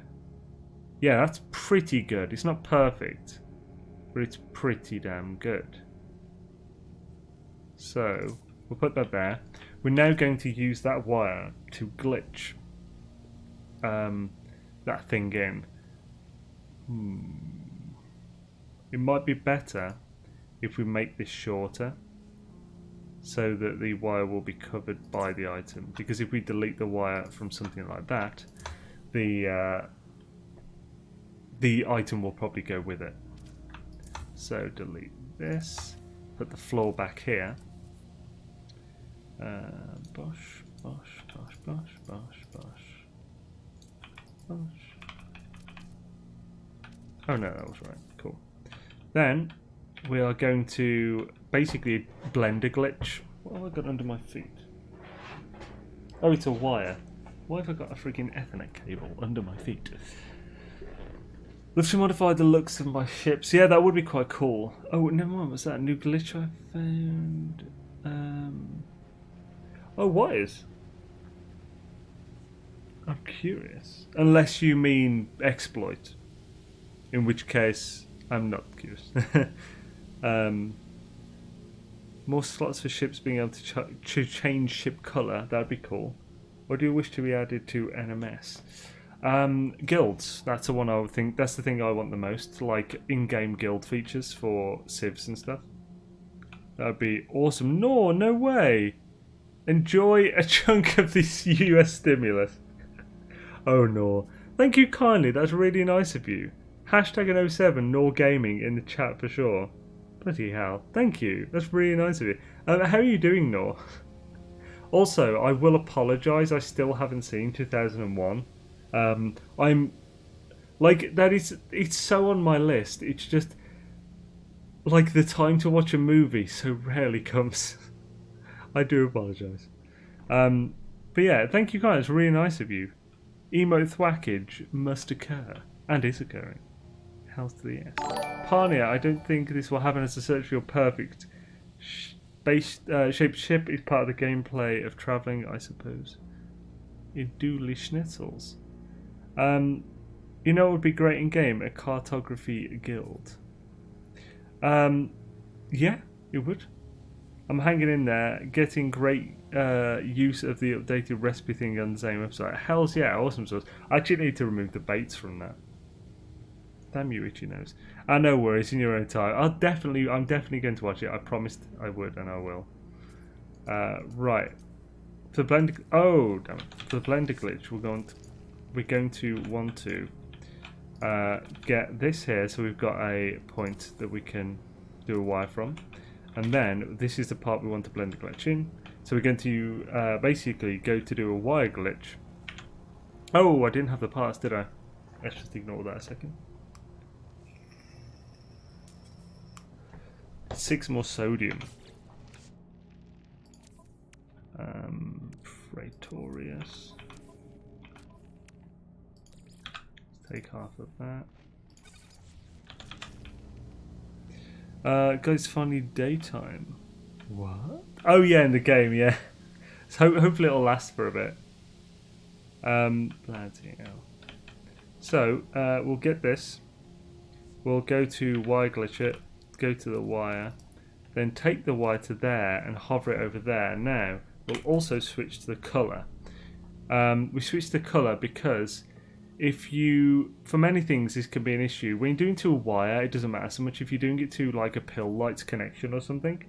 Yeah, that's pretty good. It's not perfect, but it's pretty damn good. So we'll put that there. We're now going to use that wire to glitch that thing in. it might be better if we make this shorter so that the wire will be covered by the item, because if we delete the wire from something like that, the item will probably go with it. So delete this, put the floor back here. Bosh, bosh, bosh, bosh, bosh, bosh, bosh. Oh no, that was right. Cool. Then we are going to basically blend a glitch. What have I got under my feet? Oh, it's a wire. Why have I got a freaking Ethernet cable under my feet? Let's modify the looks of my ships. Yeah, that would be quite cool. Oh, never mind. Was that a new glitch I found? Oh, wires. I'm curious. Unless you mean exploit. In which case, I'm not curious. More slots for ships being able to change ship colour. That'd be cool. Or do you wish to be added to NMS? Guilds. That's the one I would think. That's the thing I want the most. Like in-game guild features for civs and stuff. That'd be awesome. No way. Enjoy a chunk of this US stimulus. Oh no. Thank you kindly. That's really nice of you. Hashtag an 07 Nor Gaming in the chat for sure. Bloody hell. Thank you. That's really nice of you. How are you doing, Nor? Also, I will apologise. I still haven't seen 2001. I'm like that is. It's so on my list. It's just like the time to watch a movie so rarely comes. I do apologise. But yeah, thank you guys. Really nice of you. Emo thwackage must occur and is occurring. Hells to the S. Parnia, I don't think this will happen as a search for your perfect shaped ship is part of the gameplay of travelling, I suppose. In Dooley Schnitzels. You know what would be great in game? A cartography guild. Yeah, it would. I'm hanging in there, getting great use of the updated recipe thing on the same website. Hells yeah, awesome source. I actually need to remove the baits from that. Damn you, itchy nose. No worries, in your own time. I'm definitely going to watch it. I promised I would, and I will. Right. For the blender, oh damn it! For the blender glitch, we're going to want to get this here, so we've got a point that we can do a wire from, and then this is the part we want to blend the glitch in. So we're going to basically go to do a wire glitch. Oh, I didn't have the parts, did I? Let's just ignore that a second. 6 more sodium. Praetorius. Let's take half of that. Guys, finally daytime. What? Oh yeah, in the game, yeah. So hopefully it'll last for a bit. Bloody hell. So we'll get this. We'll go to wire glitch it. Go to the wire, then take the wire to there and hover it over there. Now we'll also switch to the colour. We switch to colour because if you, for many things this can be an issue. When you're doing to a wire, it doesn't matter so much. If you're doing it to like a pill lights connection or something,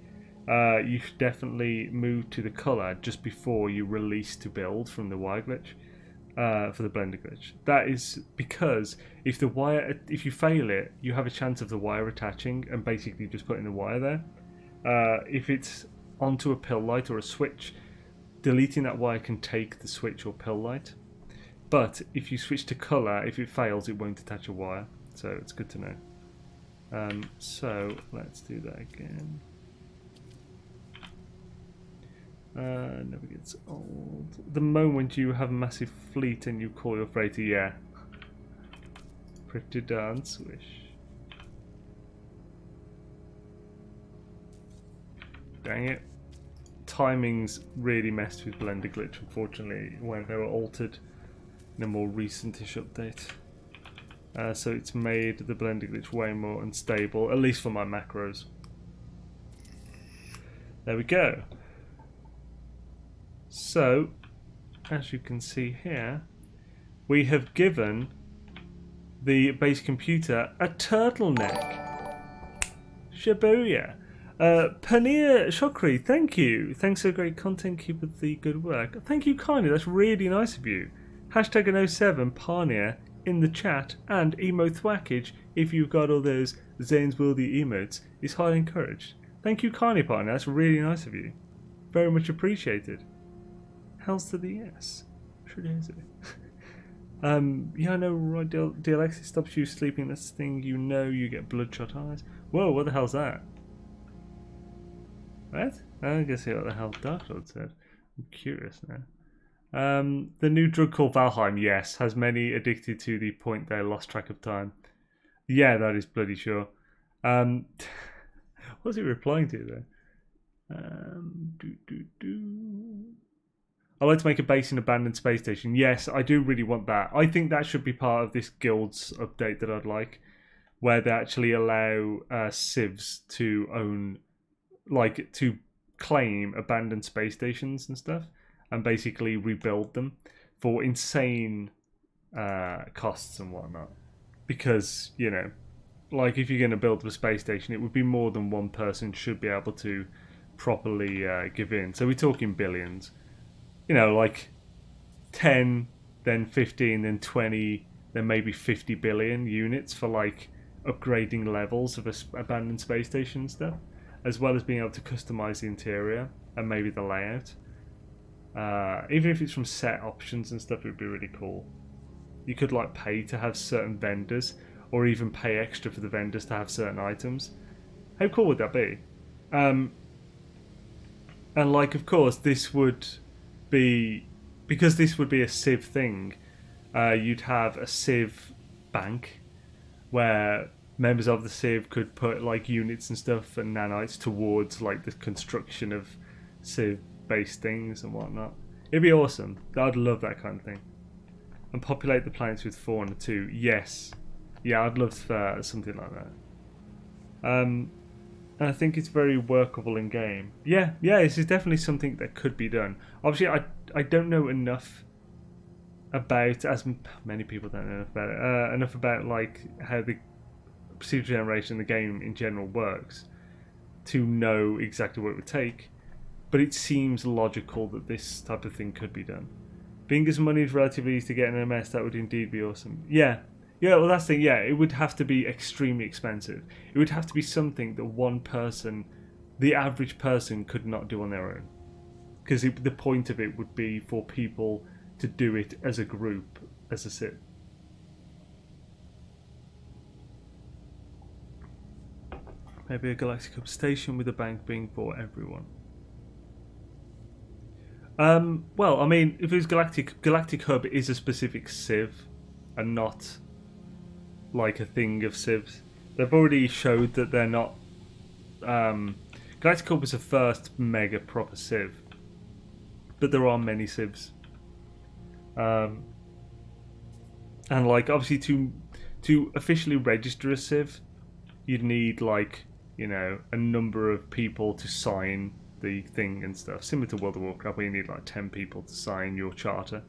you should definitely move to the colour just before you release to build from the wire glitch. For the blender glitch. That is because if you fail it, you have a chance of the wire attaching and basically just putting the wire there. If it's onto a pill light or a switch, deleting that wire can take the switch or pill light. But if you switch to colour, if it fails, it won't attach a wire. So it's good to know. So let's do that again. Never gets old. The moment you have a massive fleet and you call your freighter, yeah. Pretty darn swish. Dang it. Timings really messed with Blender Glitch, unfortunately, when they were altered in a more recentish update. So it's made the Blender Glitch way more unstable, at least for my macros. There we go. So, as you can see here, we have given the base computer a turtleneck. Shibuya. Paneer Shokri, thank you. Thanks for great content. Keep up the good work. Thank you kindly. That's really nice of you. Hashtag an 07 Paneer in the chat and emo thwackage if you've got all those Xaine's Worldy emotes is highly encouraged. Thank you kindly, Paneer. That's really nice of you. Very much appreciated. Hells to the S. Sure is it. Yeah, I know, right, DLX, it stops you sleeping. That's the thing, you know, you get bloodshot eyes. Whoa, what the hell's that? What? I guess see what the hell Dark Lord said. I'm curious now. The new drug called Valheim, yes, has many addicted to the point they lost track of time. Yeah, that is bloody sure. What's he replying to there? I'd like to make a base in an abandoned space station. Yes, I do really want that. I think that should be part of this guild's update that I'd like, where they actually allow civs to own, like, to claim abandoned space stations and stuff, and basically rebuild them for insane costs and whatnot. Because, you know, like, if you're going to build a space station, it would be more than one person should be able to properly give in. So we're talking billions. You know, like 10, then 15, then 20, then maybe 50 billion units for, like, upgrading levels of abandoned space station and stuff, as well as being able to customize the interior and maybe the layout. Even if it's from set options and stuff, it would be really cool. You could, like, pay to have certain vendors, or even pay extra for the vendors to have certain items. How cool would that be? And, like, of course, this would be, because this would be a Civ thing, you'd have a Civ bank where members of the Civ could put, like, units and stuff and nanites towards, like, the construction of Civ-based things and whatnot. It'd be awesome. I'd love that kind of thing. And populate the planets with 4 and 2. Yes. Yeah, I'd love something like that. And I think it's very workable in game. Yeah, this is definitely something that could be done. Obviously, I don't know enough about, as many people don't know enough about like how the procedural generation in the game in general works to know exactly what it would take. But it seems logical that this type of thing could be done. Being as money is relatively easy to get in NMS, that would indeed be awesome. Yeah, well, that's the thing. Yeah, it would have to be extremely expensive. It would have to be something that one person, the average person, could not do on their own. Because the point of it would be for people to do it as a group, as a Civ. Maybe a Galactic Hub station with a bank being for everyone. Well, I mean, if it was Galactic Hub is a specific Civ and not like a thing of Civs. They've already showed that they're not. Galactic Hub was the first mega proper Civ, but there are many Civs. And like obviously to officially register a Civ, you'd need like, you know, a number of people to sign the thing and stuff, similar to World of Warcraft where you need like 10 people to sign your charter.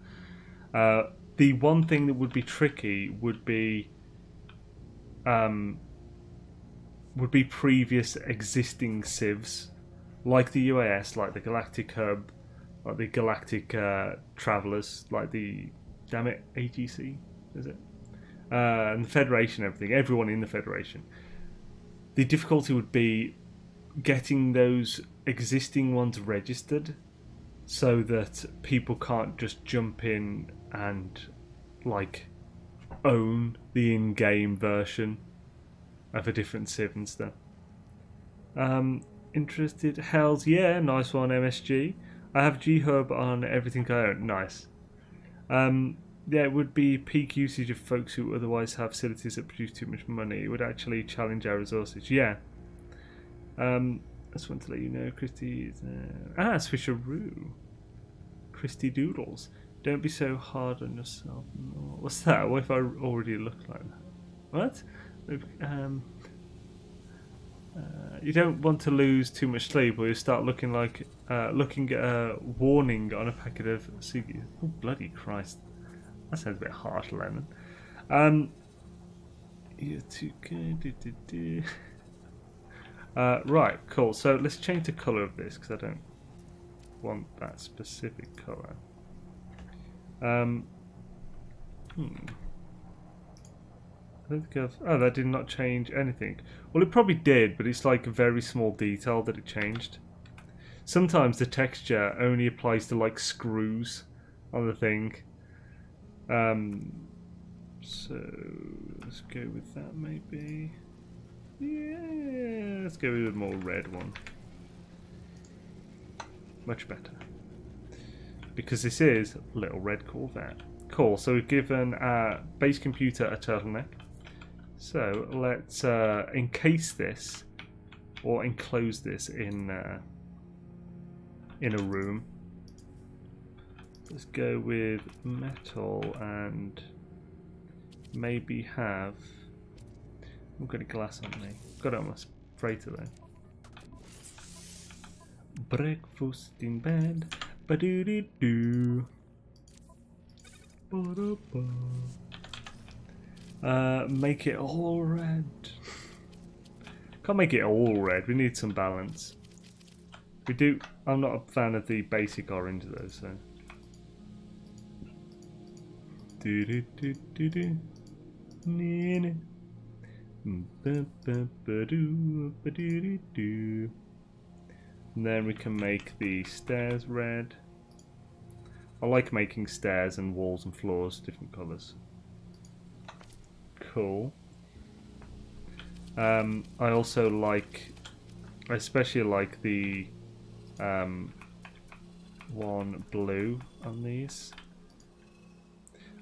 The one thing that would be tricky would be previous existing Civs like the UAS, like the Galactic Hub, like the Galactic Travelers, like the AGC, is it? And the Federation, everyone in the Federation. The difficulty would be getting those existing ones registered so that people can't just jump in and like own the in-game version of a different Civ and stuff. Interested? Hells yeah, nice one, MSG. I have G-Hub on everything I own. Nice. Yeah, it would be peak usage of folks who otherwise have facilities that produce too much money. It would actually challenge our resources. Yeah. I just want to let you know, Christy. Swisheroo. Christy Doodles. Don't be so hard on yourself. No. What's that? What if I already look like that? What? You don't want to lose too much sleep, or you start looking like looking at a warning on a packet of ciggies. Oh bloody Christ! That sounds a bit harsh, Lennon. You're too good. Right, cool. So let's change the colour of this because I don't want that specific colour. I don't think oh, that did not change anything. Well, it probably did, but it's like a very small detail that it changed. Sometimes the texture only applies to like screws on the thing. So let's go with that maybe. Yeah, let's go with a more red one. Much better. Because this is Little Red Corvette. Cool, so we've given our base computer a turtleneck. So let's encase this, or enclose this in a room. Let's go with metal and maybe have... I've got a glass on me. Got it on my freighter though. Breakfast in bed. Ba-doo-doo-doo. Make it all red. Can't make it all red. We need some balance. We do. I'm not a fan of the basic orange though, so. Do do do do do. And then we can make the stairs red. I like making stairs and walls and floors different colours. Cool. I also like, I especially like the one blue on these.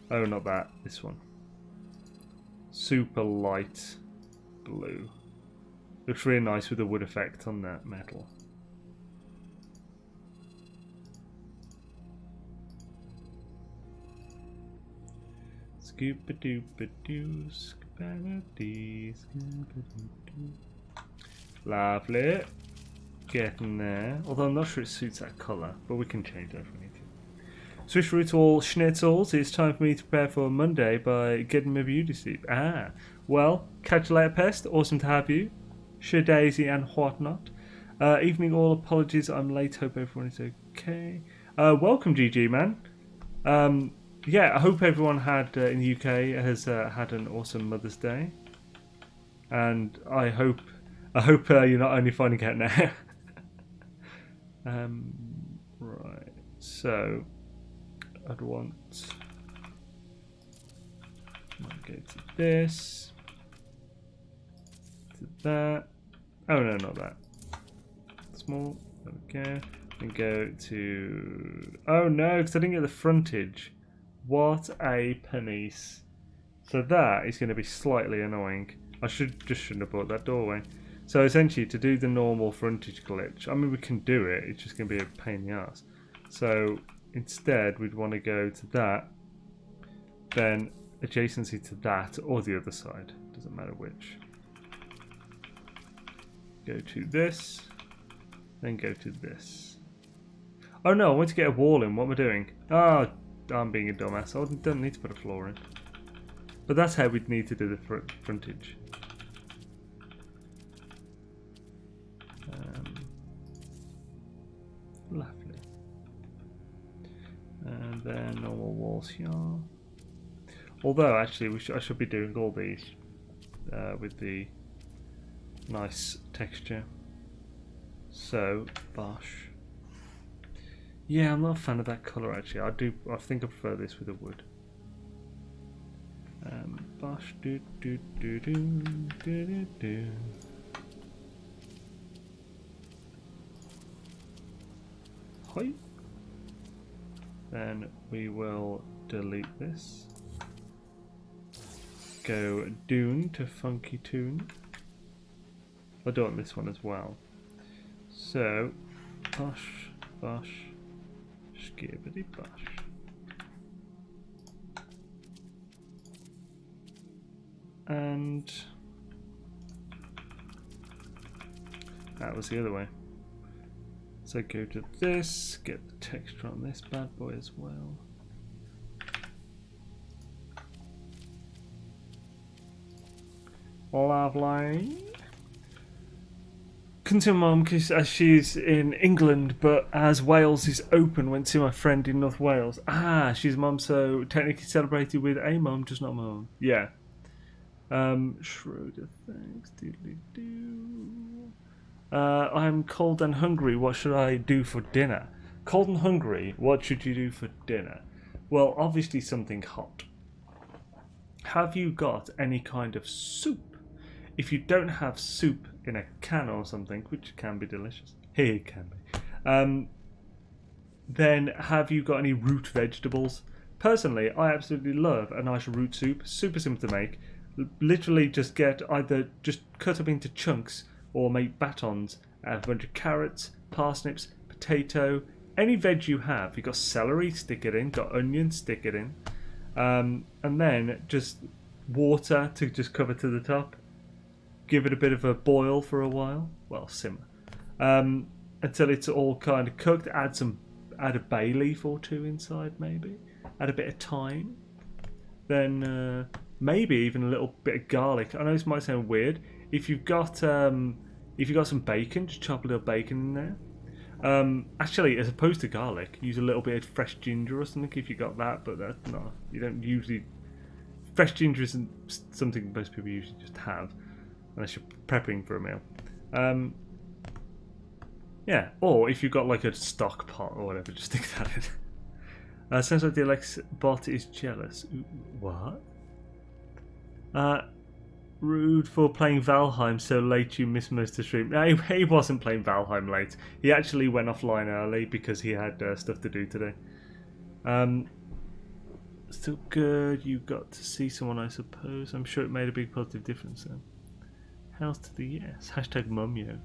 Oh, not that, this one. Super light blue. Looks really nice with the wood effect on that metal. Scoop-a-doop-a-doo, scoop-a-doo, scoop-a-doo-doo. Lovely. Getting there. Although I'm not sure it suits that colour, but we can change that if we need to. Switch through to all schnitzels. It's time for me to prepare for Monday by getting my beauty sleep. Ah, well, catch you later, Pest. Awesome to have you. Shadaisy and whatnot. Evening all. Apologies, I'm late. Hope everyone is okay. Welcome, GG, man. Yeah, I hope everyone had in the UK has had an awesome Mother's Day, and I hope you're not only finding out now. Right, so I'd want go to this, to that. Oh no, not that. Small. There we go. And go to. Oh no, because I didn't get the frontage. What a pennies. So that is going to be slightly annoying. I shouldn't have bought that doorway. So essentially to do the normal frontage glitch, I mean we can do it, it's just going to be a pain in the ass. So instead we'd want to go to that, then adjacency to that or the other side, doesn't matter which. Go to this, then go to this. Oh no, I want to get a wall in, what am I doing? Oh, I'm being a dumbass. I don't need to put a floor in. But that's how we'd need to do the frontage. Lovely. And then normal walls here. Although, actually, I should be doing all these with the nice texture. So, bosh. Yeah, I'm not a fan of that colour actually. I think I prefer this with the wood. Bosh do do do do do do do. Hi. Then we will delete this. Go Dune to Funky Tune. I do want this one as well. So, bosh, bosh. Skibbity bosh. And that was the other way. So go to this, get the texture on this bad boy as well. Lovely. couldn't see my mum because she's in England, but as Wales is open, went to see my friend in North Wales. Ah, she's mum, so technically celebrated with a mum, just not my mum. Yeah. Schroeder, thanks. Doodly-doo. I'm cold and hungry. What should I do for dinner? Cold and hungry. What should you do for dinner? Well, obviously something hot. Have you got any kind of soup? If you don't have soup in a can or something, which can be delicious, it can be, then have you got any root vegetables? Personally, I absolutely love a nice root soup. Super simple to make. Literally just get either just cut up into chunks or make batons out of a bunch of carrots, parsnips, potato, any veg you have. You've got celery, stick it in. Got onion, stick it in. And then just water to just cover to the top. Give it a bit of a boil for a while. Well, simmer. Until it's all kind of cooked. Add a bay leaf or two inside, maybe. Add a bit of thyme. Then maybe even a little bit of garlic. I know this might sound weird. If you've got some bacon, just chop a little bacon in there. Actually, as opposed to garlic, use a little bit of fresh ginger or something if you got that. But that's not. You don't usually. Fresh ginger isn't something most people usually just have. Unless you're prepping for a meal. Yeah, or if you've got like a stock pot or whatever, just stick that in. Sounds like the Alex bot is jealous. Ooh, what? Rude for playing Valheim so late you missed most of the stream. No, he wasn't playing Valheim late. He actually went offline early because he had stuff to do today. Still good. You got to see someone, I suppose. I'm sure it made a big positive difference then. House to the yes. Hashtag mumyo.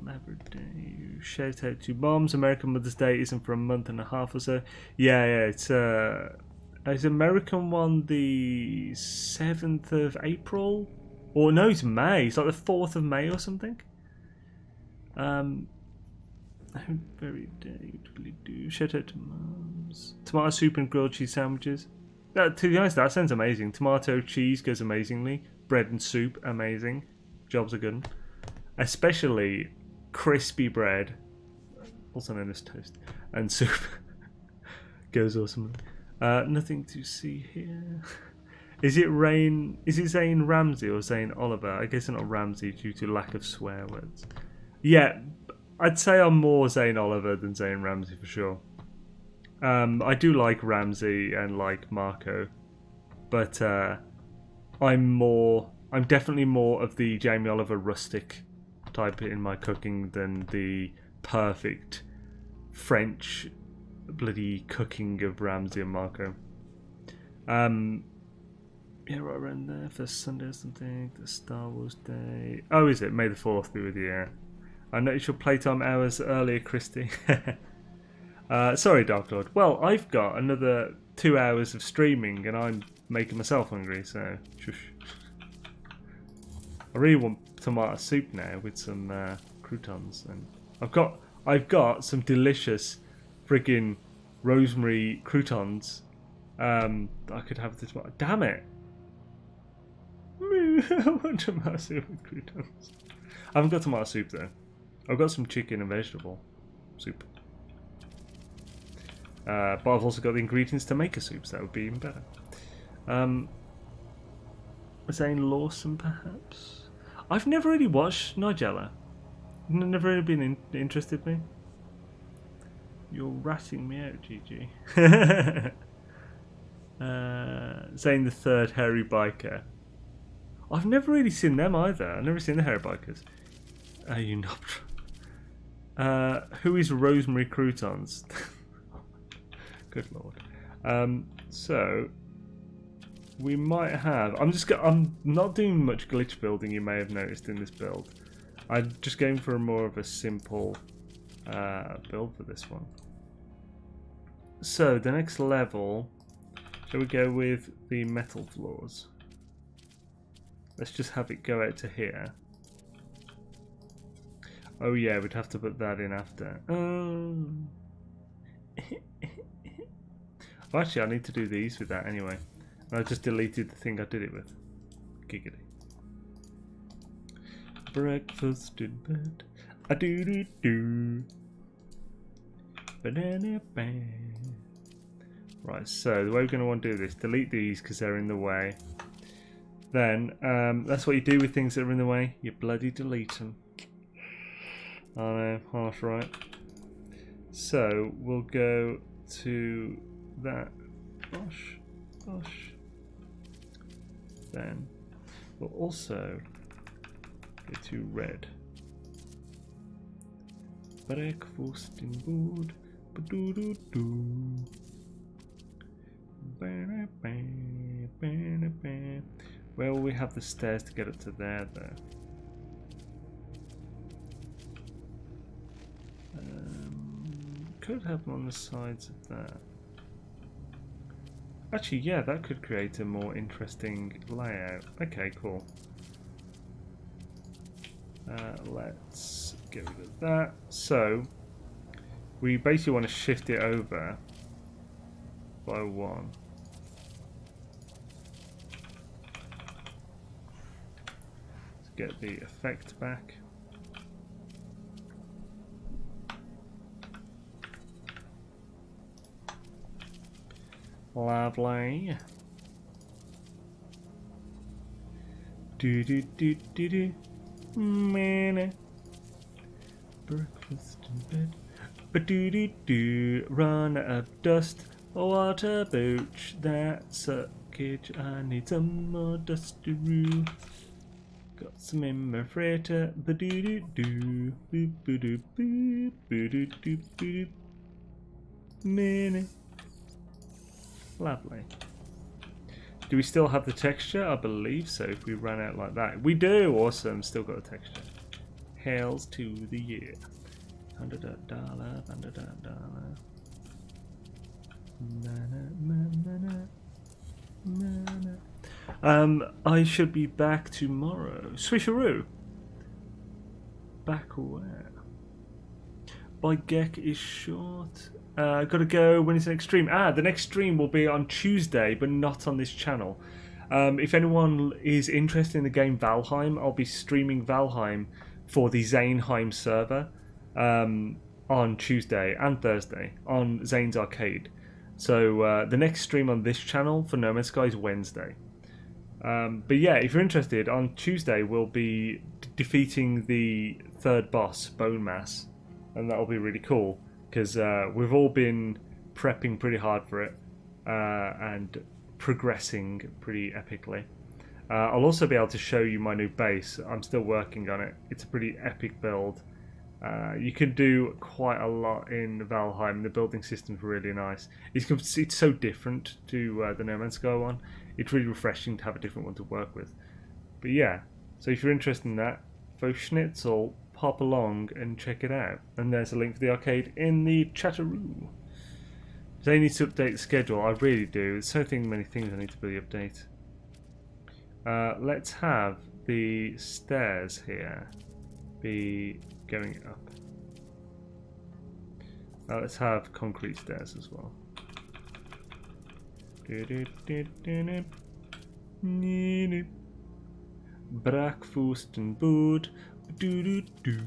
Every day. Shout out to moms. American Mother's Day isn't for a month and a half or so. Yeah. It's American one the 7th of April? Or no, it's May. It's like the 4th of May or something. Very day. Shout out to mums. Tomato soup and grilled cheese sandwiches. To be honest, that sounds amazing. Tomato cheese goes amazingly. Bread and soup, amazing. Jobs are good. Especially crispy bread, also known as toast, and soup goes awesomely. Nothing to see here. Is it Xaine Ramsey or Xaine Oliver? I guess it's not Ramsey due to lack of swear words. Yeah, I'd say I'm more Xaine Oliver than Xaine Ramsey for sure. I do like Ramsey and like Marco, but I'm definitely more of the Jamie Oliver rustic type in my cooking than the perfect French bloody cooking of Ramsey and Marco. Yeah, right around there. First Sunday or something. The Star Wars Day. Oh, is it? May the 4th be with you. Yeah. I noticed your playtime hours earlier, Christy. Sorry, Dark Lord. Well, I've got another 2 hours of streaming, and I'm making myself hungry. So, shush. I really want tomato soup now with some croutons, and I've got some delicious friggin' rosemary croutons that I could have with the tomato. Damn it! I want tomato soup with croutons. I haven't got tomato soup though. I've got some chicken and vegetable soup. But I've also got the ingredients to make a soup, so that would be even better. Zane Lawson, perhaps? I've never really watched Nigella. Never really been interested in me. You're ratting me out, GG. Zane the Third, Hairy Biker. I've never really seen them either. I've never seen the Hairy Bikers. You knob. Who is Rosemary Croutons? Good lord. So we might have. I'm not doing much glitch building. You may have noticed in this build. I'm just going for more of a simple build for this one. So the next level, shall we go with the metal floors? Let's just have it go out to here. Oh yeah, we'd have to put that in after. Well, actually, I need to do these with that anyway. And I just deleted the thing I did it with. Giggity. Breakfast in bed. A do do do. Banana bang. Right, so the way we're going to want to do this, delete these because they're in the way. Then, that's what you do with things that are in the way. You bloody delete them. I know, harsh, right? So, we'll go to that. Gosh. Then, we'll also go to red. Breakfast in bed. Ba-do-do-do. Well, we have the stairs to get up to there, though. Could have them on the sides of that. Actually, yeah, that could create a more interesting layout. Okay, cool. Let's get rid of that. So, we basically want to shift it over by 1. Let's get the effect back. Lovely. Do do do do do. Man. Breakfast in bed. But do do do. Run of dust. Water booch. That's a cage. I need some more dustaroo. Got some in my freighter. Ba do do do. Boop boo doo boop. Boo doo doo boop. Man. Lovely. Do we still have the texture? I believe so, if we ran out like that. We do! Awesome, still got a texture. Hails to the year. $100, $100. I should be back tomorrow. Swisheroo! Back where? By Gek is short. Gotta go when it's the next stream. The next stream will be on Tuesday, but not on this channel. If anyone is interested in the game Valheim, I'll be streaming Valheim for the Xaine server on Tuesday and Thursday on Xaine's Arcade. So the next stream on this channel for No Man's Sky is Wednesday. But yeah, if you're interested, on Tuesday we'll be defeating the 3rd boss, Bone Mass, and that'll be really cool. Because we've all been prepping pretty hard for it and progressing pretty epically. I'll also be able to show you my new base. I'm still working on it. It's a pretty epic build. You can do quite a lot in Valheim. The building system's really nice. It's so different to the No Man's Sky one. It's really refreshing to have a different one to work with. But yeah, so if you're interested in that, Fauxschnitzel, pop along and check it out. And there's a link for the arcade in the chatteroo. They need to update the schedule. I really do. There's so many things I need to really update. Let's have the stairs here be going up. Let's have concrete stairs as well. Breakfast in bed. Do do do.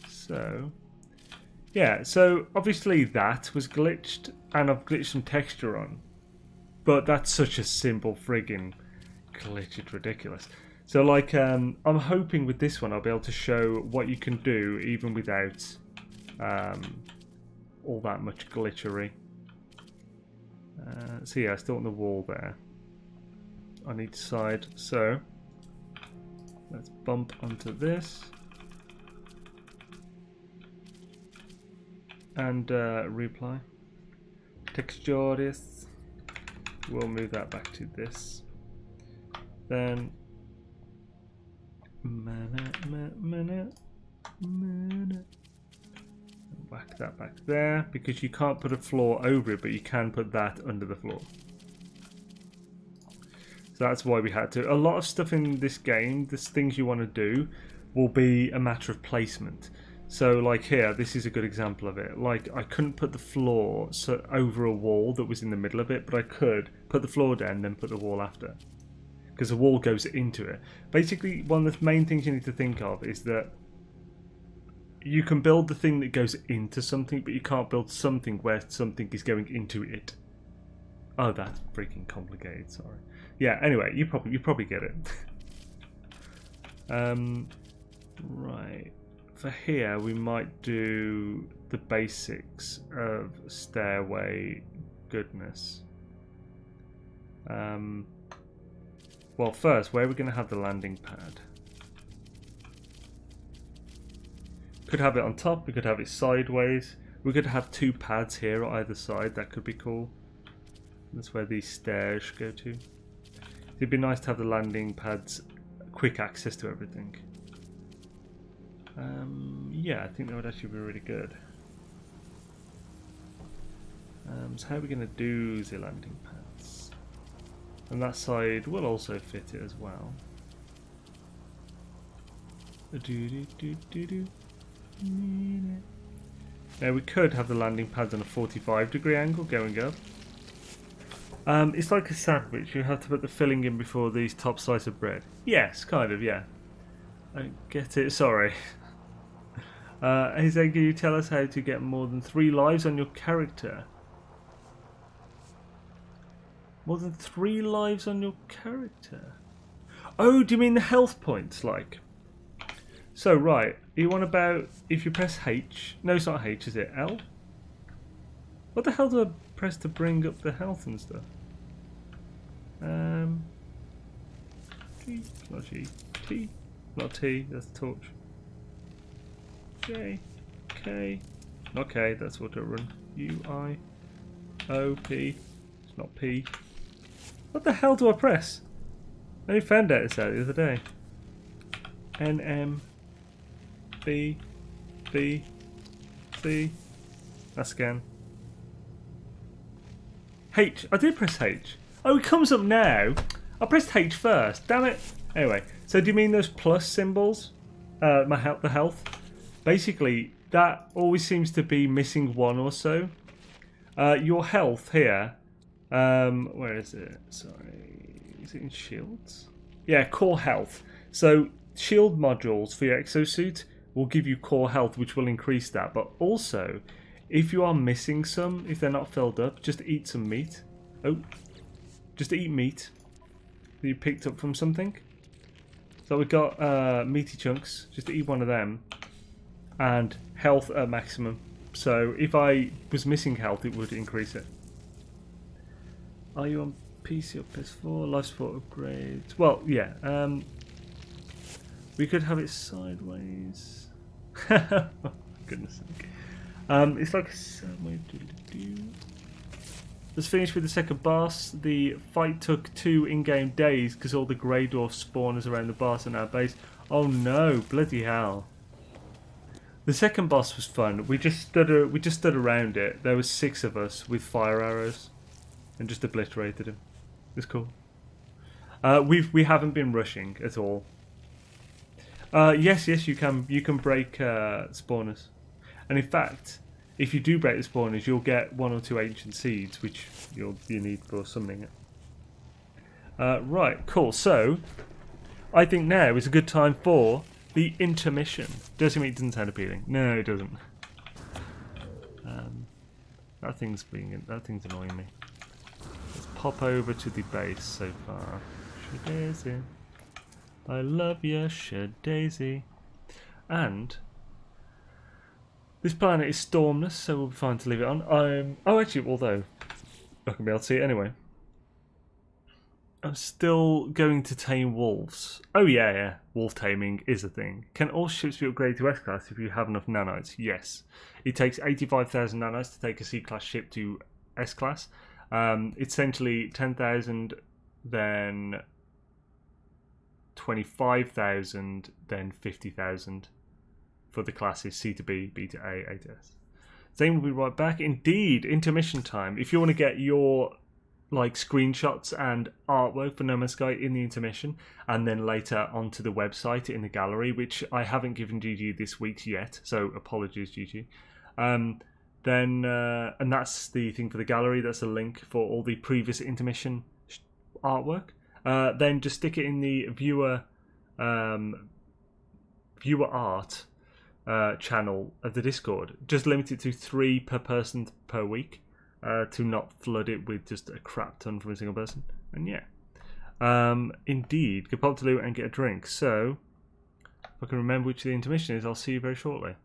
So, yeah. So obviously that was glitched, and I've glitched some texture on. But that's such a simple friggin' glitch. It's ridiculous. So like, I'm hoping with this one I'll be able to show what you can do even without all that much glitchery. So yeah, still on the wall there on each side. So let's bump onto this and reapply. Texture this. We'll move that back to this. Then whack that back there, because you can't put a floor over it, but you can put that under the floor. So that's why we had to. A lot of stuff in this game, things you want to do, will be a matter of placement. So like here, this is a good example of it. Like I couldn't put the floor over a wall that was in the middle of it, but I could put the floor down and then put the wall after. Because the wall goes into it. Basically, one of the main things you need to think of is that you can build the thing that goes into something, but you can't build something where something is going into it. Oh, that's freaking complicated. Sorry. Yeah. Anyway, you probably get it. Right. For here, we might do the basics of stairway goodness. Well, first, where are we going to have the landing pad? Could have it on top, we could have it sideways. We could have 2 pads here on either side, that could be cool. That's where these stairs go to. It'd be nice to have the landing pads, quick access to everything. Yeah, I think that would actually be really good. So how are we going to do the landing pads? And that side will also fit it as well. Now we could have the landing pads on a 45-degree angle going up. It's like a sandwich. You have to put the filling in before the top slice of bread. Yes, kind of, yeah. I get it, sorry. Xaine, can you tell us how to get more than 3 lives on your character? More than 3 lives on your character? Oh, do you mean the health points, like? So, right, you want about, if you press H, no it's not H, is it? L? What the hell do I press to bring up the health and stuff? G, not G, T, not T, that's the torch. J, K, not K, that's auto run. U, I, O, P, it's not P. What the hell do I press? I only found out this out the other day. N, M, B, B, C, that's scan. H, I did press H. Oh, it comes up now. I pressed H first, damn it. Anyway, so do you mean those plus symbols? The health? Basically, that always seems to be missing 1 or so. Your health here, where is it? Sorry, is it in shields? Yeah, core health. So shield modules for your exosuit will give you core health, which will increase that. But also, if you are missing some, if they're not filled up, just eat some meat. Oh, just eat meat that you picked up from something. So we've got meaty chunks. Just eat one of them. And health at maximum. So if I was missing health, it would increase it. Are you on PC or PS4? Life support upgrades. Well, yeah. We could have it sideways. Goodness sake. It's like a sideways. Let's finish with the second boss. The fight took 2 in-game days because all the grey dwarf spawners around the boss and our base. Oh no! Bloody hell! The second boss was fun. We just stood around it. There was 6 of us with fire arrows, and just obliterated him. It was cool. We haven't been rushing at all. Yes, you can break spawners, and in fact, if you do break the spawners, you'll get 1 or 2 ancient seeds, which you need for summoning it. Right, cool. So, I think now is a good time for the intermission. Doesn't mean it doesn't sound appealing. No, it doesn't. That thing's annoying me. Let's pop over to the base so far. Shadaisy. I love you, Shadaisy. And this planet is stormless, so we'll be fine to leave it on. Oh, actually, although I'm not gonna be able to see it anyway. I'm still going to tame wolves. Oh yeah, wolf taming is a thing. Can all ships be upgraded to S-Class if you have enough nanites? Yes. It takes 85,000 nanites to take a C-Class ship to S-Class. It's essentially 10,000, then 25,000, then 50,000 for the classes C to B, B to A, A to S. Xaine will be right back. Indeed, intermission time. If you want to get your like screenshots and artwork for No Man's Sky in the intermission, and then later onto the website in the gallery, which I haven't given Gigi this week yet, so apologies, Gigi. And that's the thing for the gallery. That's a link for all the previous intermission artwork. Then just stick it in the viewer art channel of the Discord. Just limit it to 3 per person per week. To not flood it with just a crap ton from a single person. And yeah. Indeed, go pop to loot and get a drink. So, if I can remember which the intermission is, I'll see you very shortly.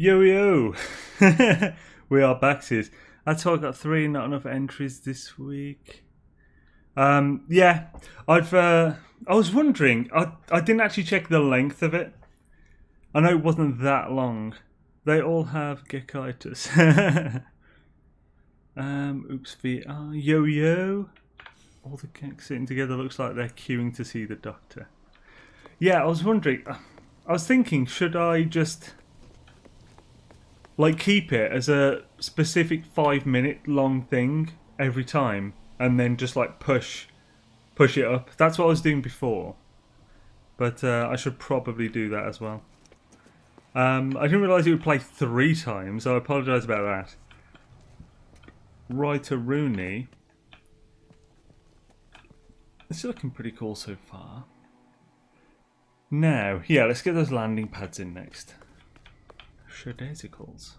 Yo yo! We are back, sis. That's how I got 3, not enough entries this week. Yeah, I was wondering, I didn't actually check the length of it. I know it wasn't that long. They all have gekitis. Oops VR, yo yo. All the Geks sitting together looks like they're queuing to see the doctor. Yeah, I was wondering, I was thinking, should I just like keep it as a specific 5-minute long thing every time and then just like push it up? That's what I was doing before, but I should probably do that as well. I didn't realise it would play 3 times, so I apologise about that. Writer Rooney. It's looking pretty cool so far. Now, yeah, let's get those landing pads in next. Shadesicles.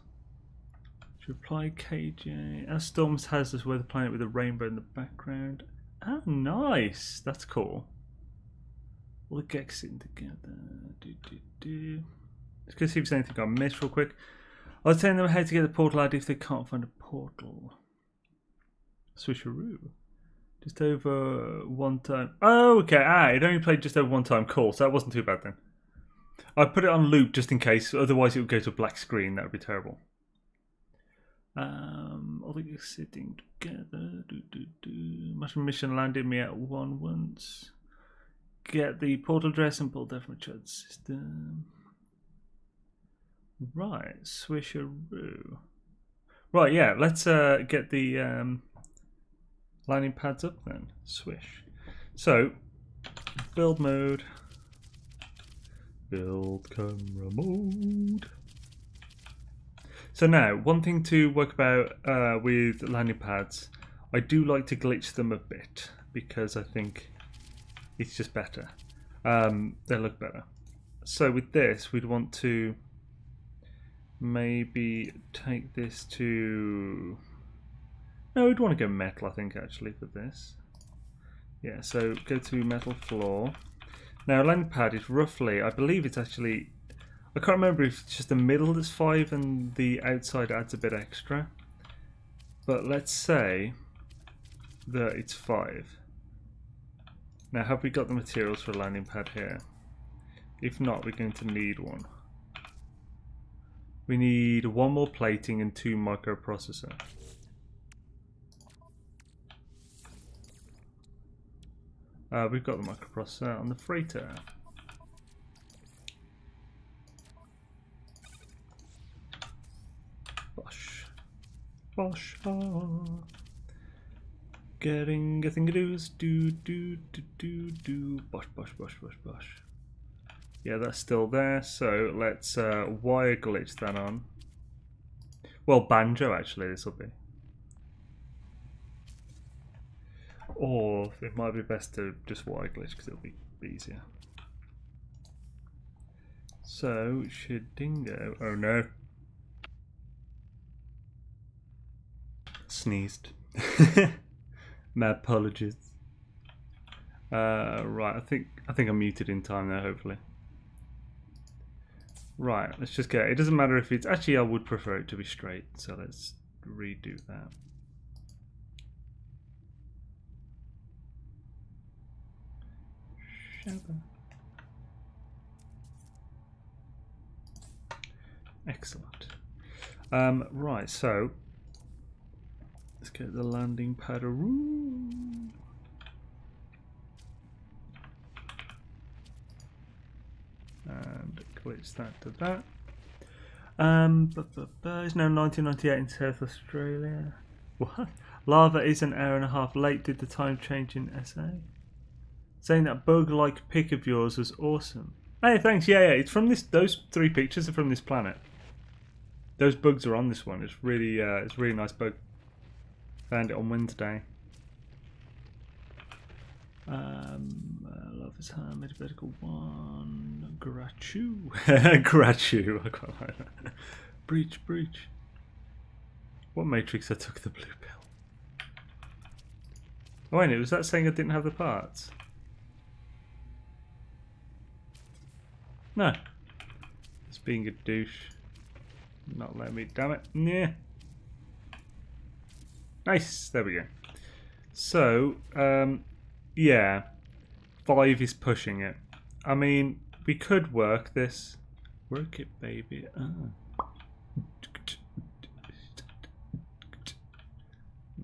To apply KJ. As storms has this weather planet with a rainbow in the background. Oh, nice. That's cool. All the Geks sitting together. Let's go see if there's anything I missed real quick. I was telling them how to get the portal out if they can't find a portal. Swisheroo. Just over 1 time. Oh, okay. It only played just over 1 time. Cool. So that wasn't too bad then. I put it on loop just in case. Otherwise, it would go to a black screen. That would be terrible. All the Geks sitting together. Mushroom mission landed me at 1 once. Get the portal address and pull down from a chat system. Right, swisheroo. Right, yeah. Let's get the landing pads up then. Swish. So, build mode. Build camera mode. So now, one thing to work about with landing pads, I do like to glitch them a bit because I think it's just better. They look better. So with this, we'd want to maybe take this to... No, we'd want to go metal, I think, actually, for this. Yeah, so go to metal floor. Now, landing pad is roughly, I believe it's actually... I can't remember if it's just the middle that's 5 and the outside adds a bit extra. But let's say that it's 5. Now, have we got the materials for a landing pad here? If not, we're going to need one. We need 1 more plating and 2 microprocessor. We've got the microprocessor on the freighter. Bosh. Bosh. Getting a thing to do is do. Bosh, bosh, bosh, bosh, bosh. Yeah, that's still there, so let's wire glitch that on. Well, banjo actually, this will be. Or it might be best to just wire glitch because it'll be easier. So, Shadingo. Oh no. Sneezed. My apologies. Right, I think I'm muted in time there, hopefully. Right, let's just get it. Doesn't matter if it's... Actually, I would prefer it to be straight, so let's redo that. Excellent. Right, so let's get the landing pad. And glitch that to that. It's now 1998 in South Australia. What? Lava is an hour and a half late. Did the time change in SA? Saying that bug-like pic of yours was awesome. Hey, thanks. Yeah. It's from this. Those 3 pictures are from this planet. Those bugs are on this one. It's really a nice bug. Found it on Wednesday. Love is hard. Made a vertical 1. Grachu. Grachu. I quite like that. Breach. What matrix I took the blue pill? Oh, wait, was that saying I didn't have the parts? No. It's being a douche. Not letting me, damn it. Yeah. Nice, there we go. So, yeah, 5 is pushing it. I mean, we could work this. Work it, baby. Oh.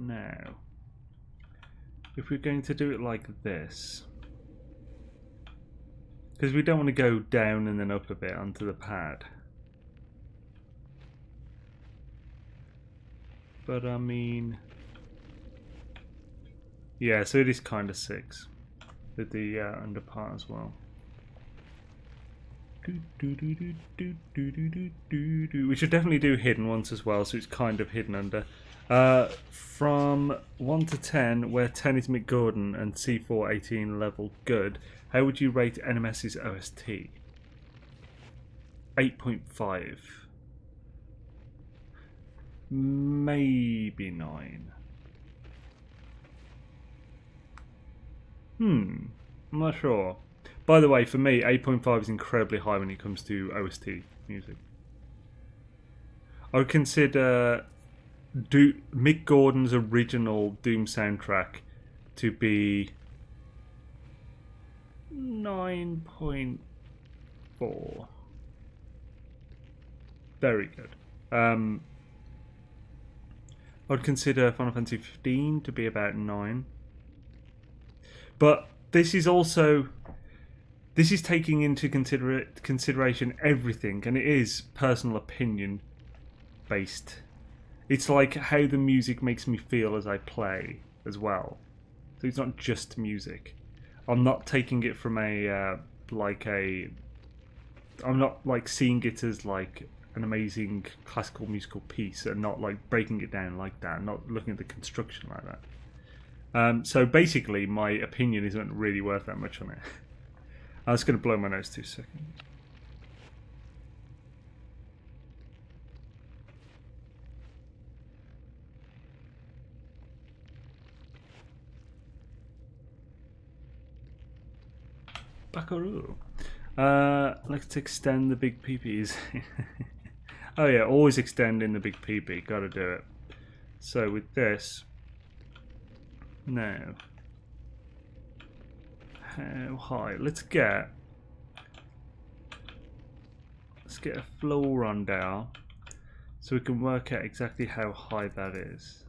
Now, if we're going to do it like this, because we don't want to go down and then up a bit onto the pad. But I mean, yeah, so it is kind of 6 with the under part as well. We should definitely do hidden ones as well, so it's kind of hidden under. From 1 to 10, where 10 is Mick Gordon and C4 18 level good, how would you rate NMS's OST? 8.5. Maybe 9. I'm not sure. By the way, for me, 8.5 is incredibly high when it comes to OST music. I would consider Mick Gordon's original Doom soundtrack to be 9.4. Very good. I would consider Final Fantasy 15 to be about 9. But this is taking into consideration everything, and it is personal opinion based. It's like how the music makes me feel as I play as well. So it's not just music. I'm not taking it from I'm not like seeing it as like an amazing classical musical piece and not like breaking it down like that, not looking at the construction like that. So basically my opinion isn't really worth that much on it. I was going to blow my nose 2 seconds. Buckaroo. Let's extend the big peepees. Oh yeah, always extending the big peepee. Got to do it. So with this, now, how high? Let's get a floor on down, so we can work out exactly how high that is.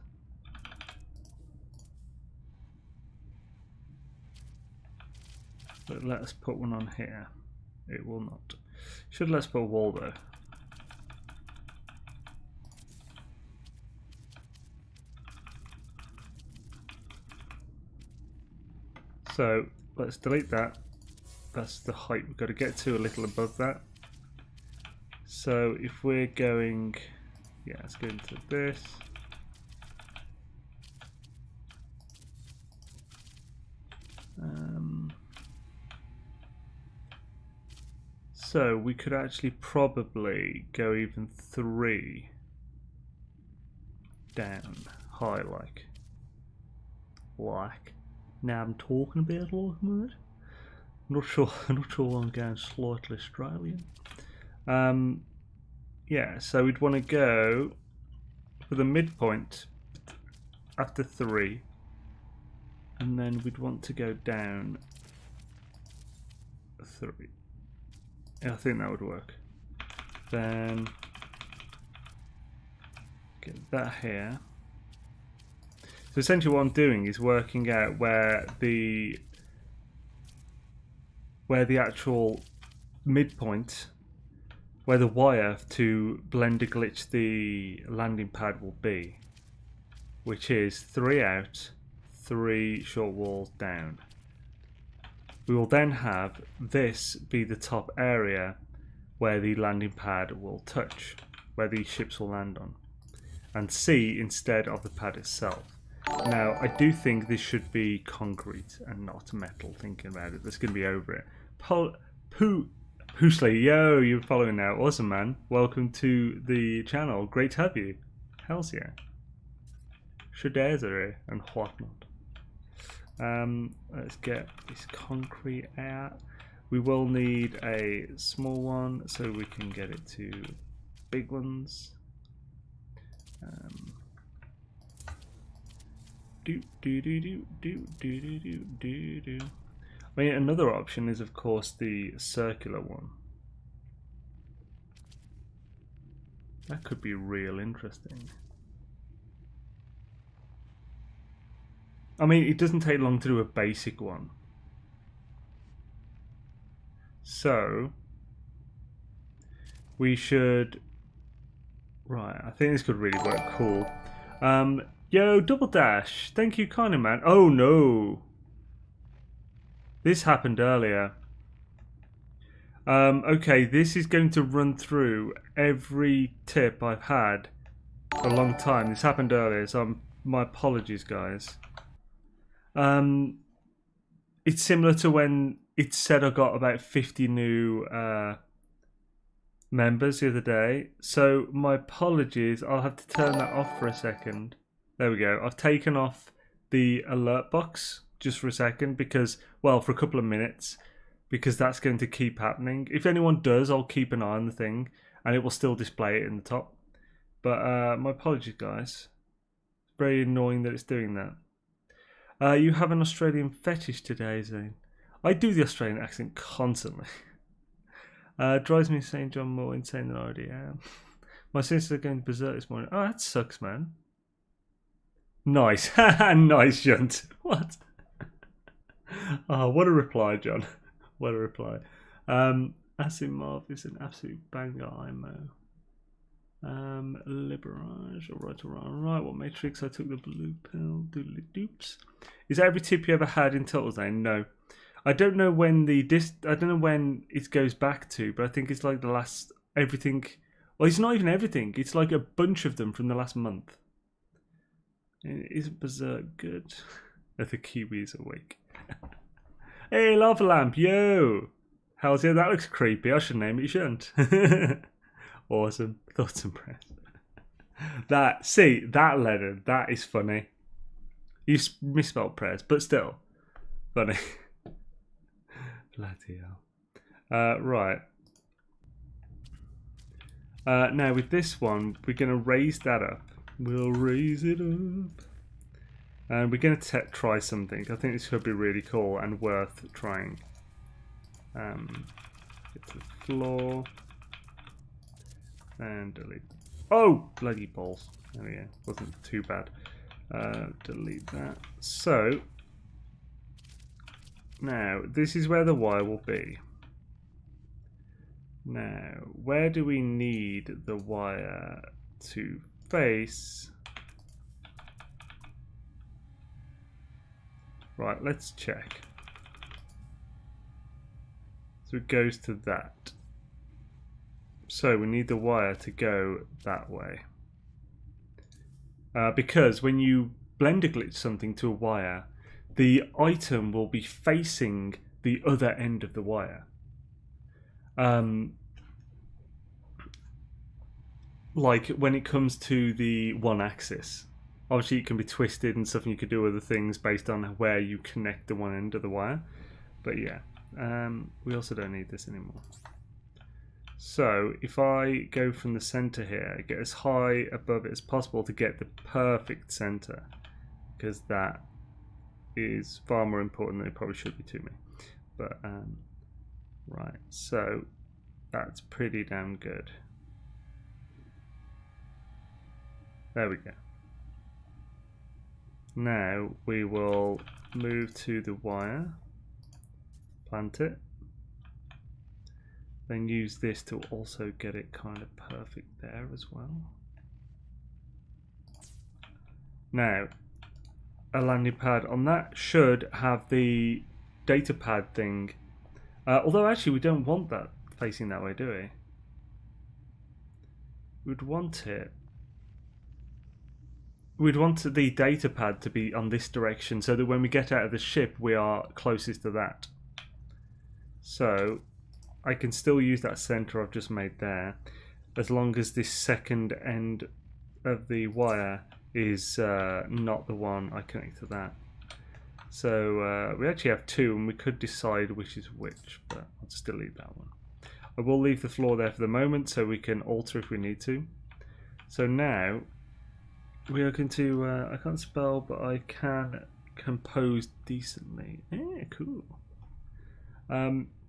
But let's put one on here. It will not. Should let's put a wall though. So let's delete that. That's the height we've got to get to, a little above that. So if we're going, yeah, let's go into this. So we could actually probably go even 3 down high, like. Now I'm talking about like that. Not sure I'm going slightly Australian. Yeah, so we'd want to go for the midpoint after 3, and then we'd want to go down 3. Yeah, I think that would work. Then get that here. So essentially what I'm doing is working out where the actual midpoint, where the wire to blender glitch the landing pad will be, which is 3 out, 3 short walls down. We will then have this be the top area where the landing pad will touch, where the ships will land on, and C instead of the pad itself. Now, I do think this should be concrete and not metal, thinking about it. That's going to be over it. Poosley, yo, you're following now. Awesome, man. Welcome to the channel. Great to have you. Hells yeah. Shadazare and whatnot. Let's get this concrete out. We will need a small one so we can get it to big ones. I mean, another option is, of course, the circular one. That could be real interesting. I mean, it doesn't take long to do a basic one. So, we should... Right, I think this could really work cool. Yo, Double Dash, thank you kindly, man. Oh no! This happened earlier. Okay, this is going to run through every tip I've had for a long time. This happened earlier, so my apologies, guys. It's similar to when it said I got about 50 new members the other day. So my apologies, I'll have to turn that off for a second. There we go. I've taken off the alert box just for a second because, well, for a couple of minutes, because that's going to keep happening. If anyone does, I'll keep an eye on the thing and it will still display it in the top. But my apologies, guys. It's very annoying that it's doing that. You have an Australian fetish today, Xaine. I do the Australian accent constantly. Drives me insane, John, more insane than I already am. My sisters are going berserk this morning. Oh, that sucks, man. Nice. Nice, Junt. What? Oh, what a reply, John. What a reply. Asimov is an absolute banger, IMO. Liberage, alright. What matrix? I took the blue pill. Doodly doops. Is that every tip you ever had in total, Xaine? No. I don't know when I don't know when it goes back to, but I think it's like the last everything. Well, it's not even everything. It's like a bunch of them from the last month. Isn't Berserk good? Are the Kiwis awake? Hey, Lava Lamp, yo! How's it? That looks creepy. I should name it Shunt. Awesome. Thoughts and prayers. That letter, that is funny. You misspelled prayers, but still funny. Bloody hell. Right. Now with this one, we're going to raise that up. We'll raise it up. And we're going to try something. I think this could be really cool and worth trying. Get to the floor. And delete. Oh! Bloody balls. There we go. Wasn't too bad. Delete that. So, now, this is where the wire will be. Now, where do we need the wire to face? Right, let's check. So it goes to that. So we need the wire to go that way. Because when you blender glitch something to a wire, the item will be facing the other end of the wire. Like when it comes to the one axis. Obviously it can be twisted and stuff, and you could do other things based on where you connect the one end of the wire. But yeah, we also don't need this anymore. So if I go from the center here, get as high above it as possible to get the perfect center, because that is far more important than it probably should be to me. But right, so that's pretty damn good. There we go. Now we will move to the wire, plant it, then use this to also get it kind of perfect there as well. Now, a landing pad on that should have the data pad thing. Although actually we don't want that facing that way, do we? We'd want it. We'd want the data pad to be on this direction so that when we get out of the ship we are closest to that. So I can still use that center I've just made there, as long as this second end of the wire is not the one I connect to that. So we actually have two, and we could decide which is which, but I'll just delete that one. I will leave the floor there for the moment so we can alter if we need to. So now we are going to, I can't spell, but I can compose decently. Yeah, cool.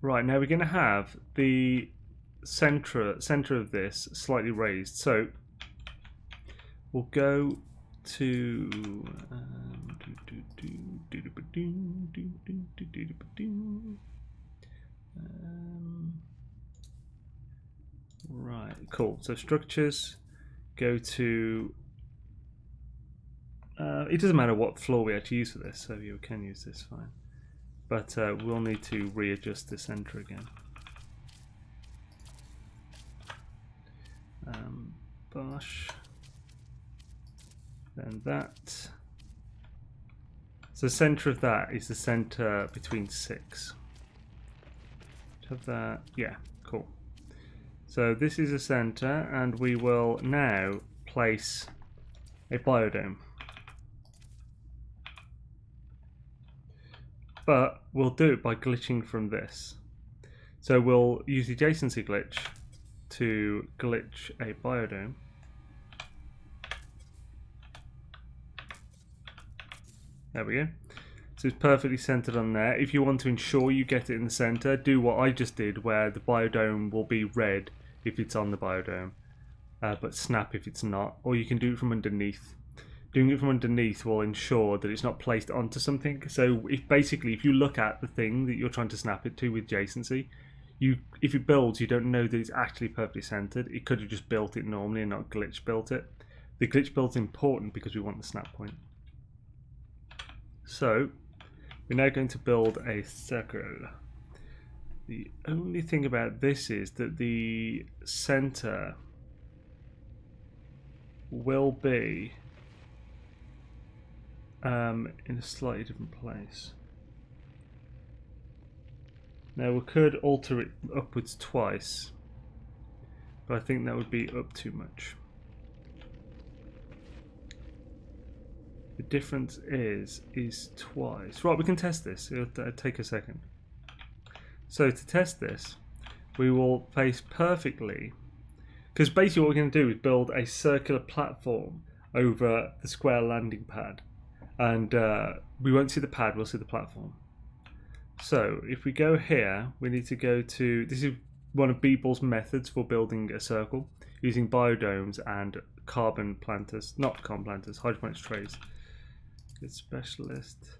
Right, now we're going to have the center of this slightly raised. So we'll go to right, cool. So structures, go to it doesn't matter what floor we actually use for this, so you can use this fine. But we'll need to readjust the center again. Bosh. Then that. So the center of that is the center between 6. Have that. Yeah, cool. So this is a center, and we will now place a biodome. But we'll do it by glitching from this. So we'll use the adjacency glitch to glitch a biodome. There we go. So it's perfectly centered on there. If you want to ensure you get it in the center, do what I just did, where the biodome will be red if it's on the biodome, but snap if it's not. Or you can do it from underneath. Doing it from underneath will ensure that it's not placed onto something. So if you look at the thing that you're trying to snap it to with adjacency, if it builds, you don't know that it's actually perfectly centered. It could have just built it normally and not glitch built it. The glitch build is important because we want the snap point. So we're now going to build a circle. The only thing about this is that the center will be in a slightly different place. Now we could alter it upwards twice, but I think that would be up too much. The difference is twice. Right, we can test this. It'll take a second. So to test this, we will face perfectly, because basically what we're going to do is build a circular platform over the square landing pad. And we won't see the pad, we'll see the platform. So if we go here, we need to go to, this is one of Beeble's methods for building a circle, using biodomes and carbon planters, not carbon planters, hydroponics trays. Good specialist.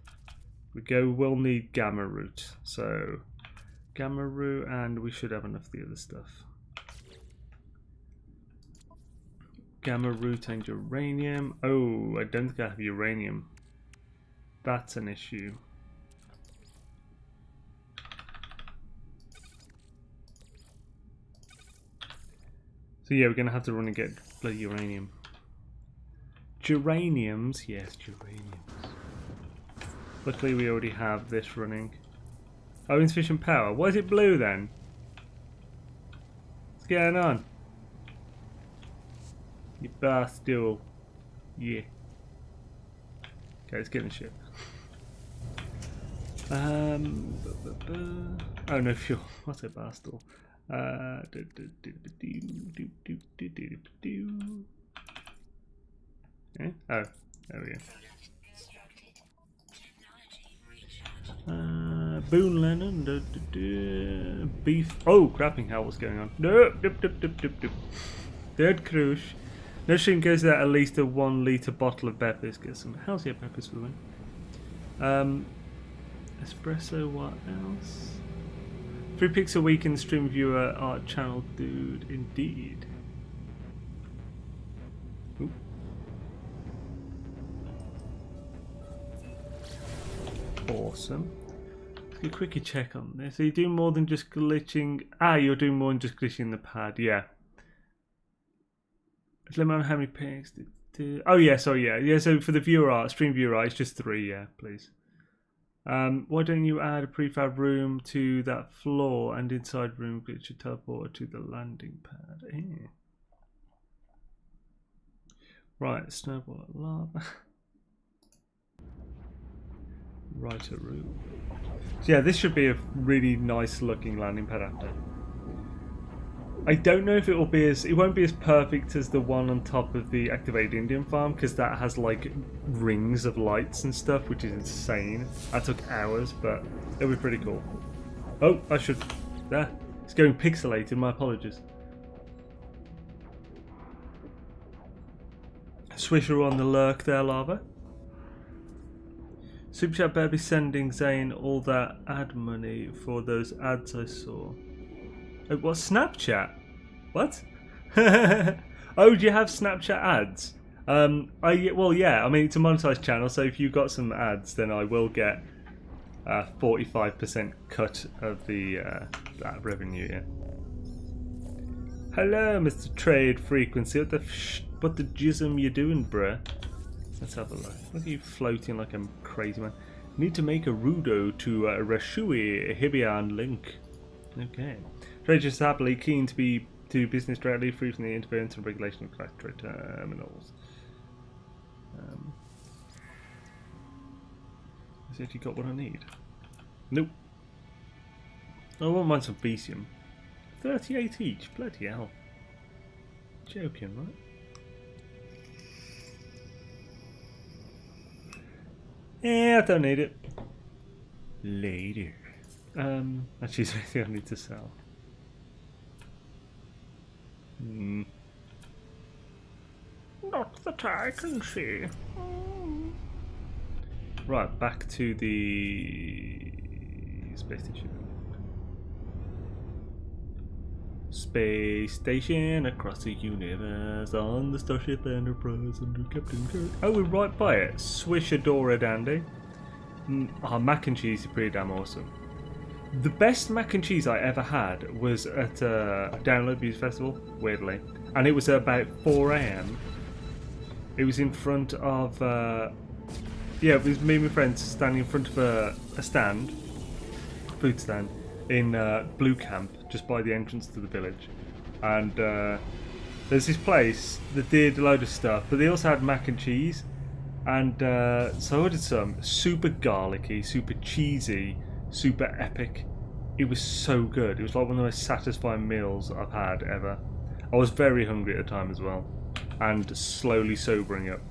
We'll need gamma root. So gamma root, and we should have enough of the other stuff. Gamma root and uranium. Oh, I don't think I have uranium. That's an issue. So yeah, we're going to have to run and get bloody uranium. Geraniums, yes, geraniums. Luckily we already have this running. Oh, insufficient power. Why is it blue then? What's going on? You bastard. Yeah. Okay, let's get in the ship. Oh no fuel. What's a bastard? Yeah? Oh, there we go. Boone Lennon, beef. Oh, crapping hell, what's going on? Third cruise. No stream goes out at least a 1 litre bottle of peppers. Get some healthier peppers for the win. Espresso, what else? 3 pics a week in the stream viewer art channel, dude. Indeed. Ooh. Awesome. Let's get a quickie check on this. Are you doing more than just glitching? Ah, you're doing more than just glitching the pad. Yeah. Let me know how many pics. Oh yes, oh yeah. Yeah, so for the viewer art, stream viewer art, it's just 3, yeah, please. Why don't you add a prefab room to that floor and inside room glitch a teleport to the landing pad? Eh. Right, snowball lava. Right a room. So yeah, this should be a really nice looking landing pad after. I don't know if it will be as... It won't be as perfect as the one on top of the activated Indian farm, because that has like rings of lights and stuff, which is insane. That took hours, but it'll be pretty cool. Oh, I should... There. It's going pixelated, my apologies. Swisher on the lurk there, Lava. Super Chat better be sending Xaine all that ad money for those ads I saw. Oh, what? Snapchat? What? Oh, do you have Snapchat ads? Well, yeah. I mean, it's a monetized channel, so if you've got some ads, then I will get a 45% cut of the that revenue. Yeah. Hello, Mr. Trade Frequency. What the jism you doing, bruh? Let's have a look. Look at you floating like a crazy man. Need to make a Rudo to Rashui Hibian link. Okay. Trade just happily keen to do business directly, free from the interference and regulation of trade terminals. Has he actually got what I need? Nope. I won't mind some Besium. 38 each. Bloody hell. Joking, right? Yeah, I don't need it. Later. Actually, is there anything I need to sell? Not that I can see. Right, back to the space station. Space station across the universe on the Starship Enterprise under Captain Kirk. Oh, we're right by it. Swishadora dandy. Mac and cheese is pretty damn awesome. The best mac and cheese I ever had was at a Download Music Festival, weirdly, and it was at about 4 AM. It was in front of, yeah, it was me and my friends standing in front of a stand, food stand, in Blue Camp, just by the entrance to the village. And there's this place that did a load of stuff, but they also had mac and cheese. And so I ordered some, super garlicky, super cheesy, super epic. It was so good. It was like one of the most satisfying meals I've had ever. I was very hungry at the time as well, and slowly sobering up.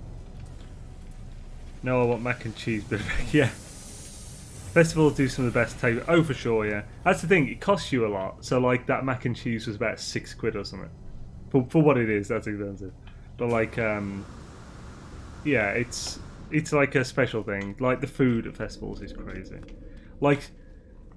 No, I want mac and cheese, but yeah. Festivals do some of the best taste. Oh, for sure, yeah. That's the thing. It costs you a lot. So like that mac and cheese was about £6 or something. For what it is, that's expensive. But like, yeah, it's like a special thing. Like the food at festivals is crazy. Like,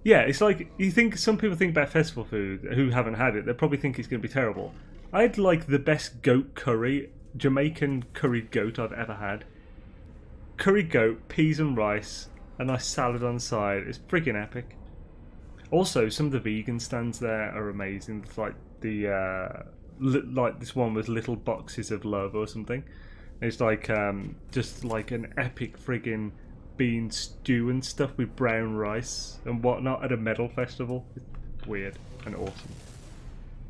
yeah, it's like you think some people think about festival food who haven't had it. They probably think it's going to be terrible. I had like the best goat curry, Jamaican curried goat I've ever had. Curried goat, peas and rice, a nice salad on the side. It's freaking epic. Also, some of the vegan stands there are amazing. It's like the like this one with little boxes of love or something. It's like just like an epic friggin' bean stew and stuff with brown rice and whatnot at a metal festival. It's weird and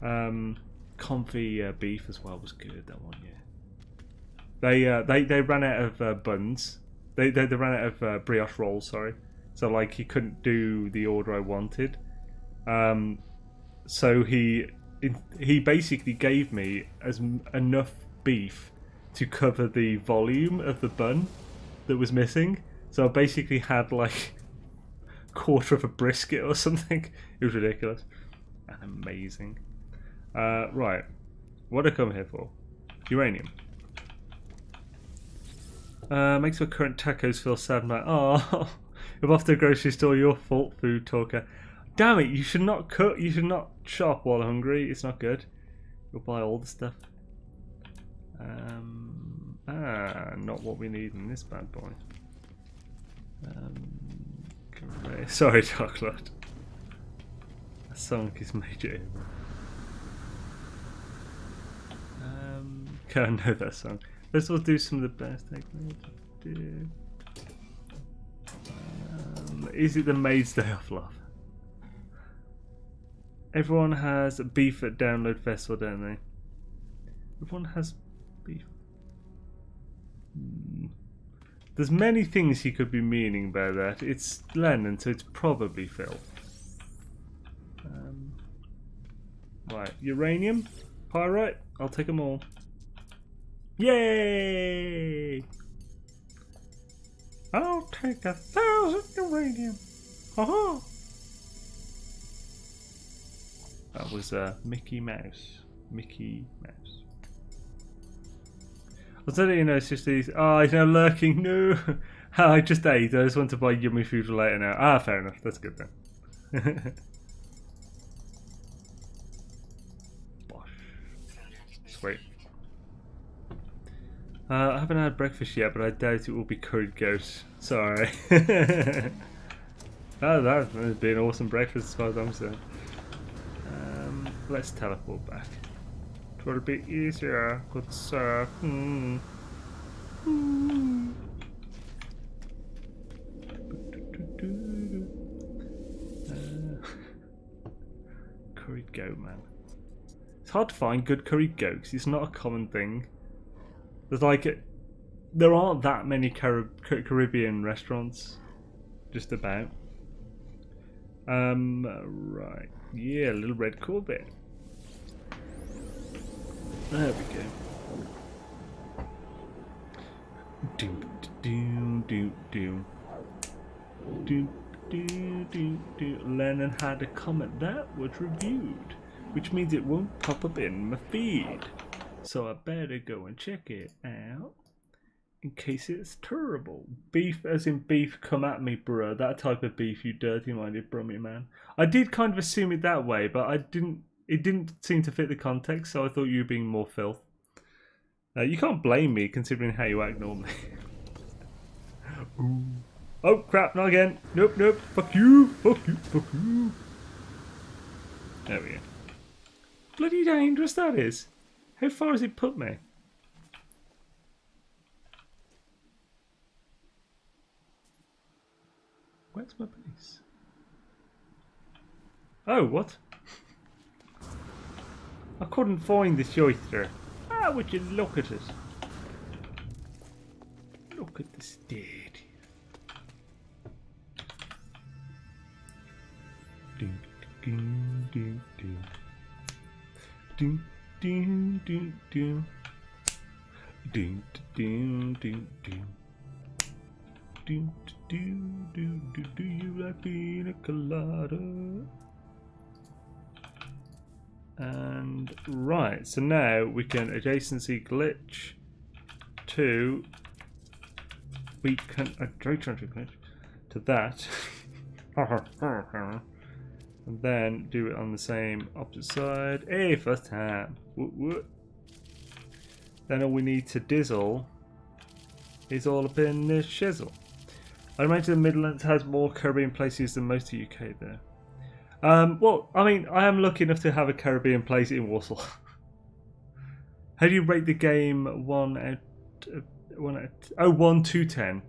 awesome. Comfy beef as well was good, that one, yeah. They ran out of buns. They ran out of brioche rolls, sorry. So like he couldn't do the order I wanted. So he basically gave me enough beef to cover the volume of the bun that was missing. So I basically had like a quarter of a brisket or something. It was ridiculous and amazing. Right, what did I come here for? Uranium. Makes my current tacos feel sad. Like, oh, if off to the grocery store, your fault, food talker. Damn it! You should not cook. You should not shop while hungry. It's not good. You'll buy all the stuff. Not what we need in this bad boy. Great. Sorry, Dark Lord. That song is major. Can't know that song. Let's all do some of the best techniques. Is it the Maid's Day Off, love? Everyone has beef at Download Festival, don't they? Everyone has beef. There's many things he could be meaning by that. It's Lennon, so it's probably Phil. Right, uranium, pyrite, I'll take them all. Yay! I'll take 1,000 uranium. Haha! That was Mickey Mouse. Mickey Mouse. I was letting you know it's just these. Oh, he's now lurking. No! I just ate. I just want to buy yummy food for later now. Ah, fair enough. That's good then. Bosh. Sweet. I haven't had breakfast yet, but I doubt it will be curried goat. Sorry. Oh, that has been an awesome breakfast as far as I'm concerned. Let's teleport back. It will be easier, good sir. Curried goat, man. It's hard to find good curried goat because it's not a common thing. There's like there aren't that many Caribbean restaurants, just about. Right. Yeah, a little red Corvette. There we go. Do do do do do do do do. Learning how to comment that was reviewed, which means it won't pop up in my feed. So I better go and check it out in case it's terrible. Beef as in beef, come at me, bruh. That type of beef, you dirty-minded brummy man. I did kind of assume it that way, but it didn't seem to fit the context, so I thought you were being more filth. You can't blame me considering how you act normally. Ooh. Oh crap, not again. Nope, nope. Fuck you, fuck you, fuck you. There we go. Bloody dangerous that is. How far has it put me? Where's my base? Oh, what? I couldn't find the oyster. Ah, would you look at it? Look at the state. Ding, ding, ding, ding. Ding, ding, ding, ding. Ding, ding, ding, ding. Do, do, do, do, do you like pina colada? And right, so now we can adjacency glitch to we can glitch to that, and then do it on the same opposite side. Hey, first time. Whoop, whoop. Then all we need to dizzle is all up in the shizzle. I imagine the Midlands has more Caribbean places than most of the UK there. Well, I mean, I am lucky enough to have a Caribbean place in Warsaw. How do you rate the game 1 to 10?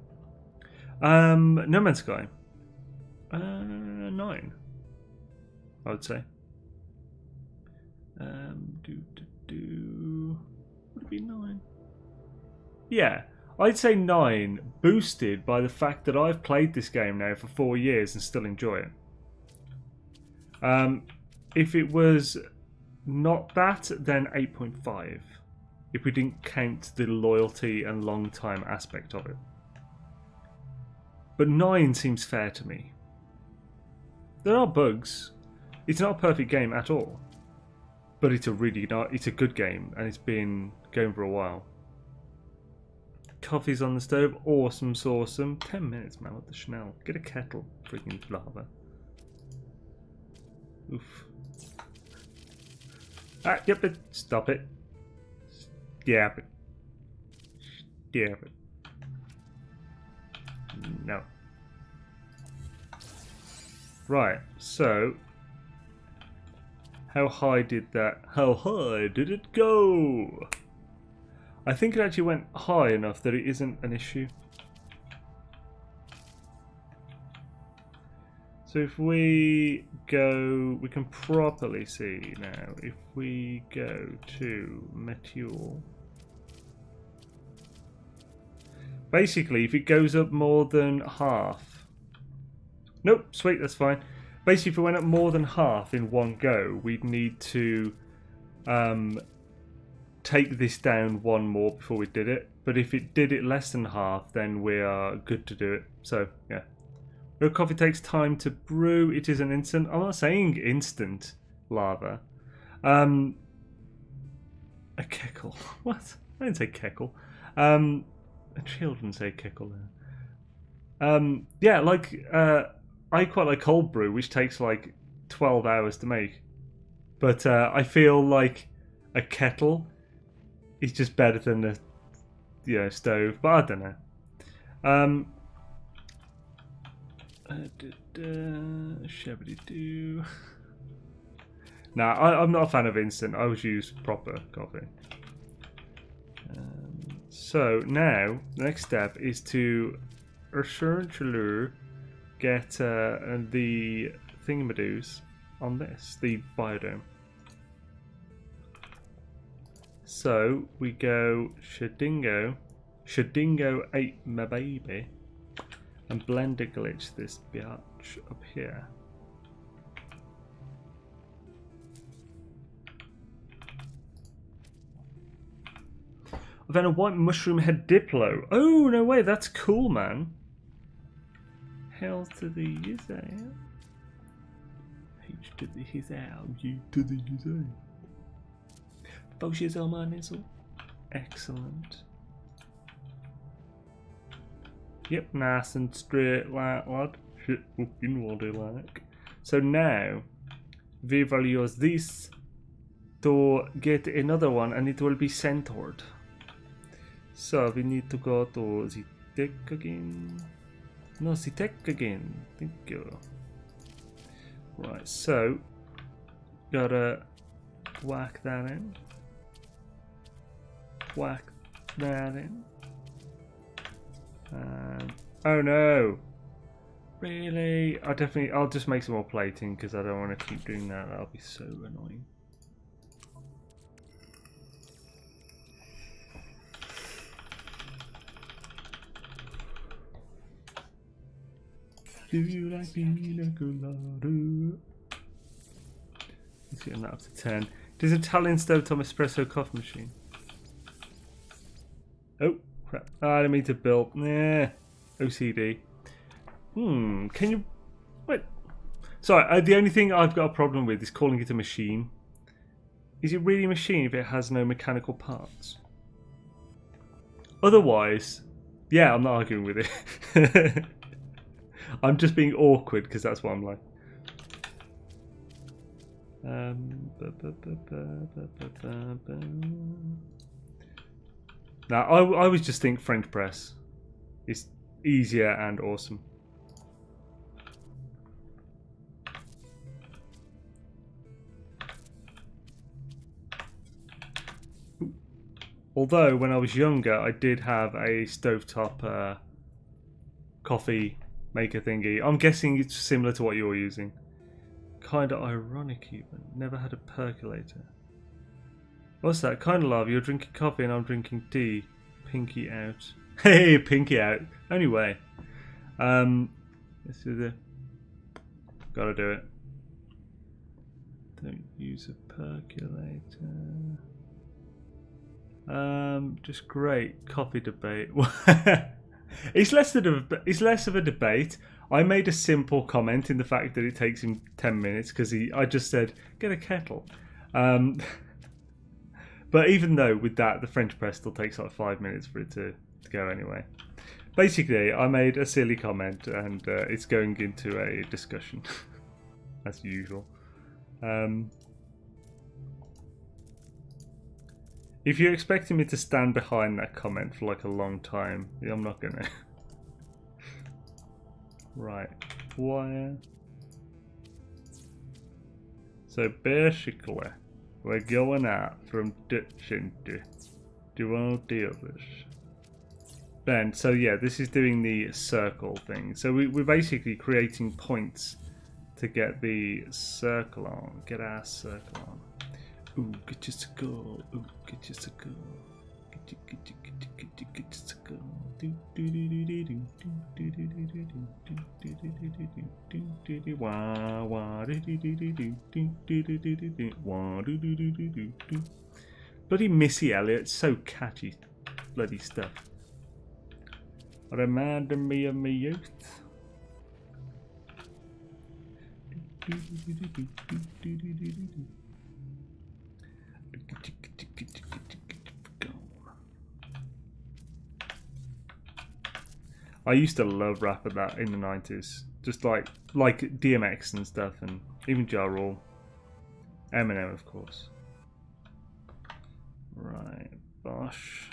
No Man's Sky. 9, I would say. Would it be 9? Yeah. I'd say 9, boosted by the fact that I've played this game now for 4 years and still enjoy it. If it was not that, then 8.5. If we didn't count the loyalty and long time aspect of it. But 9 seems fair to me. There are bugs. It's not a perfect game at all. But it's a good game and it's been going for a while. Coffee's on the stove. Awesome sauceum. 10 minutes, man. What the schnell? Get a kettle. Freaking lava. Oof. Ah, yep it. Stop it. Stop it. Stop it. No. Right, so how high did it go? I think it actually went high enough that it isn't an issue. So if we go, we can properly see now. If we go to Meteor, basically if it goes up more than half, nope, sweet, that's fine. basically, if we went up more than half in one go, we'd need to take this down one more before we did it. But if it did it less than half, then we are good to do it. So, yeah. Real coffee takes time to brew. It is an instant. I'm not saying instant lava. A keckle. What? I didn't say keckle. Children say keckle there. Yeah, like, I quite like cold brew, which takes like 12 hours to make. But I feel like a kettle is just better than a stove. But I don't know. Shabby-doo. Nah, I'm not a fan of instant. I always use proper coffee. So now, the next step is to essentially get the thingamadoos on this, the biodome. So we go Shadingo 8 my baby, and blender glitch this biatch up here. I've had a white mushroom head Diplo. Oh, no way, that's cool, man. Hell to the user. H to the his out, U to the user. Focus on my nizzle. Excellent. Yep, nice and straight like lad. Shit, fucking what I like. So now, we will use this to get another one, and it will be centered. So we need to go to the deck again. No, the deck again. Thank you. Right, so gotta whack that in. Whack that in. Oh no! Really? I'll just make some more plating because I don't want to keep doing that. That'll be so annoying. Do you like pina colada? Let's get that up to 10. There's an Italian stovetop espresso coffee machine. Oh, crap. I didn't mean to build. Nah. OCD. Can you... Wait. Sorry, the only thing I've got a problem with is calling it a machine. Is it really a machine if it has no mechanical parts? Otherwise, yeah, I'm not arguing with it. I'm just being awkward because that's what I'm like. Now, I always just think French press is easier and awesome. Although, when I was younger, I did have a stovetop coffee maker thingy. I'm guessing it's similar to what you're using. Kinda ironic even. Never had a percolator. What's that? Kinda love. You're drinking coffee and I'm drinking tea. Pinky out. Hey, pinky out. Only way. Let's do the... Gotta do it. Don't use a percolator. Just great coffee debate. It's less of a debate. I made a simple comment in the fact that it takes him 10 minutes because I just said get a kettle. But even though with that the French press still takes like 5 minutes for it to go anyway. Basically, I made a silly comment and it's going into a discussion as usual. If you're expecting me to stand behind that comment for like a long time, I'm not gonna. Right, wire. So basically, we're going out from ditching to all the others. Then, so yeah, this is doing the circle thing. So we're basically creating points to get the circle on, get our circle on. Ooh, get your circle. Ooh, get your circle. Get Bloody Missy Elliott, so catchy, bloody stuff. Reminded me of my youth. I used to love rap at that in the 90s. Just like DMX and stuff, and even Ja Rule. Eminem, of course. Right, Bosh.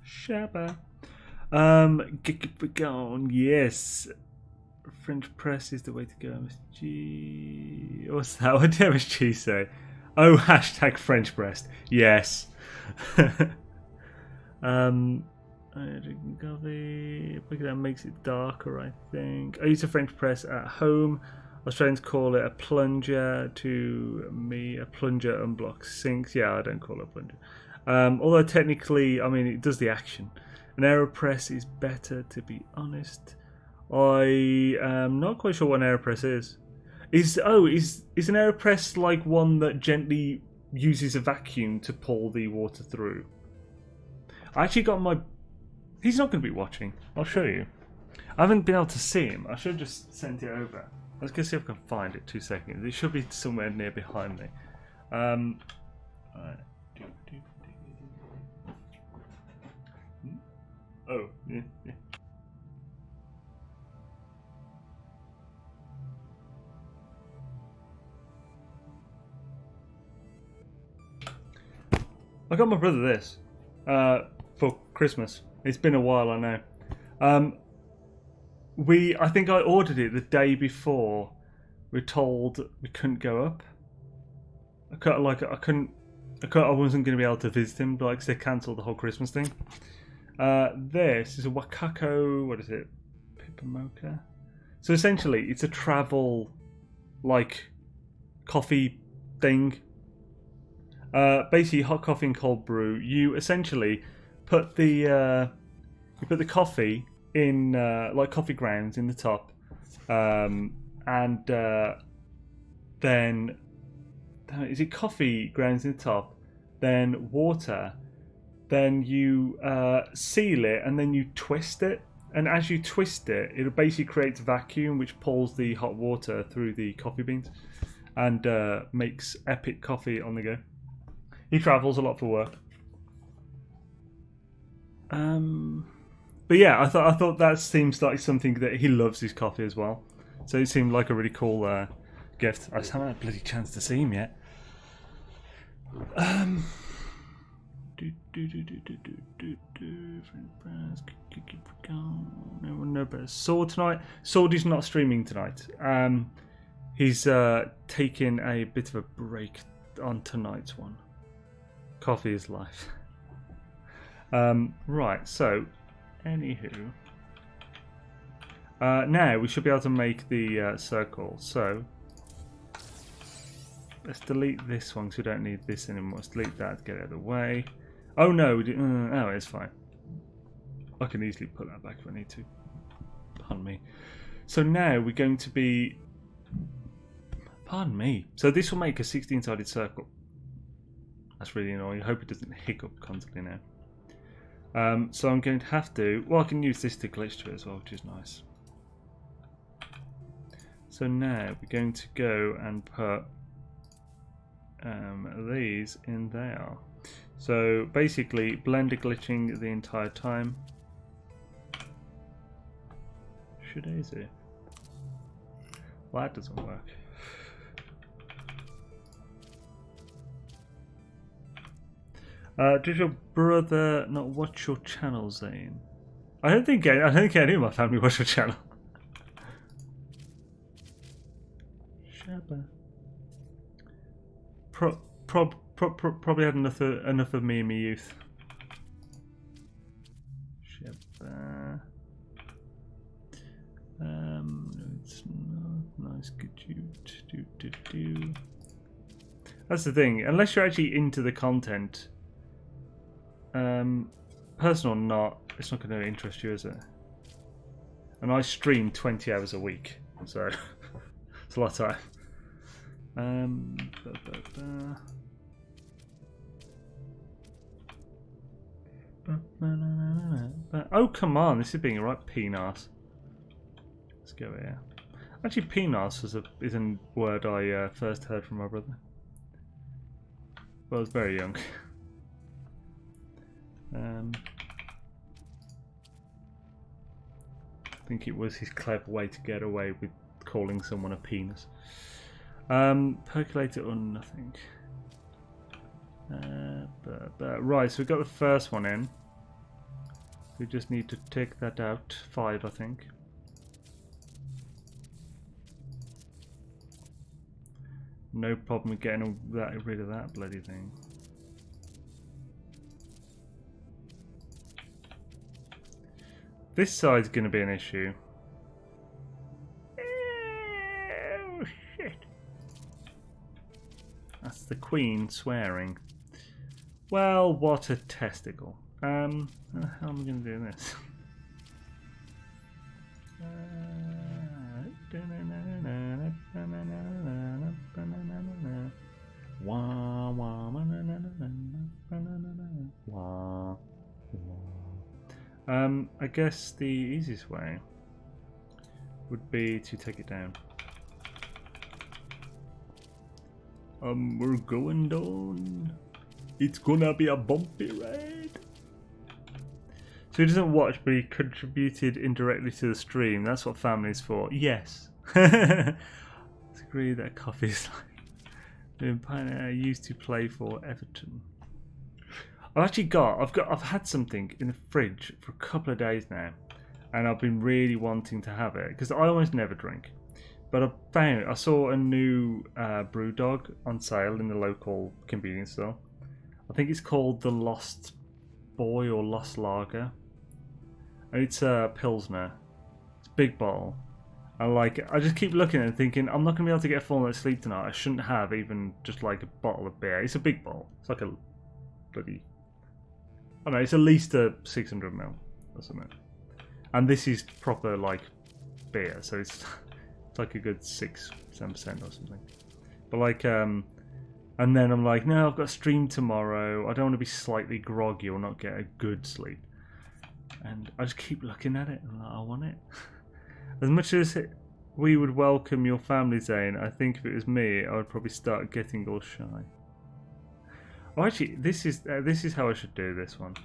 Shabba. Gek, yes. French press is the way to go. MSG. What's that? What did MSG say? Oh, hashtag French press. Yes. Coffee. That makes it darker, I think. I use a French press at home. Australians call it a plunger. To me, a plunger unblocks sinks. Yeah, I don't call it a plunger. Although technically, I mean, it does the action. An AeroPress is better, to be honest. I am not quite sure what an AeroPress is. Is an AeroPress like one that gently uses a vacuum to pull the water through? I actually got my... He's not going to be watching. I'll show you. I haven't been able to see him. I should have just sent it over. Let's go see if I can find it. 2 seconds. It should be somewhere near behind me. Oh, yeah. I got my brother this for Christmas. It's been a while, I know. I think I ordered it the day before we were told we couldn't go up. I wasn't going to be able to visit him, like they cancelled the whole Christmas thing. This is a Wakako. What is it? Pipamocha. So essentially, it's a travel coffee thing. Basically, hot coffee and cold brew. You essentially put the coffee in coffee grounds in the top, and then is it coffee grounds in the top, then water, then you seal it, and then you twist it. And as you twist it, it basically creates vacuum, which pulls the hot water through the coffee beans, and makes epic coffee on the go. He travels a lot for work. But yeah, I thought that seems like something that he loves his coffee as well. So it seemed like a really cool gift. I just haven't had a bloody chance to see him yet. No better. Sword tonight. Sword is not streaming tonight. He's taking a bit of a break on tonight's one. Coffee is life. Right, so anywho, now we should be able to make the circle. So let's delete this one because we don't need this anymore. Let's delete that, get it out of the way. Oh no, oh, it's fine. I can easily put that back if I need to. Pardon me. So now we're going to be... Pardon me. So this will make a 16-sided circle. That's really annoying. I hope it doesn't hiccup constantly now. So I'm going to have to... Well, I can use this to glitch to it as well, which is nice. So now we're going to go and put these in there. So basically, Blender glitching the entire time. Should I say? Well, that doesn't work. Does your brother not watch your channel, Xaine? I don't think any of my family watch your channel. Shabba. Probably had enough of me in my youth. Shabba. No, it's not. Nice, good. Do. That's the thing. Unless you're actually into the content, personal or not, it's not going to interest you, is it? And I stream 20 hours a week, so it's a lot of time. Oh, come on, this is being a right penis. Let's go here. Actually, penis is a word I first heard from my brother. Well, I was very young. I think it was his clever way to get away with calling someone a penis. Percolator or nothing. Right, so we've got the first one in. We just need to take that out. 5, I think. No problem with getting rid of that bloody thing. This side's going to be an issue. Oh, shit. That's the Queen swearing. Well, what a testicle. How am I going to do this? I guess the easiest way would be to take it down. We're going down. It's gonna be a bumpy ride. So he doesn't watch, but he contributed indirectly to the stream. That's what family's for. Yes. Let's agree that coffee is like I used to play for Everton. I've had something in the fridge for a couple of days now, and I've been really wanting to have it because I almost never drink. But I saw a new brew dog on sale in the local convenience store. I think it's called the Lost Boy or Lost Lager, and it's a Pilsner. It's a big bottle. I just keep looking and thinking I'm not gonna be able to get a full night's sleep tonight. I shouldn't have even just like a bottle of beer. It's a big bottle. It's like a bloody. I don't know. It's at least a 600ml or something. And this is proper like beer, so it's like a good 6-7% or something. But like and then I'm like, no, I've got a stream tomorrow. I don't want to be slightly groggy or not get a good sleep. And I just keep looking at it and I'm like, I want it. As much as we would welcome your family, Xaine, I think if it was me, I would probably start getting all shy. Oh, actually, this is how I should do this one.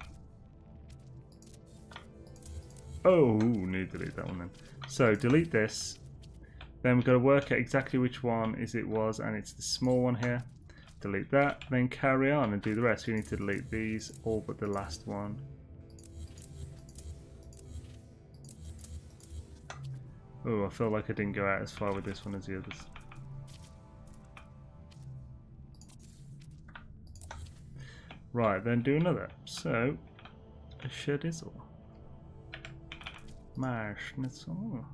Oh, need to delete that one then. So delete this. Then we've got to work out exactly which one it was, and it's the small one here. Delete that, then carry on and do the rest. We need to delete these, all but the last one. Oh, I feel like I didn't go out as far with this one as the others. Right, then do another. So, a shedizzle. Mash schnitzel.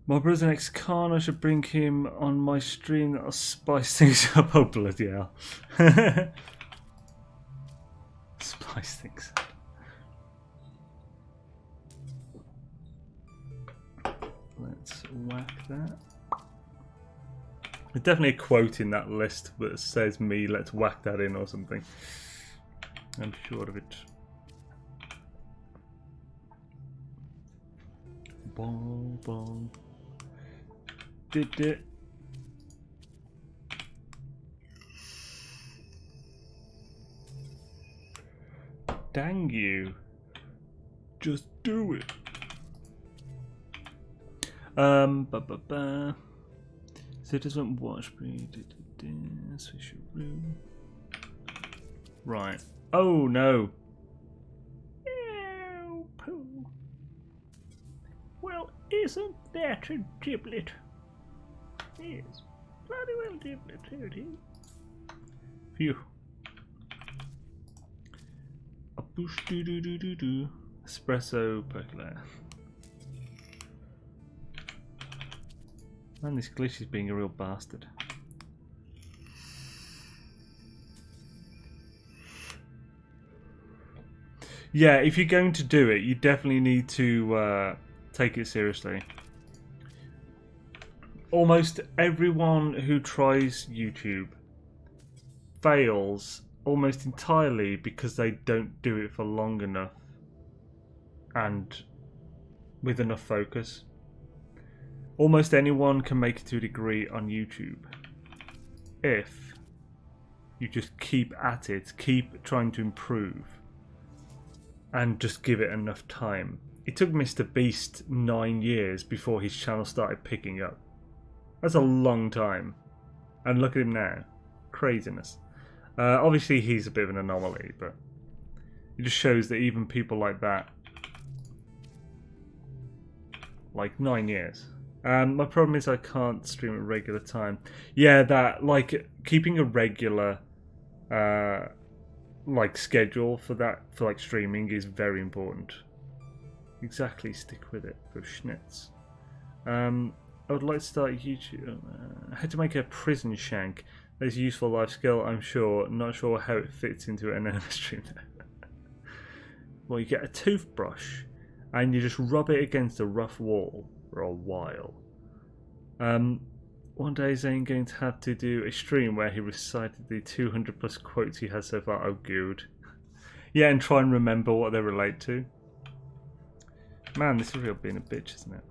My brother's an ex-con, I should bring him on my stream, that'll spice things up. Oh, bloody hell. Spice things up. Let's whack that. There's definitely a quote in that list that says me, let's whack that in or something. I'm sure of it. Bong, bong. Did it. Dang you. Just do it. So it doesn't watch me. Switch room. Right. Oh no. Well, isn't that a giblet? Yes. Bloody well giblet. Here it is. Phew. A push do do do do do. Espresso percolator. Man, this glitch is being a real bastard. Yeah, if you're going to do it, you definitely need to take it seriously. Almost everyone who tries YouTube fails almost entirely because they don't do it for long enough and with enough focus. Almost anyone can make it to a degree on YouTube if you just keep at it, keep trying to improve, and just give it enough time. It took Mr. Beast 9 years before his channel started picking up. That's a long time. And look at him now. Craziness. Obviously he's a bit of an anomaly, but it just shows that even people like that, like 9 years. My problem is I can't stream at regular time. Yeah, that, like, keeping a regular like schedule for that, for like streaming, is very important. Exactly, stick with it for schnitz. I would like to start YouTube. How to make a prison shank. That's a useful life skill, I'm sure. Not sure how it fits into an NMS stream. Well, you get a toothbrush and you just rub it against a rough wall for a while. One day Xaine going to have to do a stream where he recited the 200 plus quotes he has so far. Oh, good. Yeah, and try and remember what they relate to. Man, this is real being a bitch, isn't it?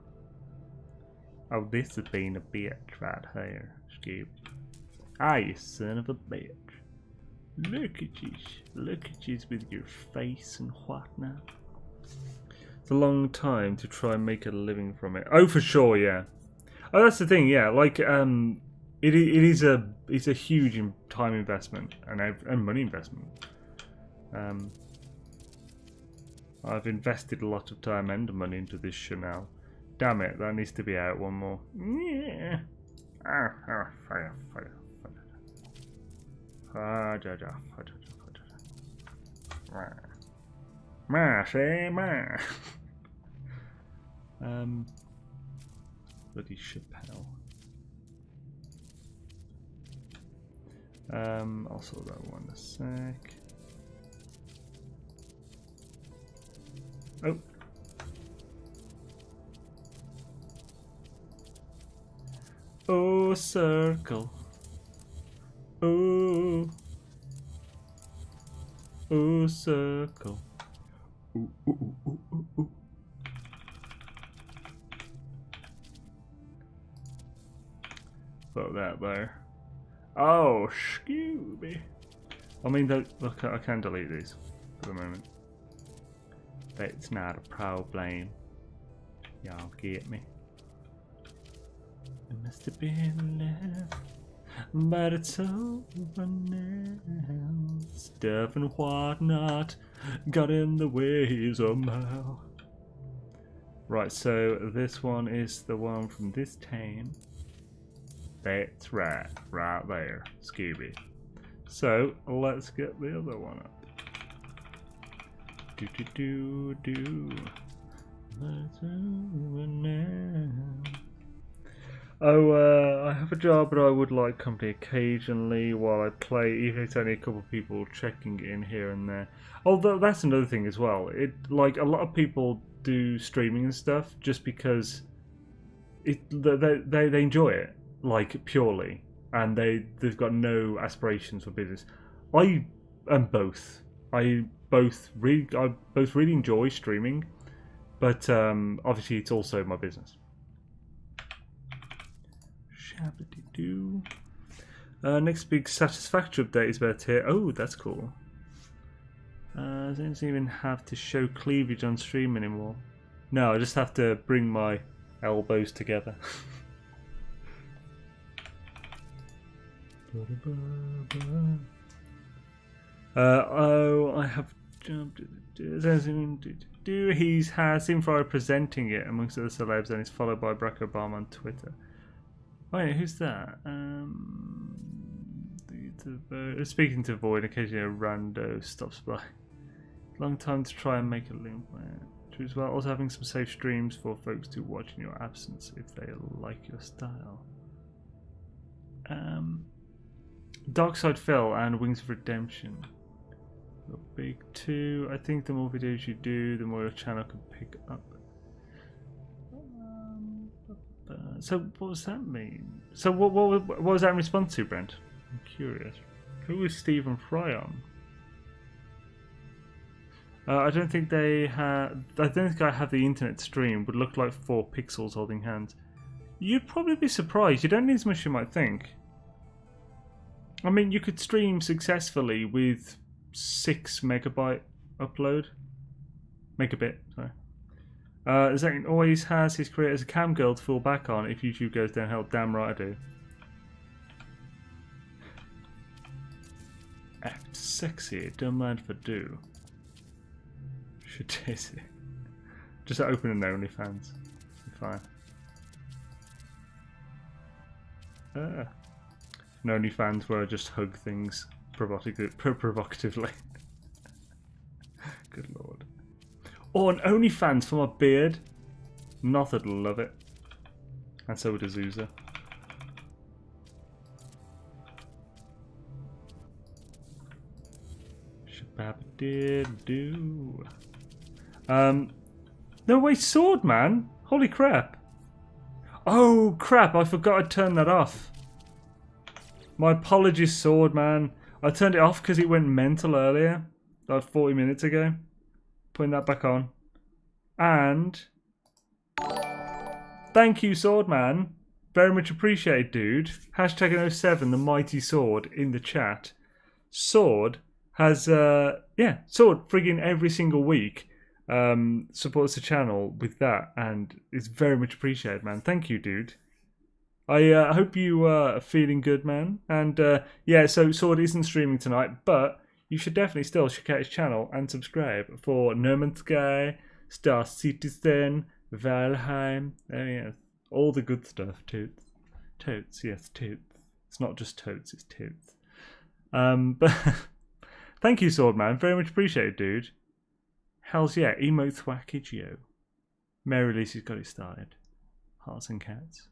Oh, this has been a bitch right here, Scoob. Ah, you son of a bitch. Look at you with your face and whatnot. It's a long time to try and make a living from it. Oh, for sure, yeah. Oh, that's the thing, yeah. Like, it's a huge time investment and money investment. I've invested a lot of time and money into this Chanel. Damn it, that needs to be out one more. Yeah. Fire. Bloody Chappelle. I'll sort that one in a sec. Oh. Oh, circle. Oh. Oh, circle. Ooh, ooh, ooh, ooh, ooh, ooh. Put that there. Oh, Scooby. I mean, look, I can delete these for the moment. That's not a problem. Y'all get me. It must have been love, but it's over now. Stuff and whatnot got in the way somehow. Right, so this one is the one from this time. That's right there, Scooby. So let's get the other one up. Do. Let's over now. Oh, I have a job, but I would like company occasionally while I play, even if it's only a couple of people checking in here and there. Although that's another thing as well. It, like, a lot of people do streaming and stuff just because they enjoy it, like, purely, and they've got no aspirations for business. I am both. I both really enjoy streaming, but obviously it's also my business. Shabba-dee-doo. Next big Satisfactory update is about here. Oh, that's cool. I don't even have to show cleavage on stream anymore. No, I just have to bring my elbows together. Oh, I have jumped. He's has Simfry presenting it amongst other celebs and is followed by Barack Obama on Twitter. Wait, who's that? Speaking to Void, occasionally a rando stops by. Long time to try and make a link. True as well. Also having some safe streams for folks to watch in your absence if they like your style. Darkside Phil and Wings of Redemption. Your big two. I think the more videos you do, the more your channel can pick up. So what does that mean? So what was that in response to, Brent? I'm curious. Who was Stephen Fry on? I don't think they have. I don't think I have the internet stream. Would look like 4 pixels holding hands. You'd probably be surprised. You don't need as much as you might think. I mean, you could stream successfully with 6 megabyte upload. Megabit, sorry. Xaine always has his career as a cam girl to fall back on if YouTube goes downhill. Damn right I do. Act sexy, don't mind if I do. Should taste it. Just open an OnlyFans. Fine. An OnlyFans where I just hug things provocatively. Good lord. Or an OnlyFans for my beard. Notha'd love it. And so would Azusa. Shababadidoo. No wait, sword man! Holy crap! Oh crap, I forgot I'd turned that off. My apologies, sword man. I turned it off because it went mental earlier. Like 40 minutes ago. Putting that back on. And thank you, sword man. Very much appreciated, dude. Hashtag 07, the mighty sword, in the chat. Sword has, sword friggin' every single week. Supports the channel with that, and it's very much appreciated, man. Thank you, dude. I hope you are feeling good, man. And so Sword isn't streaming tonight, but you should definitely still check out his channel and subscribe for No Man's Sky, Star Citizen, Valheim. Oh yeah, all the good stuff. Toots, yes, toots. It's not just totes, it's toots. But thank you, Sword man. Very much appreciated, dude. Hells yeah, emo thwackagio. Merry release, he's got it started. Hearts and cats.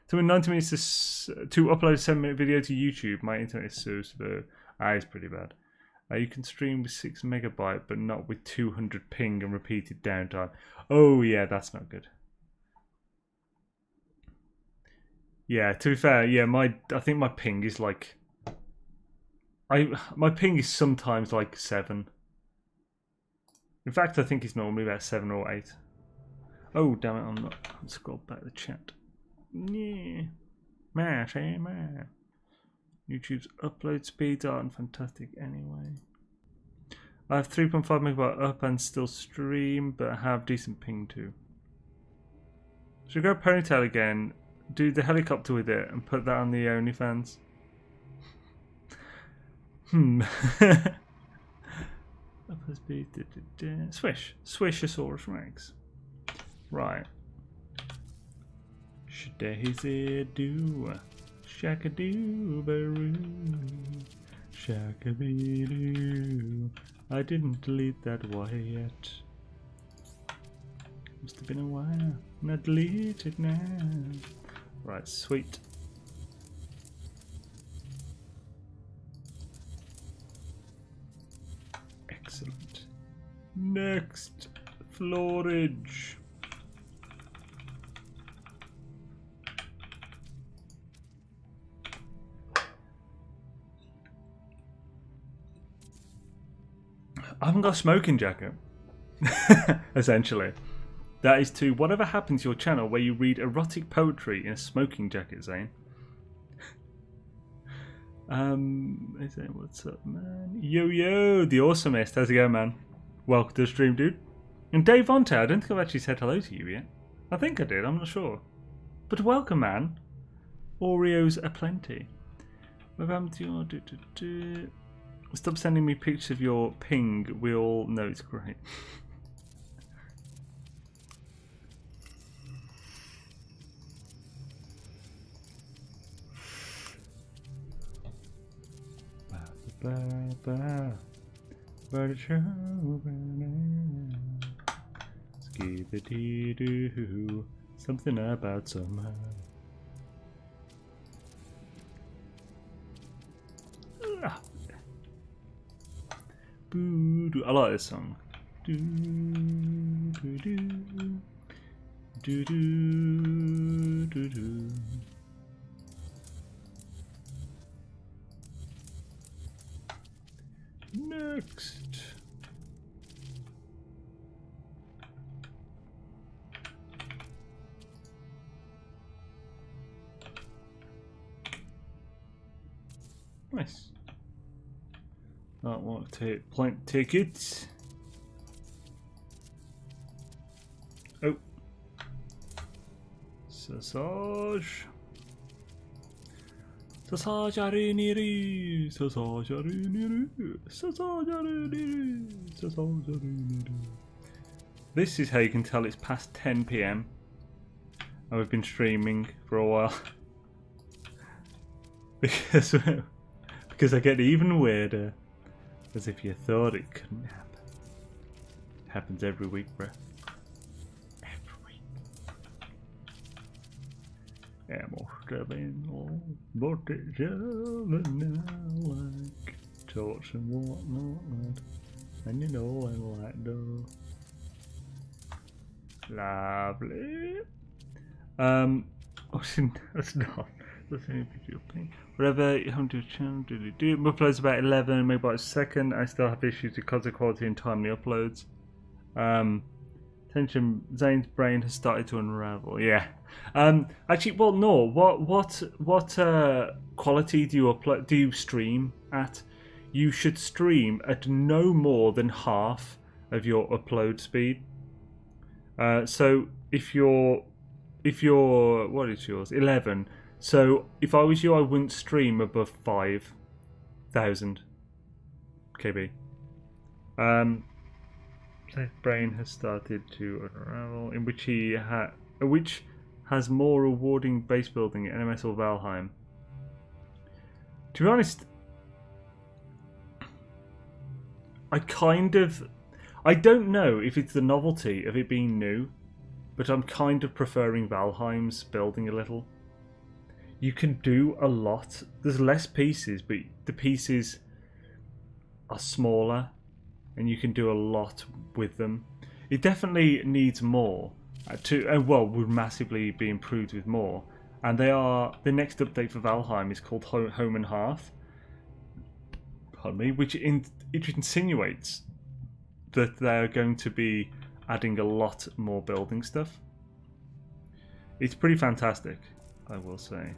So in 90 minutes to upload a 7-minute video to YouTube, my internet is so slow. It's pretty bad. You can stream with 6 megabyte, but not with 200 ping and repeated downtime. Oh yeah, that's not good. Yeah, to be fair, yeah, I think my ping is like, my ping is sometimes like 7. In fact, I think it's normally about 7 or 8. Oh damn it! I'm scrolled back the chat. Yeah, YouTube's upload speeds aren't fantastic anyway. I have 3.5 megabyte up and still stream, but I have decent ping too. Should I go ponytail again? Do the helicopter with it and put that on the OnlyFans? Upload speed. Swishosaurus Rex. Right. Shadazy-do, shakadoo-baroo, shakabee-doo. I didn't delete that wire yet. Must have been a while. Not delete it now. Right, sweet. Excellent. Next, floorage. I haven't got a smoking jacket. Essentially. That is to whatever happens to your channel where you read erotic poetry in a smoking jacket, Xaine. What's up, man? Yo, the awesomest. How's it going, man? Welcome to the stream, dude. And Dave Vonte, I don't think I've actually said hello to you yet. I think I did, I'm not sure. But welcome, man. Oreos aplenty. Welcome to your... Stop sending me pictures of your ping. We all know it's great. Skibidi-doo. Something about somehow. Ah. Boo-doo. I like this song. Do-do-do. Do-do-do-do. Next. Nice. I want to take plant tickets. Oh. Sausage. Sausage-a-roo-nee-roo. Sausage-a-roo-nee-roo. Sausage-a-roo-nee-roo. Sausage-a-roo-nee-roo. This is how you can tell it's past 10 PM. And we've been streaming for a while. Because I get even weirder. As if you thought it couldn't happen. It happens every week, bruh. Every week. Yeah, must have been all, but it's over now, like torch and whatnot, and you know, and like though. Lovely. That's not. Whatever, home to channel, do. Uploads about 11 megabytes a second. I still have issues with content quality and timely uploads. Attention, Xaine's brain has started to unravel. Yeah. Actually, well, no. What quality do you upload? Do you stream at? You should stream at no more than half of your upload speed. So if you're what is yours? 11. So if I was you, I wouldn't stream above 5,000 KB. His brain has started to unravel, in which which has more rewarding base building, NMS or Valheim. To be honest, I don't know if it's the novelty of it being new, but I'm kind of preferring Valheim's building a little. You can do a lot. There's less pieces, but the pieces are smaller, and you can do a lot with them. It definitely needs more would massively be improved with more. And the next update for Valheim is called Home and Hearth. Pardon me, which it insinuates that they're going to be adding a lot more building stuff. It's pretty fantastic, I will say.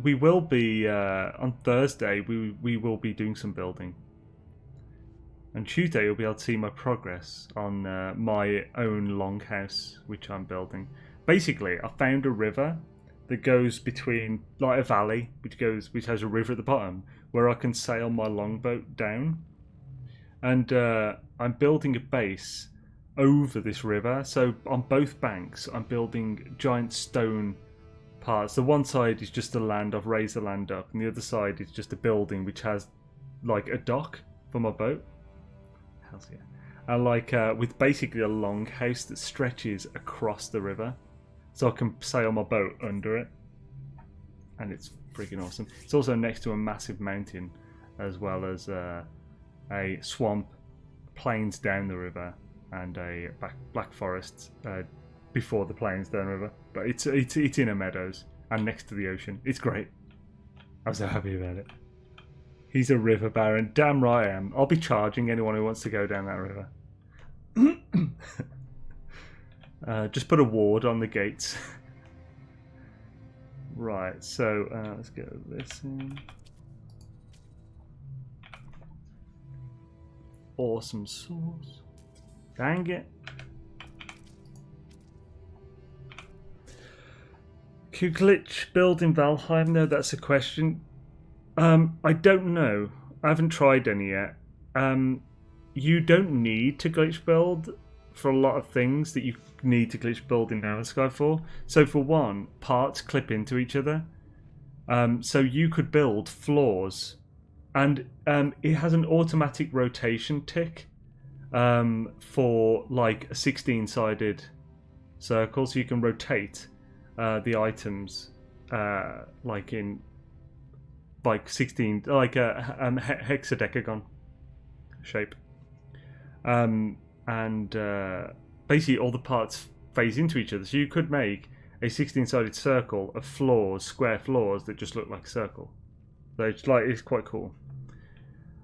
We will be on Thursday. We will be doing some building. And Tuesday you'll be able to see my progress on my own longhouse, which I'm building. Basically, I found a river that goes between, like a valley, which has a river at the bottom, where I can sail my longboat down. And I'm building a base over this river. So on both banks, I'm building giant stone parts. The one side is just the land, I've raised the land up, and the other side is just a building which has like a dock for my boat. Hell's yeah. And like with basically a long house that stretches across the river, so I can sail my boat under it, and it's freaking awesome. It's also next to a massive mountain, as well as a swamp, plains down the river, and a black forest before the plains down the river. But it's in a meadows and next to the ocean. It's great. I'm so happy about it. He's a river baron. Damn right I am. I'll be charging anyone who wants to go down that river. Just put a ward on the gates. Right, so let's get this in. Awesome sauce. Dang it. Can you glitch build in Valheim? No, that's a question. I don't know. I haven't tried any yet. You don't need to glitch build for a lot of things that you need to glitch build in Nanosky for. So for one, parts clip into each other. So you could build floors, and it has an automatic rotation tick for like a 16-sided circle, so you can rotate the items like in like 16, like a hexadecagon shape, and basically all the parts phase into each other. So you could make a 16-sided circle of floors, square floors that just look like a circle. So it's quite cool.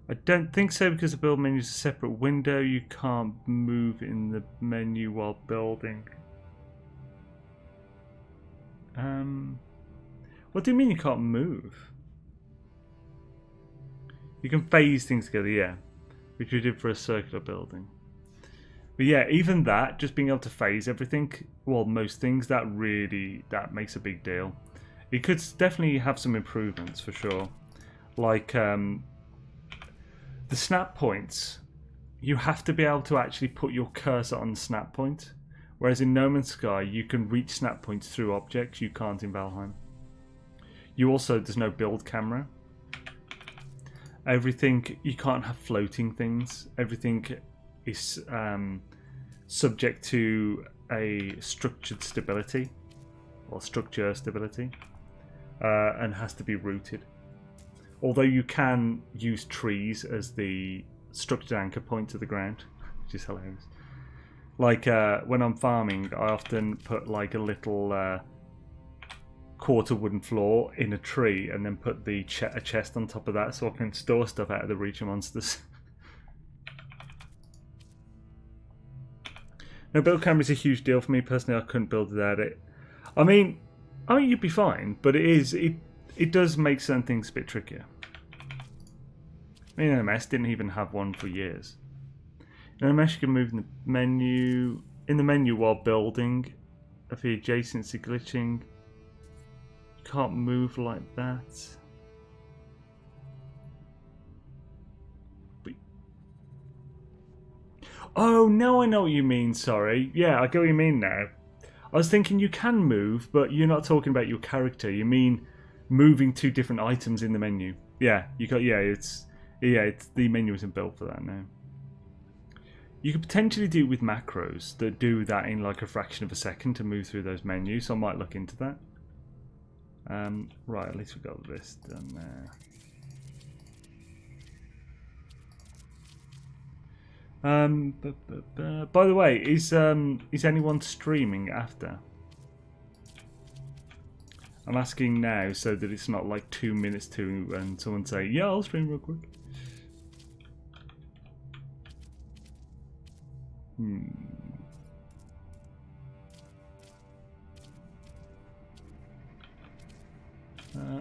I don't think so, because the build menu is a separate window. You can't move in the menu while building. What do you mean you can't move? You can phase things together, yeah, which we did for a circular building. But yeah, even that, just being able to phase everything, well, most things, that makes a big deal. It could definitely have some improvements for sure. Like the snap points, you have to be able to actually put your cursor on the snap point. Whereas in No Man's Sky, you can reach snap points through objects. You can't in Valheim. There's no build camera. Everything, you can't have floating things. Everything is subject to a structured stability, or structure stability, and has to be rooted. Although you can use trees as the structured anchor point to the ground, which is hilarious. Like when I'm farming, I often put like a little quarter wooden floor in a tree, and then put a chest on top of that, so I can store stuff out of the reach of monsters. No, build camera is a huge deal for me personally. I couldn't build without it. I mean you'd be fine, but it does make certain things a bit trickier. I mean, NMS didn't even have one for years. In NMS, you can move in the menu while building. If the adjacency glitching, you can't move like that. But... oh, now I know what you mean. Sorry. Yeah, I get what you mean now. I was thinking you can move, but you're not talking about your character. You mean moving to different items in the menu. Yeah, you got. Yeah, it's the menu isn't built for that now. You could potentially do it with macros that do that in like a fraction of a second to move through those menus. So I might look into that. Right, at least we got this done there. By the way, is anyone streaming after? I'm asking now so that it's not like 2 minutes to and someone say, yeah, I'll stream real quick.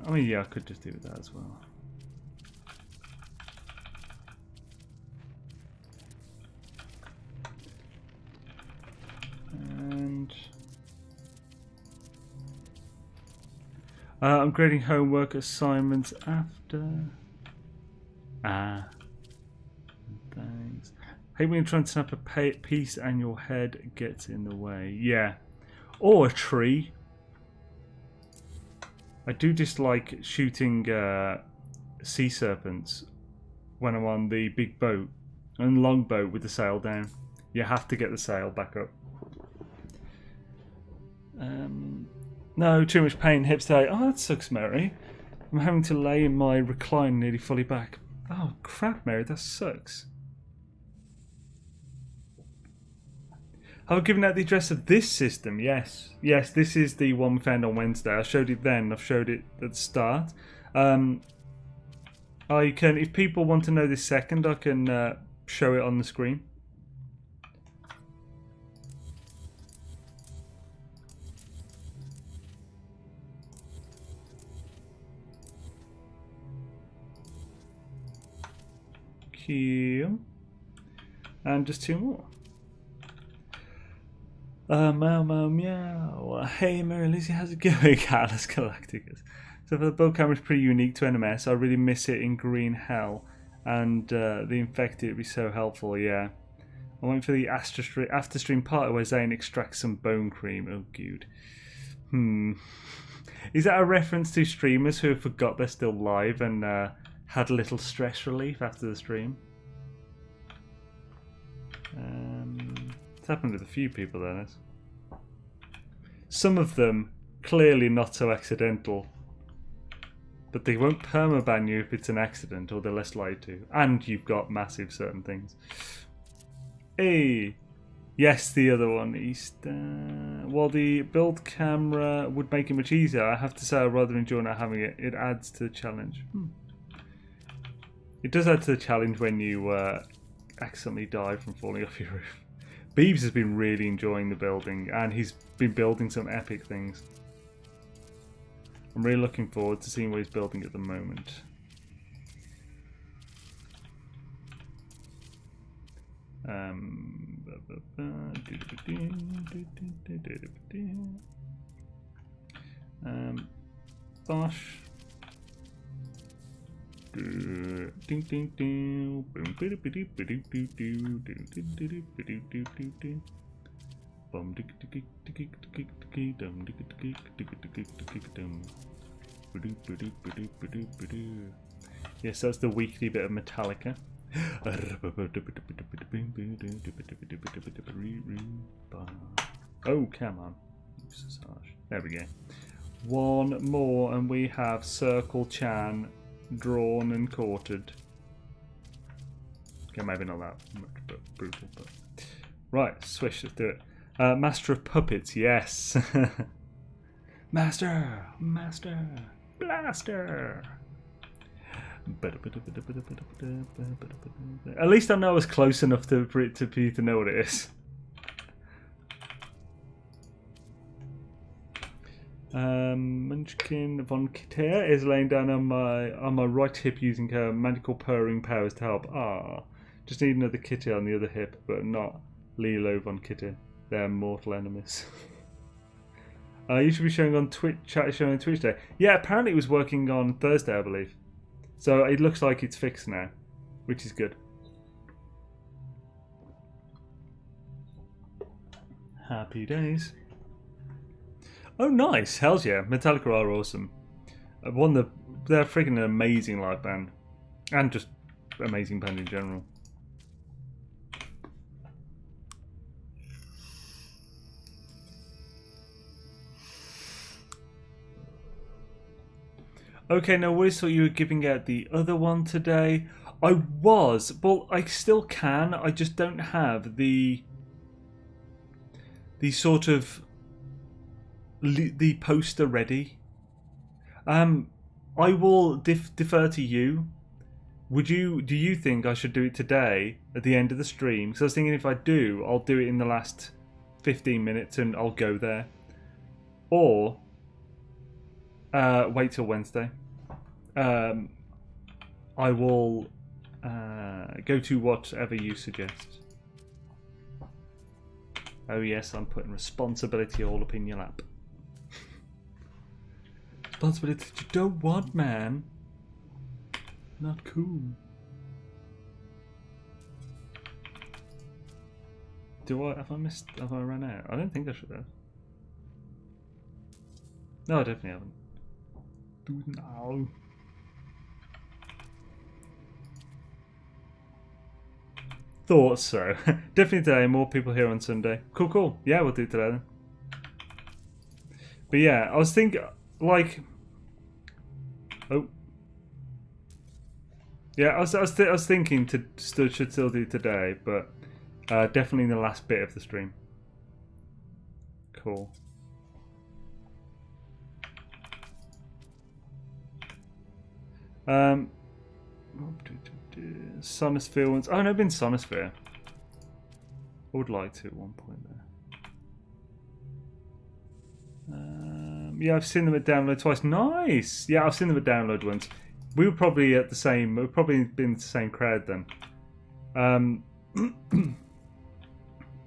I mean, yeah, I could just do that as well. And I'm grading homework assignments after. Thanks. Hey, when you try and snap a piece and your head gets in the way. Yeah. Or a tree. I do dislike shooting sea serpents when I'm on the big boat and longboat with the sail down. You have to get the sail back up. No, too much pain, hips today. Oh, that sucks, Mary. I'm having to lay in my recline nearly fully back. Oh, crap, Mary, that sucks. I've given out the address of this system, yes. Yes, this is the one we found on Wednesday. I showed it then, I've showed it at the start. I can, if people want to know this second, I can show it on the screen. Cool. And just two more. Meow meow meow. Hey Mary Lizzie, how's it going? Atlas Galacticus. So the build camera is pretty unique to NMS. I really miss it in Green Hell, and the Infected would be so helpful. Yeah, I went for the after stream party where Xaine extracts some bone cream. Oh good. Is that a reference to streamers who forgot they're still live and had a little stress relief after the stream? It's happened with a few people, that is. Some of them clearly not so accidental, but they won't permaban you if it's an accident, or they're less likely to. And you've got massive certain things. Hey, yes, the other one. While the build camera would make it much easier, I have to say I rather enjoy not having it. It adds to the challenge. It does add to the challenge when you accidentally die from falling off your roof. Beebs has been really enjoying the building, and he's been building some epic things. I'm really looking forward to seeing what he's building at the moment. Bosh. Ding ding ding. Boom biddy biddy biddy doo doo doo doo doo doo doo doo doo. Bum dick dick dick dick dick dick dum dick dick dick dick dick dum. Badoo badoo badoo badoo badoo. Yes, that's the weekly bit of Metallica. Oh, come on. There we go. One more, and we have Circle Chan drawn and quartered. Okay, maybe not that much, but brutal. But right, swish, let's do it. Master of Puppets, yes. Master, blaster. At least I know it's close enough for you to know what it is. Munchkin von Kitter is laying down on my right hip using her magical purring powers to help. Just need another Kitter on the other hip, but not Lilo von Kitter. They're mortal enemies. You should be showing on Twitch. Chat is showing on Twitch today. Yeah, apparently it was working on Thursday, I believe. So it looks like it's fixed now, which is good. Happy days. Oh, nice. Hells yeah. Metallica are awesome. They're freaking an amazing live band. And just amazing band in general. Okay, now we thought you were giving out the other one today. I was. Well, I still can. I just don't have the sort of the poster ready. I will defer to you. Do you think I should do it today at the end of the stream? Because I was thinking if I do, I'll do it in the last 15 minutes and I'll go there. Or wait till Wednesday. I will go to whatever you suggest. Oh yes, I'm putting responsibility all up in your lap. Responsibility that you don't want, man. Not cool. Have I run out? I don't think I should have. No, I definitely haven't. Do it now. Thought so. Definitely today. More people here on Sunday. Cool. Yeah, we'll do it today then. But yeah, I was thinking, like, oh, yeah, I was thinking should still do today, but definitely in the last bit of the stream. Cool. Sonosphere once. Oh no, I've been Sonosphere. I would like to at one point there. Yeah, I've seen them at download twice. Nice. Yeah, I've seen them at download once. We were probably at the same. We've probably been the same crowd then.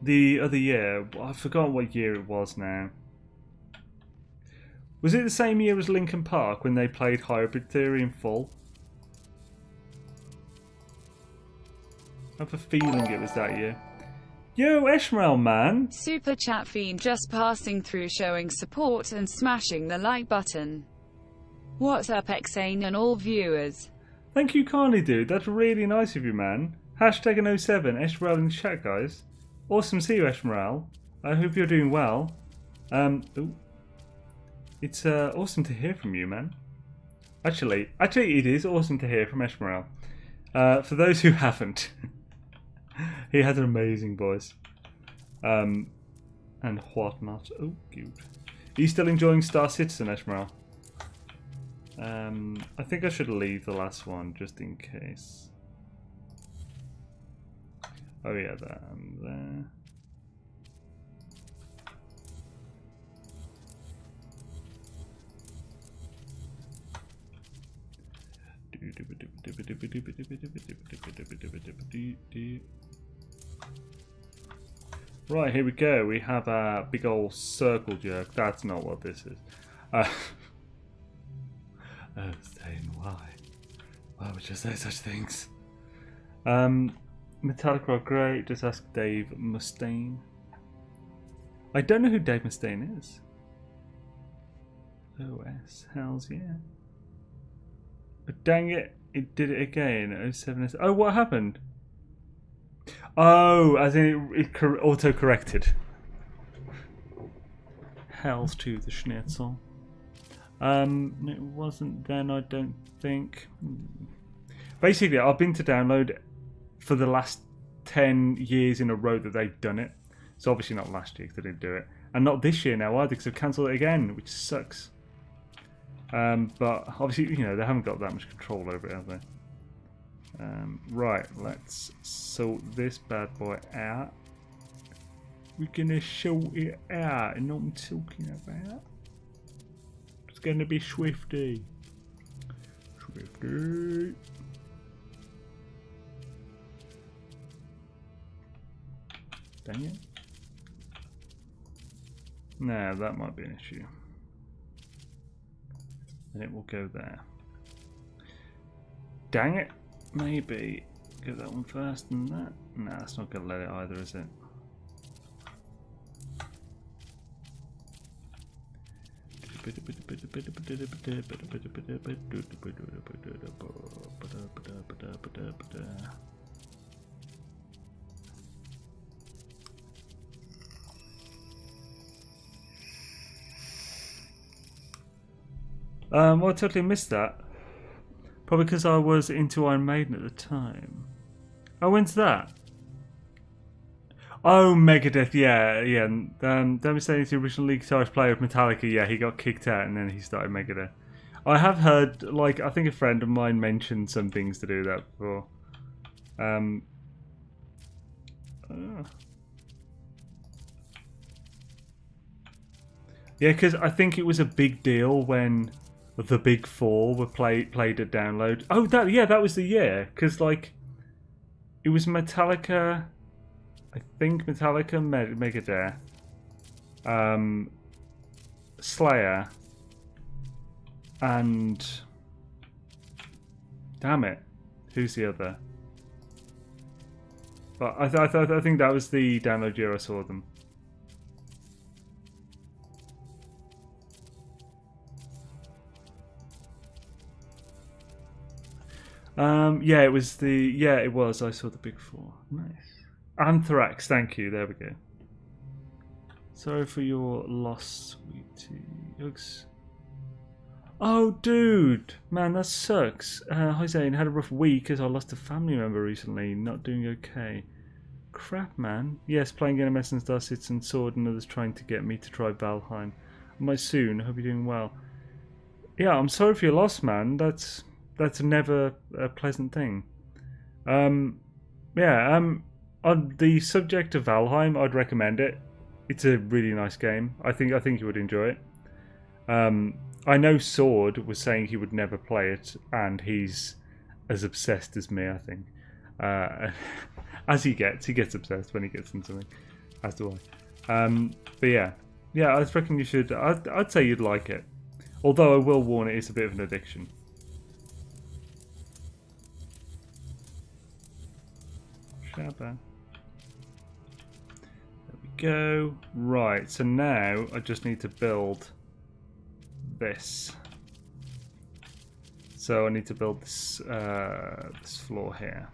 The other year, I forgot what year it was now. Was it the same year as Linkin Park when they played Hybrid Theory in full? I have a feeling it was that year. Yo, Eshmael, man! Super Chat Fiend just passing through, showing support and smashing the like button. What's up, Xaine and all viewers? Thank you kindly, dude. That's really nice of you, man. Hashtag an 07. Esmeralda in the chat, guys. Awesome to see you, Esmeralda. I hope you're doing well. Ooh. It's awesome to hear from you, man. Actually, it is awesome to hear from Esmeralda. For those who haven't, he has an amazing voice. And whatnot. Oh, good. Are you still enjoying Star Citizen, Esmeralda? I think I should leave the last one just in case. Oh yeah, that and there. Right, here we go. We have a big old circle jerk. That's not what this is. Oh, Xaine, why? Why would you say such things? Metallica are great. Just ask Dave Mustaine. I don't know who Dave Mustaine is. OS, hells yeah. But dang it, it did it again. 07. Oh, what happened? Oh, as in it auto-corrected. Hells to the schnitzel. It wasn't then, I don't think. Basically, I've been to download for the last 10 years in a row that they've done it. So obviously not last year because they didn't do it. And not this year now either because they've cancelled it again, which sucks. But obviously, you know, they haven't got that much control over it, have they? Right, let's sort this bad boy out. We're gonna sort it out, and what I'm talking about. It's gonna be Swifty. Swifty. Dang it. Now that might be an issue. And it will go there. Dang it. Maybe go that one first and that. Nah, that's not going to let it either, is it? Well, I totally missed that. Probably because I was into Iron Maiden at the time. Oh, when's that? Oh, Megadeth, yeah. Don't say he's the original lead guitarist player of Metallica. Yeah, he got kicked out and then he started Megadeth. I have heard, like, I think a friend of mine mentioned some things to do with that before. Yeah, because I think it was a big deal when the Big Four were played at download. Oh, that was the year because like it was Metallica. I think Metallica, Megadeth, Slayer, and damn it, who's the other? But I think that was the download year I saw them. Yeah, it was it was. I saw the Big Four. Nice. Anthrax, thank you. There we go. Sorry for your loss, sweetie. Oops. Oh, dude, man, that sucks. Hi, Xaine. Had a rough week as I lost a family member recently. Not doing okay. Crap, man. Yes, playing NMS and Star Citizen Sword and others trying to get me to try Valheim. I might soon. Hope you're doing well. Yeah, I'm sorry for your loss, man. That's never a pleasant thing. On the subject of Valheim, I'd recommend it. It's a really nice game. I think you would enjoy it. I know Sword was saying he would never play it, and he's as obsessed as me, I think. As he gets obsessed when he gets into something. As do I. But yeah, I reckon you should. I'd say you'd like it. Although I will warn it is a bit of an addiction. Shabba. There we go. Right, so now I just need to build this. So I need to build this this floor here.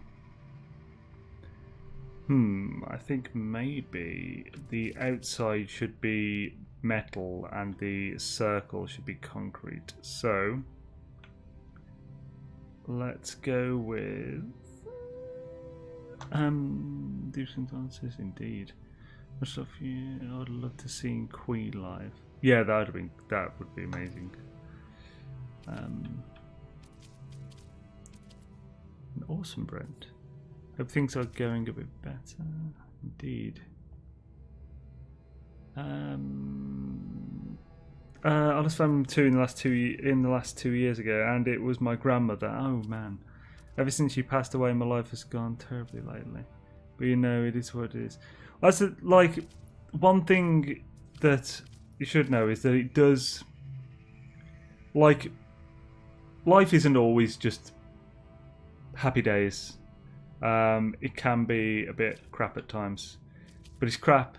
I think maybe the outside should be metal and the circle should be concrete. So let's go with different answers indeed. Much love you. I'd love to see Queen live. Yeah, that would be amazing. Awesome, Brent. Hope things are going a bit better. Indeed. I lost family too in the last 2 years ago, and it was my grandmother. Oh man. Ever since she passed away, my life has gone terribly lately. But you know, it is what it is. That's like one thing that you should know is that it does. Like, life isn't always just happy days. It can be a bit crap at times, but it's crap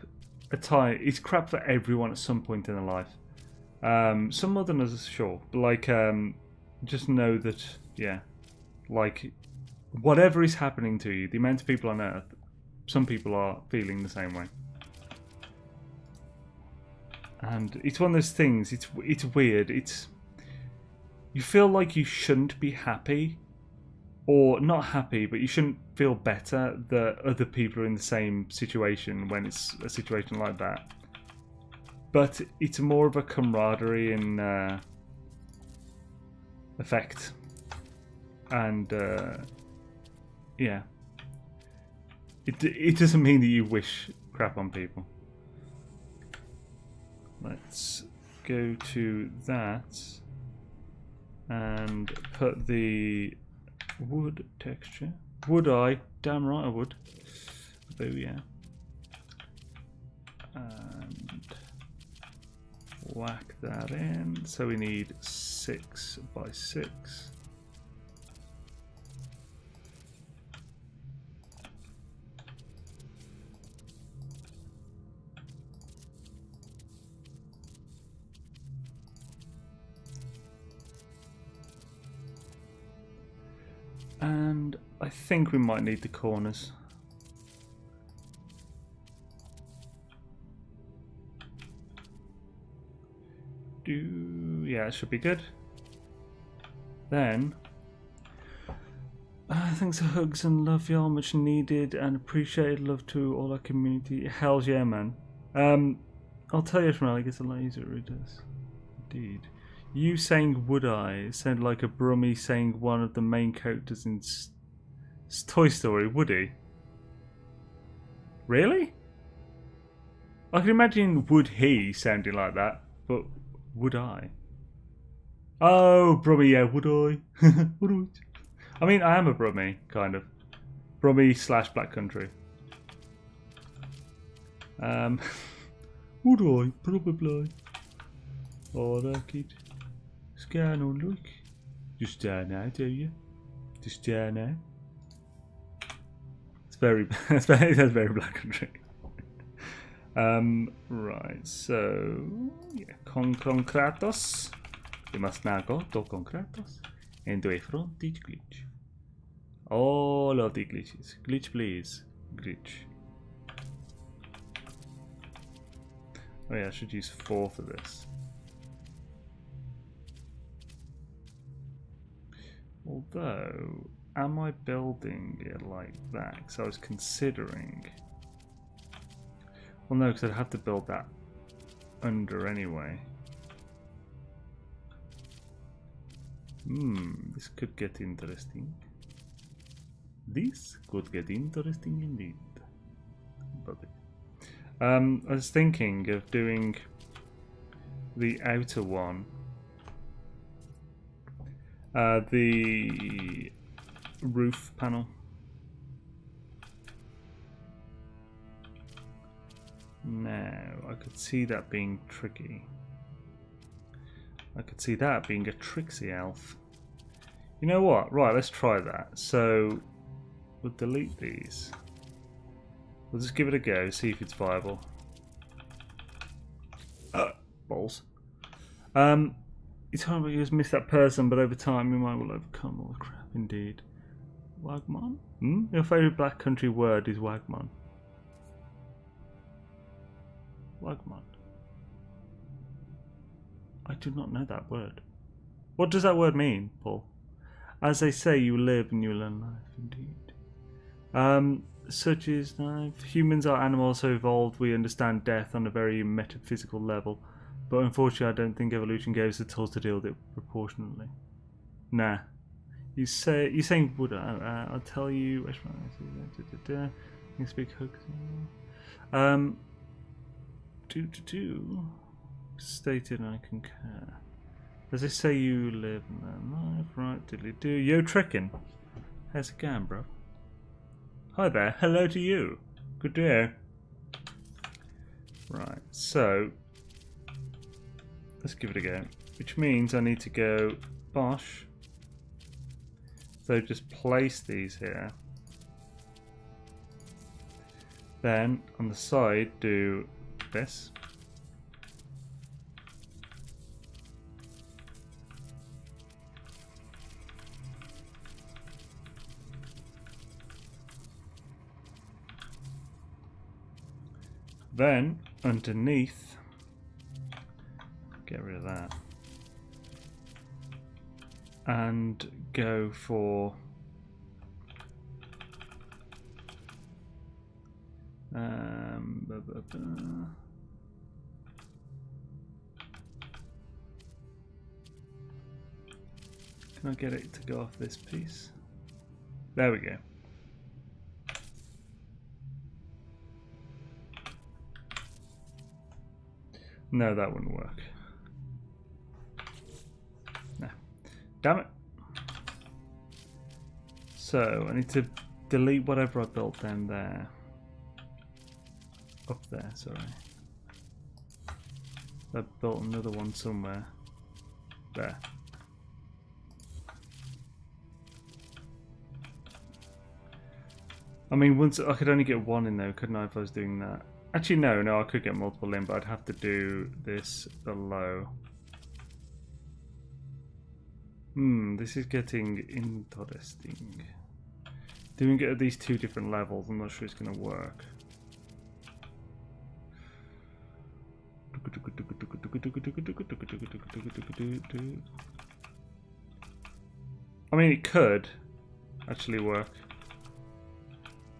it's crap for everyone at some point in their life. Some more than others, sure, but like, just know that, yeah, like, whatever is happening to you, the amount of people on Earth, some people are feeling the same way. And it's one of those things, it's weird, you feel like you shouldn't be happy, or not happy, but you shouldn't feel better that other people are in the same situation when it's a situation like that. But it's more of a camaraderie and effect. And yeah. It doesn't mean that you wish crap on people. Let's go to that and put the wood texture. Would I? Damn right I would. Oh yeah. And whack that in. So we need 6 by 6. And I think we might need the corners. Yeah, it should be good. Then, thanks for hugs and love, y'all. Much needed and appreciated. Love to all our community. Hells yeah, man. I'll tell you, Shmal, I guess a lot easier it does. Indeed. You saying would I sound like a Brummy saying one of the main characters in Toy Story, Woody. Really? I can imagine would he sounding like that, but would I? Oh, Brummy, yeah, would I? Would I? I mean, I am a Brummy, kind of. Brummy / Black Country. Would I? Probably. Oh, like it. Scan on look. Just down now, do you? Just down now. It's very that's very Black Country. Right, so yeah, concretos. We must now go to concretos and do a frontage glitch. All of the glitches. Glitch please. Glitch. Oh yeah, I should use 4 for this. Although, am I building it like that? Because I was considering. Well, no, because I'd have to build that under anyway. This could get interesting. This could get interesting indeed. But I was thinking of doing the outer one. The roof panel. Now, I could see that being tricky. I could see that being a tricksy elf. You know what? Right, let's try that. So, we'll delete these. We'll just give it a go, see if it's viable. Balls. It's horrible you just missed that person, but over time you might well overcome all the crap indeed. Wagmon? Your favourite Black Country word is Wagmon. Wagmon. I do not know that word. What does that word mean, Paul? As they say, you live and you learn life, indeed. Such is life. Humans are animals so evolved we understand death on a very metaphysical level. But unfortunately, I don't think evolution gave us the tools to deal with it proportionately. Nah. You're saying would I'll tell you. You speak hooks. Stated I concur. As they say, you live and learn life, right? Diddly do. Yo, Trekkin. How's it going, bro? Hi there. Hello to you. Good to hear. Right. So let's give it a go. Which means I need to go bosh. So just place these here. Then on the side do this. Then underneath, get rid of that. And go for can I get it to go off this piece? There we go. No, that wouldn't work. No. Damn it. So, I need to delete whatever I built down there. Up there, sorry. I built another one somewhere. There. I mean, once I could only get one in there, couldn't I, if I was doing that? Actually, no, I could get multiple in, but I'd have to do this below. This is getting interesting. Doing it at these two different levels, I'm not sure it's going to work. I mean, it could actually work.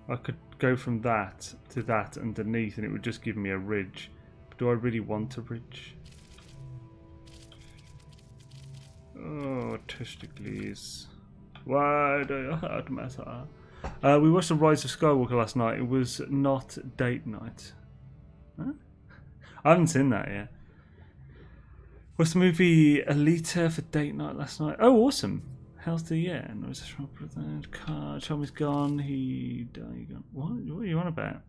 I could go from that to that underneath and it would just give me a ridge. But do I really want a ridge? Oh, testicles. Why do you hurt matter? We watched The Rise of Skywalker last night. It was not date night. Huh? I haven't seen that yet. What's the movie Alita for date night last night? Oh, awesome. How's the year? No, is this from car? Tommy's gone. He died. What are you on about?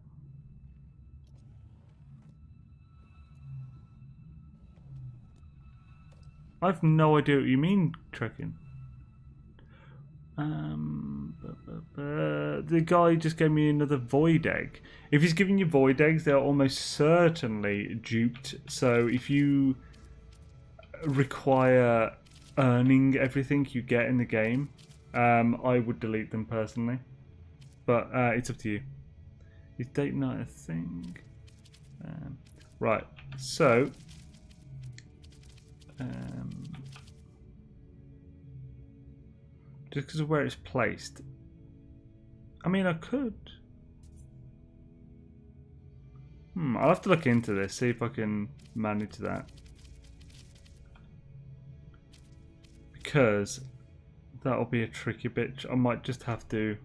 I've no idea what you mean, Trekking. The guy just gave me another void egg. If he's giving you void eggs, they're almost certainly duped. So if you require earning everything you get in the game, I would delete them personally. But it's up to you. Is date night a thing? Right, so just because of where it's placed, I mean, I could. I'll have to look into this, see if I can manage that. Because that'll be a tricky bit. I might just have to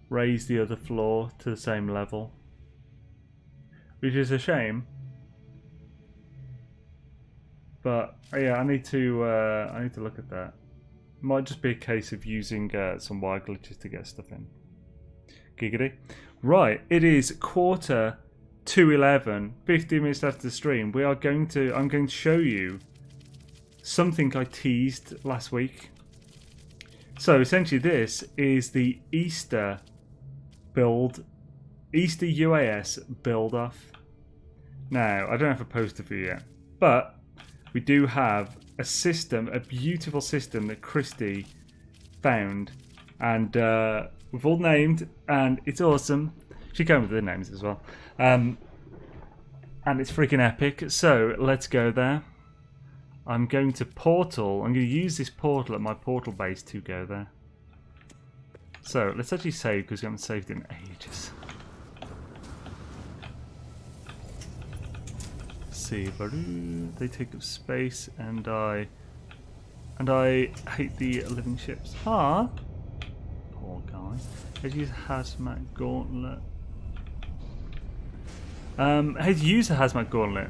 raise the other floor to the same level, which is a shame. But yeah, I need to look at that. Might just be a case of using some wire glitches to get stuff in. Giggity. Right, it is 11:45, 15 minutes after the stream. I'm going to show you something I teased last week. So essentially this is the Easter build, Easter UAS build off. Now, I don't have a poster for you yet, but we do have a system, a beautiful system that Christy found, and we've all named, and it's awesome. She came with the names as well. And it's freaking epic. So let's go there. I'm going to portal. I'm going to use this portal at my portal base to go there. So let's actually save because we haven't saved in ages. See, they take up space, and I hate the living ships. Ah, poor guy. Let's use hazmat gauntlet. How to use a hazmat gauntlet?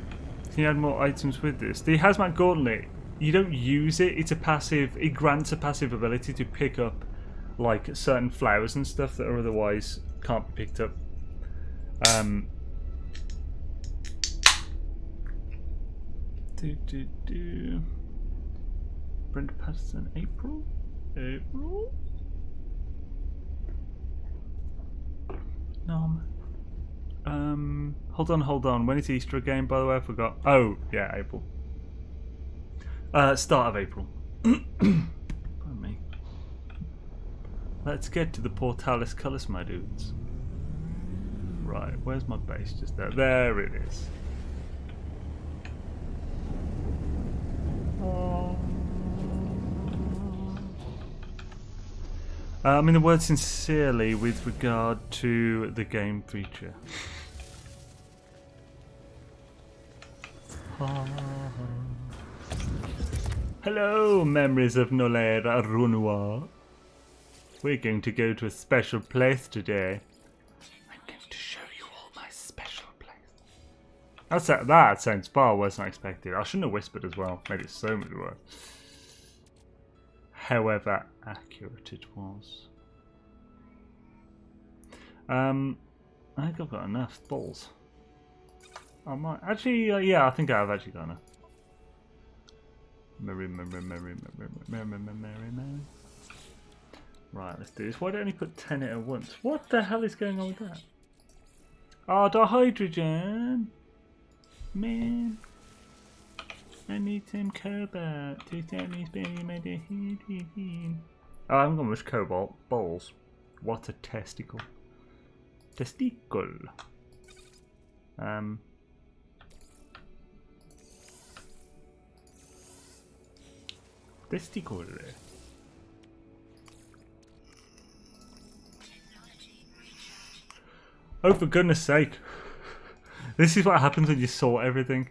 Can you add more items with this? The hazmat gauntlet, you don't use it. It's a passive. It grants a passive ability to pick up like certain flowers and stuff that are otherwise can't be picked up. Brenda Patterson, April? No. Hold on. When is Easter again, by the way? I forgot. Oh, yeah, April. Start of April. Pardon me. Let's get to the Portalis colours, my dudes. Right, where's my base? Just there. There it is. I mean the word sincerely with regard to the game feature. Hello, memories of Nolera Runua. We're going to go to a special place today. I'm going to show you all my special place. That sounds far worse than I expected. I shouldn't have whispered as well. Made it so much worse. However accurate it was. I think I've got enough balls. I might actually, yeah, I think I've actually got enough. Merry. Right, let's do this. Why don't I only put 10 at once? What the hell is going on with that? Oh, dihydrogen! Man. I need some cobalt to start me spinning my hydrogen. Oh, I haven't got much cobalt. Balls. What a testicle. Testicle. Testicle. Oh, for goodness sake. This is what happens when you sort everything.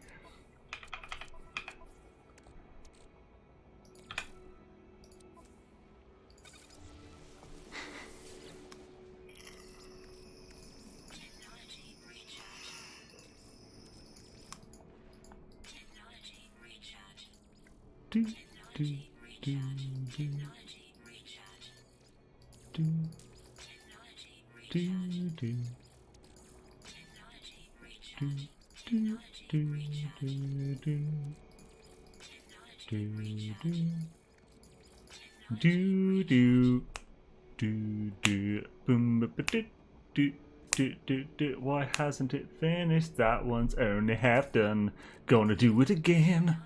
Why hasn't it finished? That one's only half done. Gonna do it again.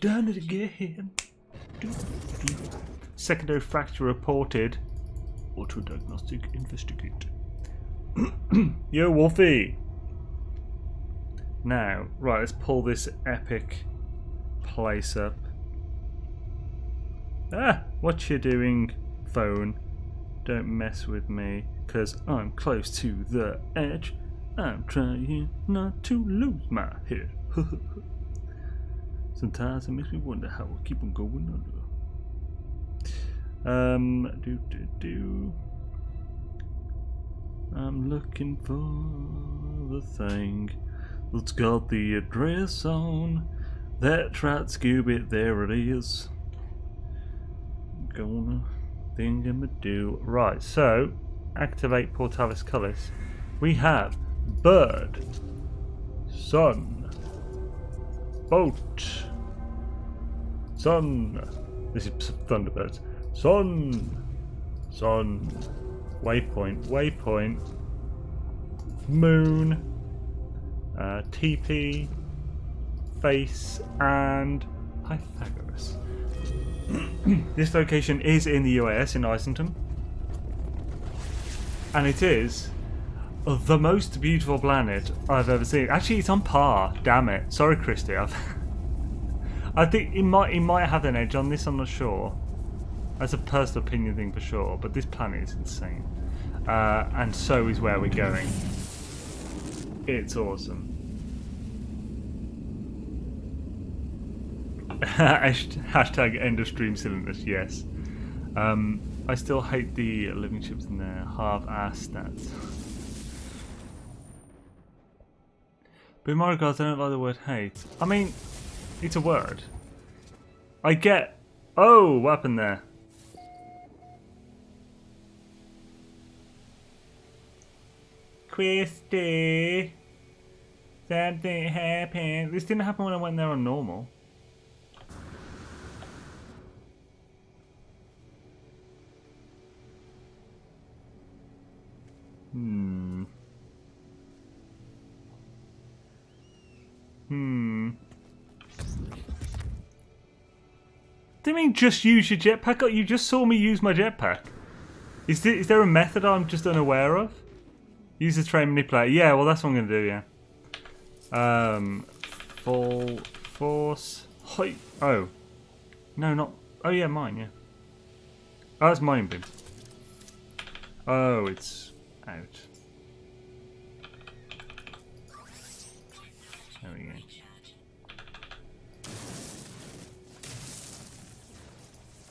Done it again. Secondary fracture reported. Auto diagnostic investigate. Yo, Wolfie. Now, right, let's pull this epic place up. Ah, what you doing, phone? Don't mess with me, cause I'm close to the edge. I'm trying not to lose my head. Sometimes it makes me wonder how I keep on going under. I'm looking for the thing that's got the address on that trout Scooby. There it is. Gonna think I'ma do. Right, so activate Portalis colours. We have bird, sun, boat, sun. This is Thunderbirds. Sun, waypoint, moon, TP, face, and Pythagoras. This location is in the US, in Islington, and it is the most beautiful planet I've ever seen. Actually, it's on par. Damn it. Sorry, Christy. I think it might have an edge on this. I'm not sure. That's a personal opinion thing for sure. But this planet is insane. And so is where we're going. It's awesome. Hashtag end of stream silliness. Yes. I still hate the living ships in their half-ass stats. But in my regards, I don't like the word hate. I mean, it's a word. I get... Oh, what happened there? Christy! Something happened. This didn't happen when I went there on normal. Didn't mean just use your jetpack. You just saw me use my jetpack. Is there a method I'm just unaware of? Use the train manipulator. Yeah, well that's what I'm going to do, yeah. Full force. Hi. Oh. No, not... Oh yeah, mine, yeah. Oh, that's mine bin. Oh, it's out. There we go.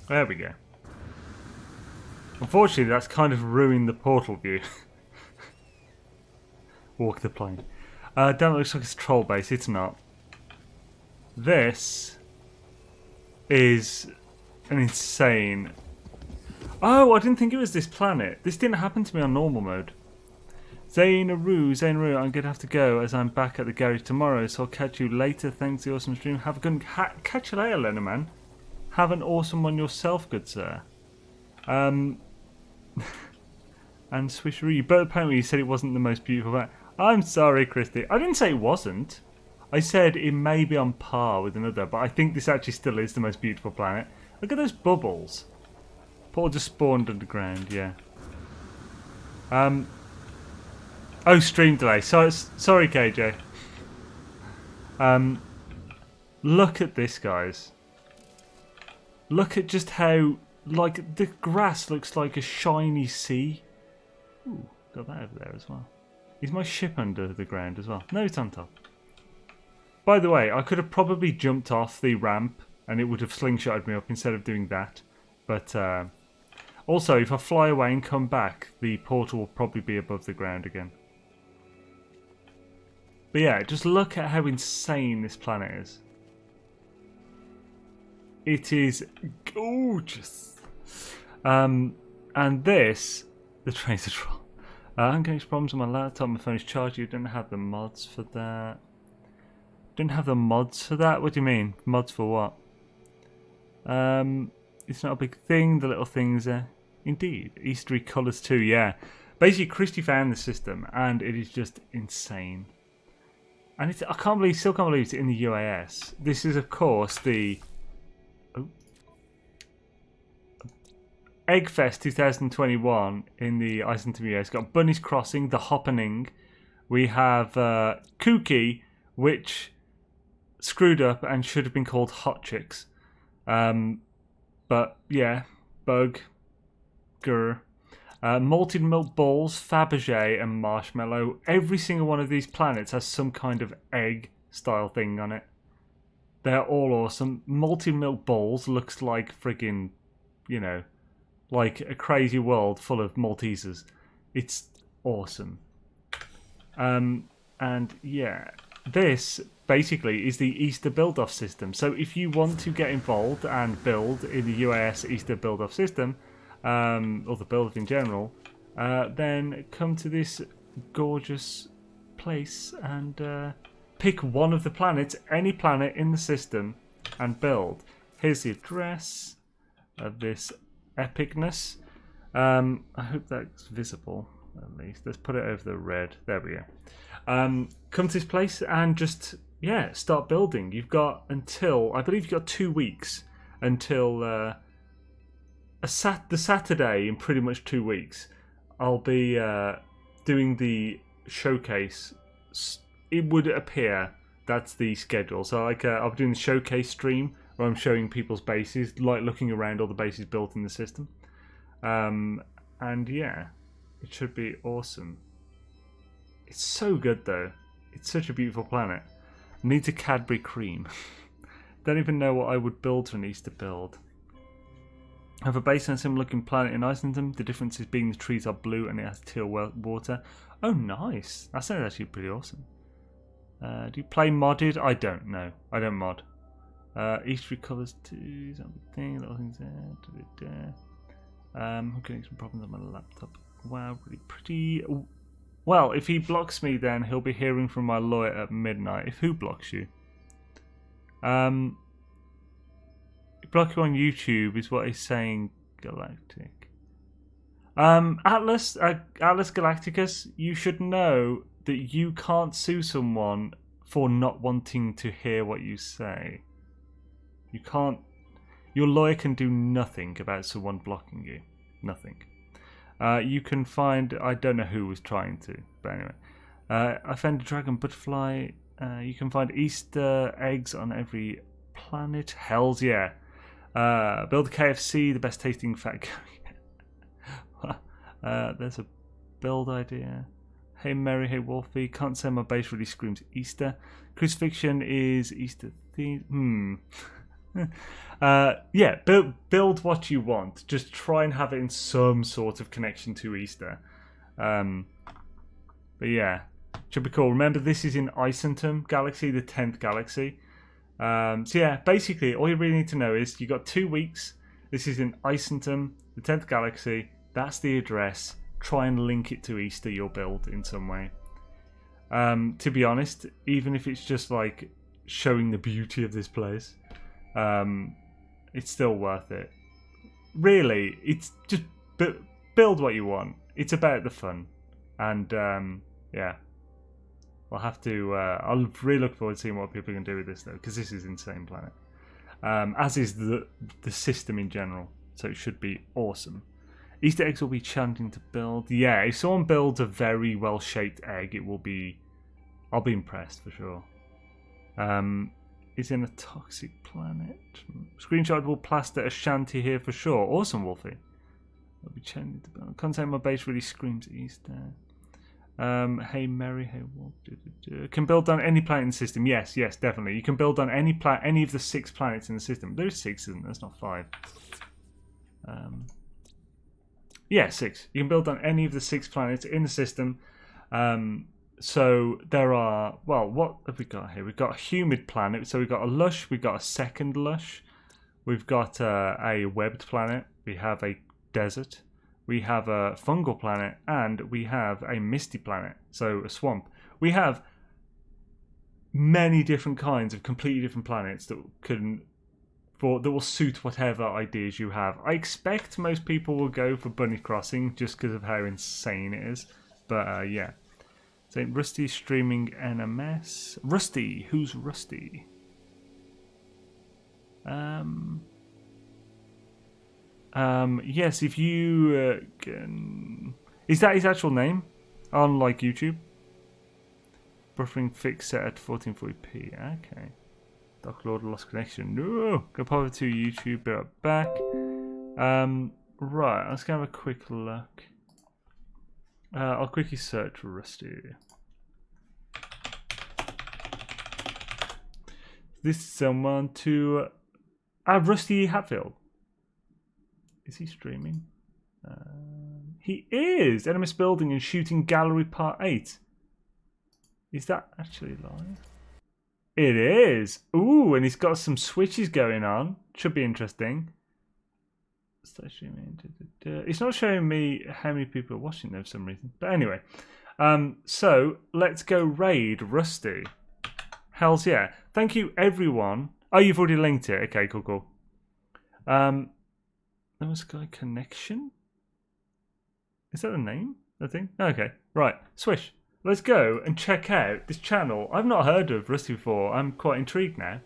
There we go. Unfortunately, that's kind of ruined the portal view. Walk the plane. Damn, it looks like it's a troll base. It's not. This is an insane... Oh, I didn't think it was this planet. This didn't happen to me on normal mode. Xaine, I'm going to have to go as I'm back at the garage tomorrow, so I'll catch you later. Thanks for the awesome stream. Have a good... Catch you later, Lenorman. Have an awesome one yourself, good sir. And Swisheroo, but apparently you said it wasn't the most beautiful planet. I'm sorry, Christy. I didn't say it wasn't. I said it may be on par with another, but I think this actually still is the most beautiful planet. Look at those bubbles. Portal just spawned underground, yeah. Oh, stream delay. Sorry, KJ. Look at this, guys. Look at just how, like, the grass looks like a shiny sea. Ooh, got that over there as well. Is my ship under the ground as well? No, it's on top. By the way, I could have probably jumped off the ramp and it would have slingshotted me up instead of doing that. But also, if I fly away and come back, the portal will probably be above the ground again. But yeah, just look at how insane this planet is. It is gorgeous. And this, the train's a troll. I'm getting problems on my laptop, my phone is charged. You didn't have the mods for that. Didn't have the mods for that? What do you mean? Mods for what? It's not a big thing, the little things there. Indeed. Eastery colours too, yeah. Basically, Christy found the system and it is just insane. And it's, I still can't believe it's in the UAS. This is, of course, the Eggfest 2021 in the Iceland UAS. It's got Bunny's Crossing, the Hoppening. We have Kooky, which screwed up and should have been called Hot Chicks. But yeah, Bug, Grr. Malted milk balls, Fabergé, and marshmallow. Every single one of these planets has some kind of egg style thing on it. They're all awesome. Malted milk balls looks like friggin', you know, like a crazy world full of Maltesers. It's awesome. And yeah, this basically is the Easter build-off system. So if you want to get involved and build in the UAS Easter build-off system, or the build in general, then come to this gorgeous place and pick one of the planets, any planet in the system, and build. Here's the address of this epicness. I hope that's visible, at least. Let's put it over the red. There we go. Come to this place and just, yeah, start building. You've got until, I believe you've got 2 weeks until the Saturday in pretty much 2 weeks. I'll be doing the showcase, it would appear that's the schedule. So like I'll be doing the showcase stream where I'm showing people's bases, like looking around all the bases built in the system. And yeah, it should be awesome. It's so good though. It's such a beautiful planet. Needs a Cadbury cream. Don't even know what I would build for an Easter build. I have a base on a similar looking planet in Iceland. The difference is being the trees are blue and it has teal water. Oh, nice. That sounds actually pretty awesome. Do you play modded? I don't know. I don't mod. Easter colours too. Something. Little things there. I'm getting some problems on my laptop. Wow, really pretty. Well, if he blocks me, then he'll be hearing from my lawyer at midnight. If who blocks you? Block you on YouTube is what he's saying. Galactic. Atlas Galacticus, you should know that you can't sue someone for not wanting to hear what you say. You can't. Your lawyer can do nothing about someone blocking you. Nothing. You can find. I don't know who was trying to, but anyway. I found a dragon butterfly. You can find Easter eggs on every planet. Hells yeah. Build a KFC, the best tasting fat going. There's a build idea. Hey Mary, hey Wolfie. Can't say my base really screams Easter. Crucifixion is Easter theme. Yeah, build what you want. Just try and have it in some sort of connection to Easter. But yeah, should be cool. Remember, this is in Isentum Galaxy, the 10th galaxy. So yeah, basically, all you really need to know is you got 2 weeks. This is in Isentum, the 10th galaxy. That's the address. Try and link it to Easter, your build, in some way. To be honest, even if it's just like showing the beauty of this place, it's still worth it. Really, it's just build what you want. It's about the fun. And yeah, I'll have to. I'll really look forward to seeing what people can do with this though, because this is insane planet. As is the system in general, so it should be awesome. Easter eggs will be challenging to build. Yeah, if someone builds a very well shaped egg, it will be. I'll be impressed for sure. Is in a toxic planet. Screenshot will plaster a shanty here for sure. Awesome, Wolfie. I'll be challenging to build. Content my base really screams Easter. Hey Mary, hey Wolf. Can build on any planet in the system. Yes, definitely. You can build on any of the 6 planets in the system. There's 6, isn't there? There's not 5. Yeah, 6. You can build on any of the 6 planets in the system. So there are, well, what have we got here? We've got a humid planet. So we've got a lush, we've got a second lush. We've got a webbed planet. We have a desert. We have a fungal planet. And we have a misty planet. So a swamp. We have many different kinds of completely different planets that will suit whatever ideas you have. I expect most people will go for Bunny Crossing just because of how insane it is. But yeah. So Rusty streaming NMS. Rusty, who's Rusty? Yes, if you can. Is that his actual name on like YouTube? Buffering fix set at 1440p. Okay. Dark Lord lost connection. No, go pop over to YouTube. Be right back. Right, let's go have a quick look. I'll quickly search Rusty. This is someone to Rusty Hatfield. Is he streaming? He is! NMS Building and Shooting Gallery Part 8. Is that actually live? It is! Ooh, and he's got some switches going on. Should be interesting. Start streaming. It's not showing me how many people are watching though for some reason. But anyway. So, let's go raid Rusty. Hells yeah. Thank you everyone. Oh, you've already linked it. Okay, cool. No Sky Connection? Is that the name? I think. Okay, right. Swish. Let's go and check out this channel. I've not heard of Rusty before. I'm quite intrigued now.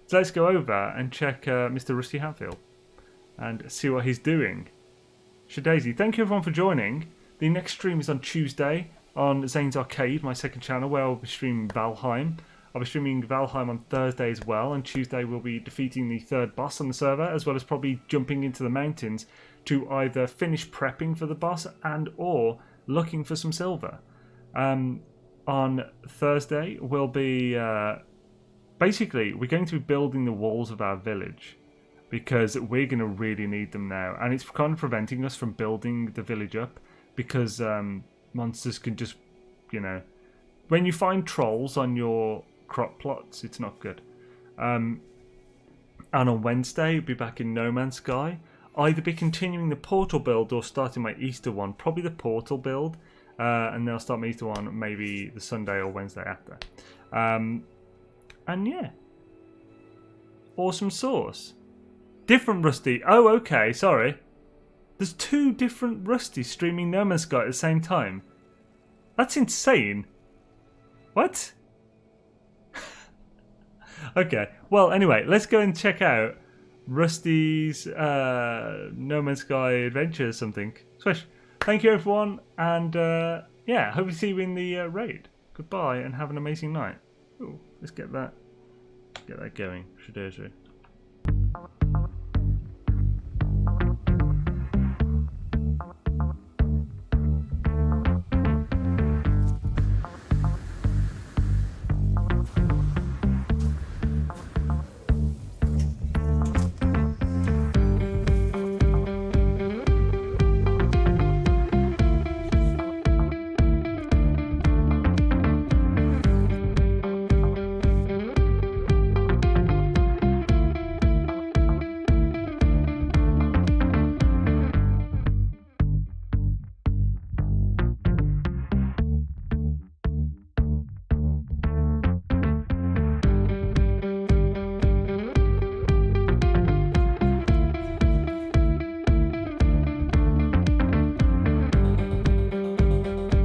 So let's go over and check Mr. Rusty Hatfield and see what he's doing. Shadaisy, thank you everyone for joining. The next stream is on Tuesday on Xaine's Arcade, my second channel, where I'll be streaming Valheim. I'll be streaming Valheim on Thursday as well, and Tuesday we'll be defeating the third boss on the server, as well as probably jumping into the mountains to either finish prepping for the boss and or looking for some silver. On Thursday we'll be basically we're going to be building the walls of our village, because we're going to really need them now, and it's kind of preventing us from building the village up, because monsters can just, you know, when you find trolls on your crop plots, it's not good. And on Wednesday, we'll be back in No Man's Sky. Either be continuing the portal build or starting my Easter one. Probably the portal build, and then I'll start my Easter one maybe the Sunday or Wednesday after. And yeah, awesome sauce. Different Rusty. Oh, okay, sorry. There's 2 different Rusty streaming No Man's Sky at the same time. That's insane. What? Okay, well, anyway, let's go and check out Rusty's No Man's Sky adventure or something. Swish. Thank you, everyone, and yeah, hope to see you in the raid. Goodbye, and have an amazing night. Ooh, let's get that going. Shadurzu.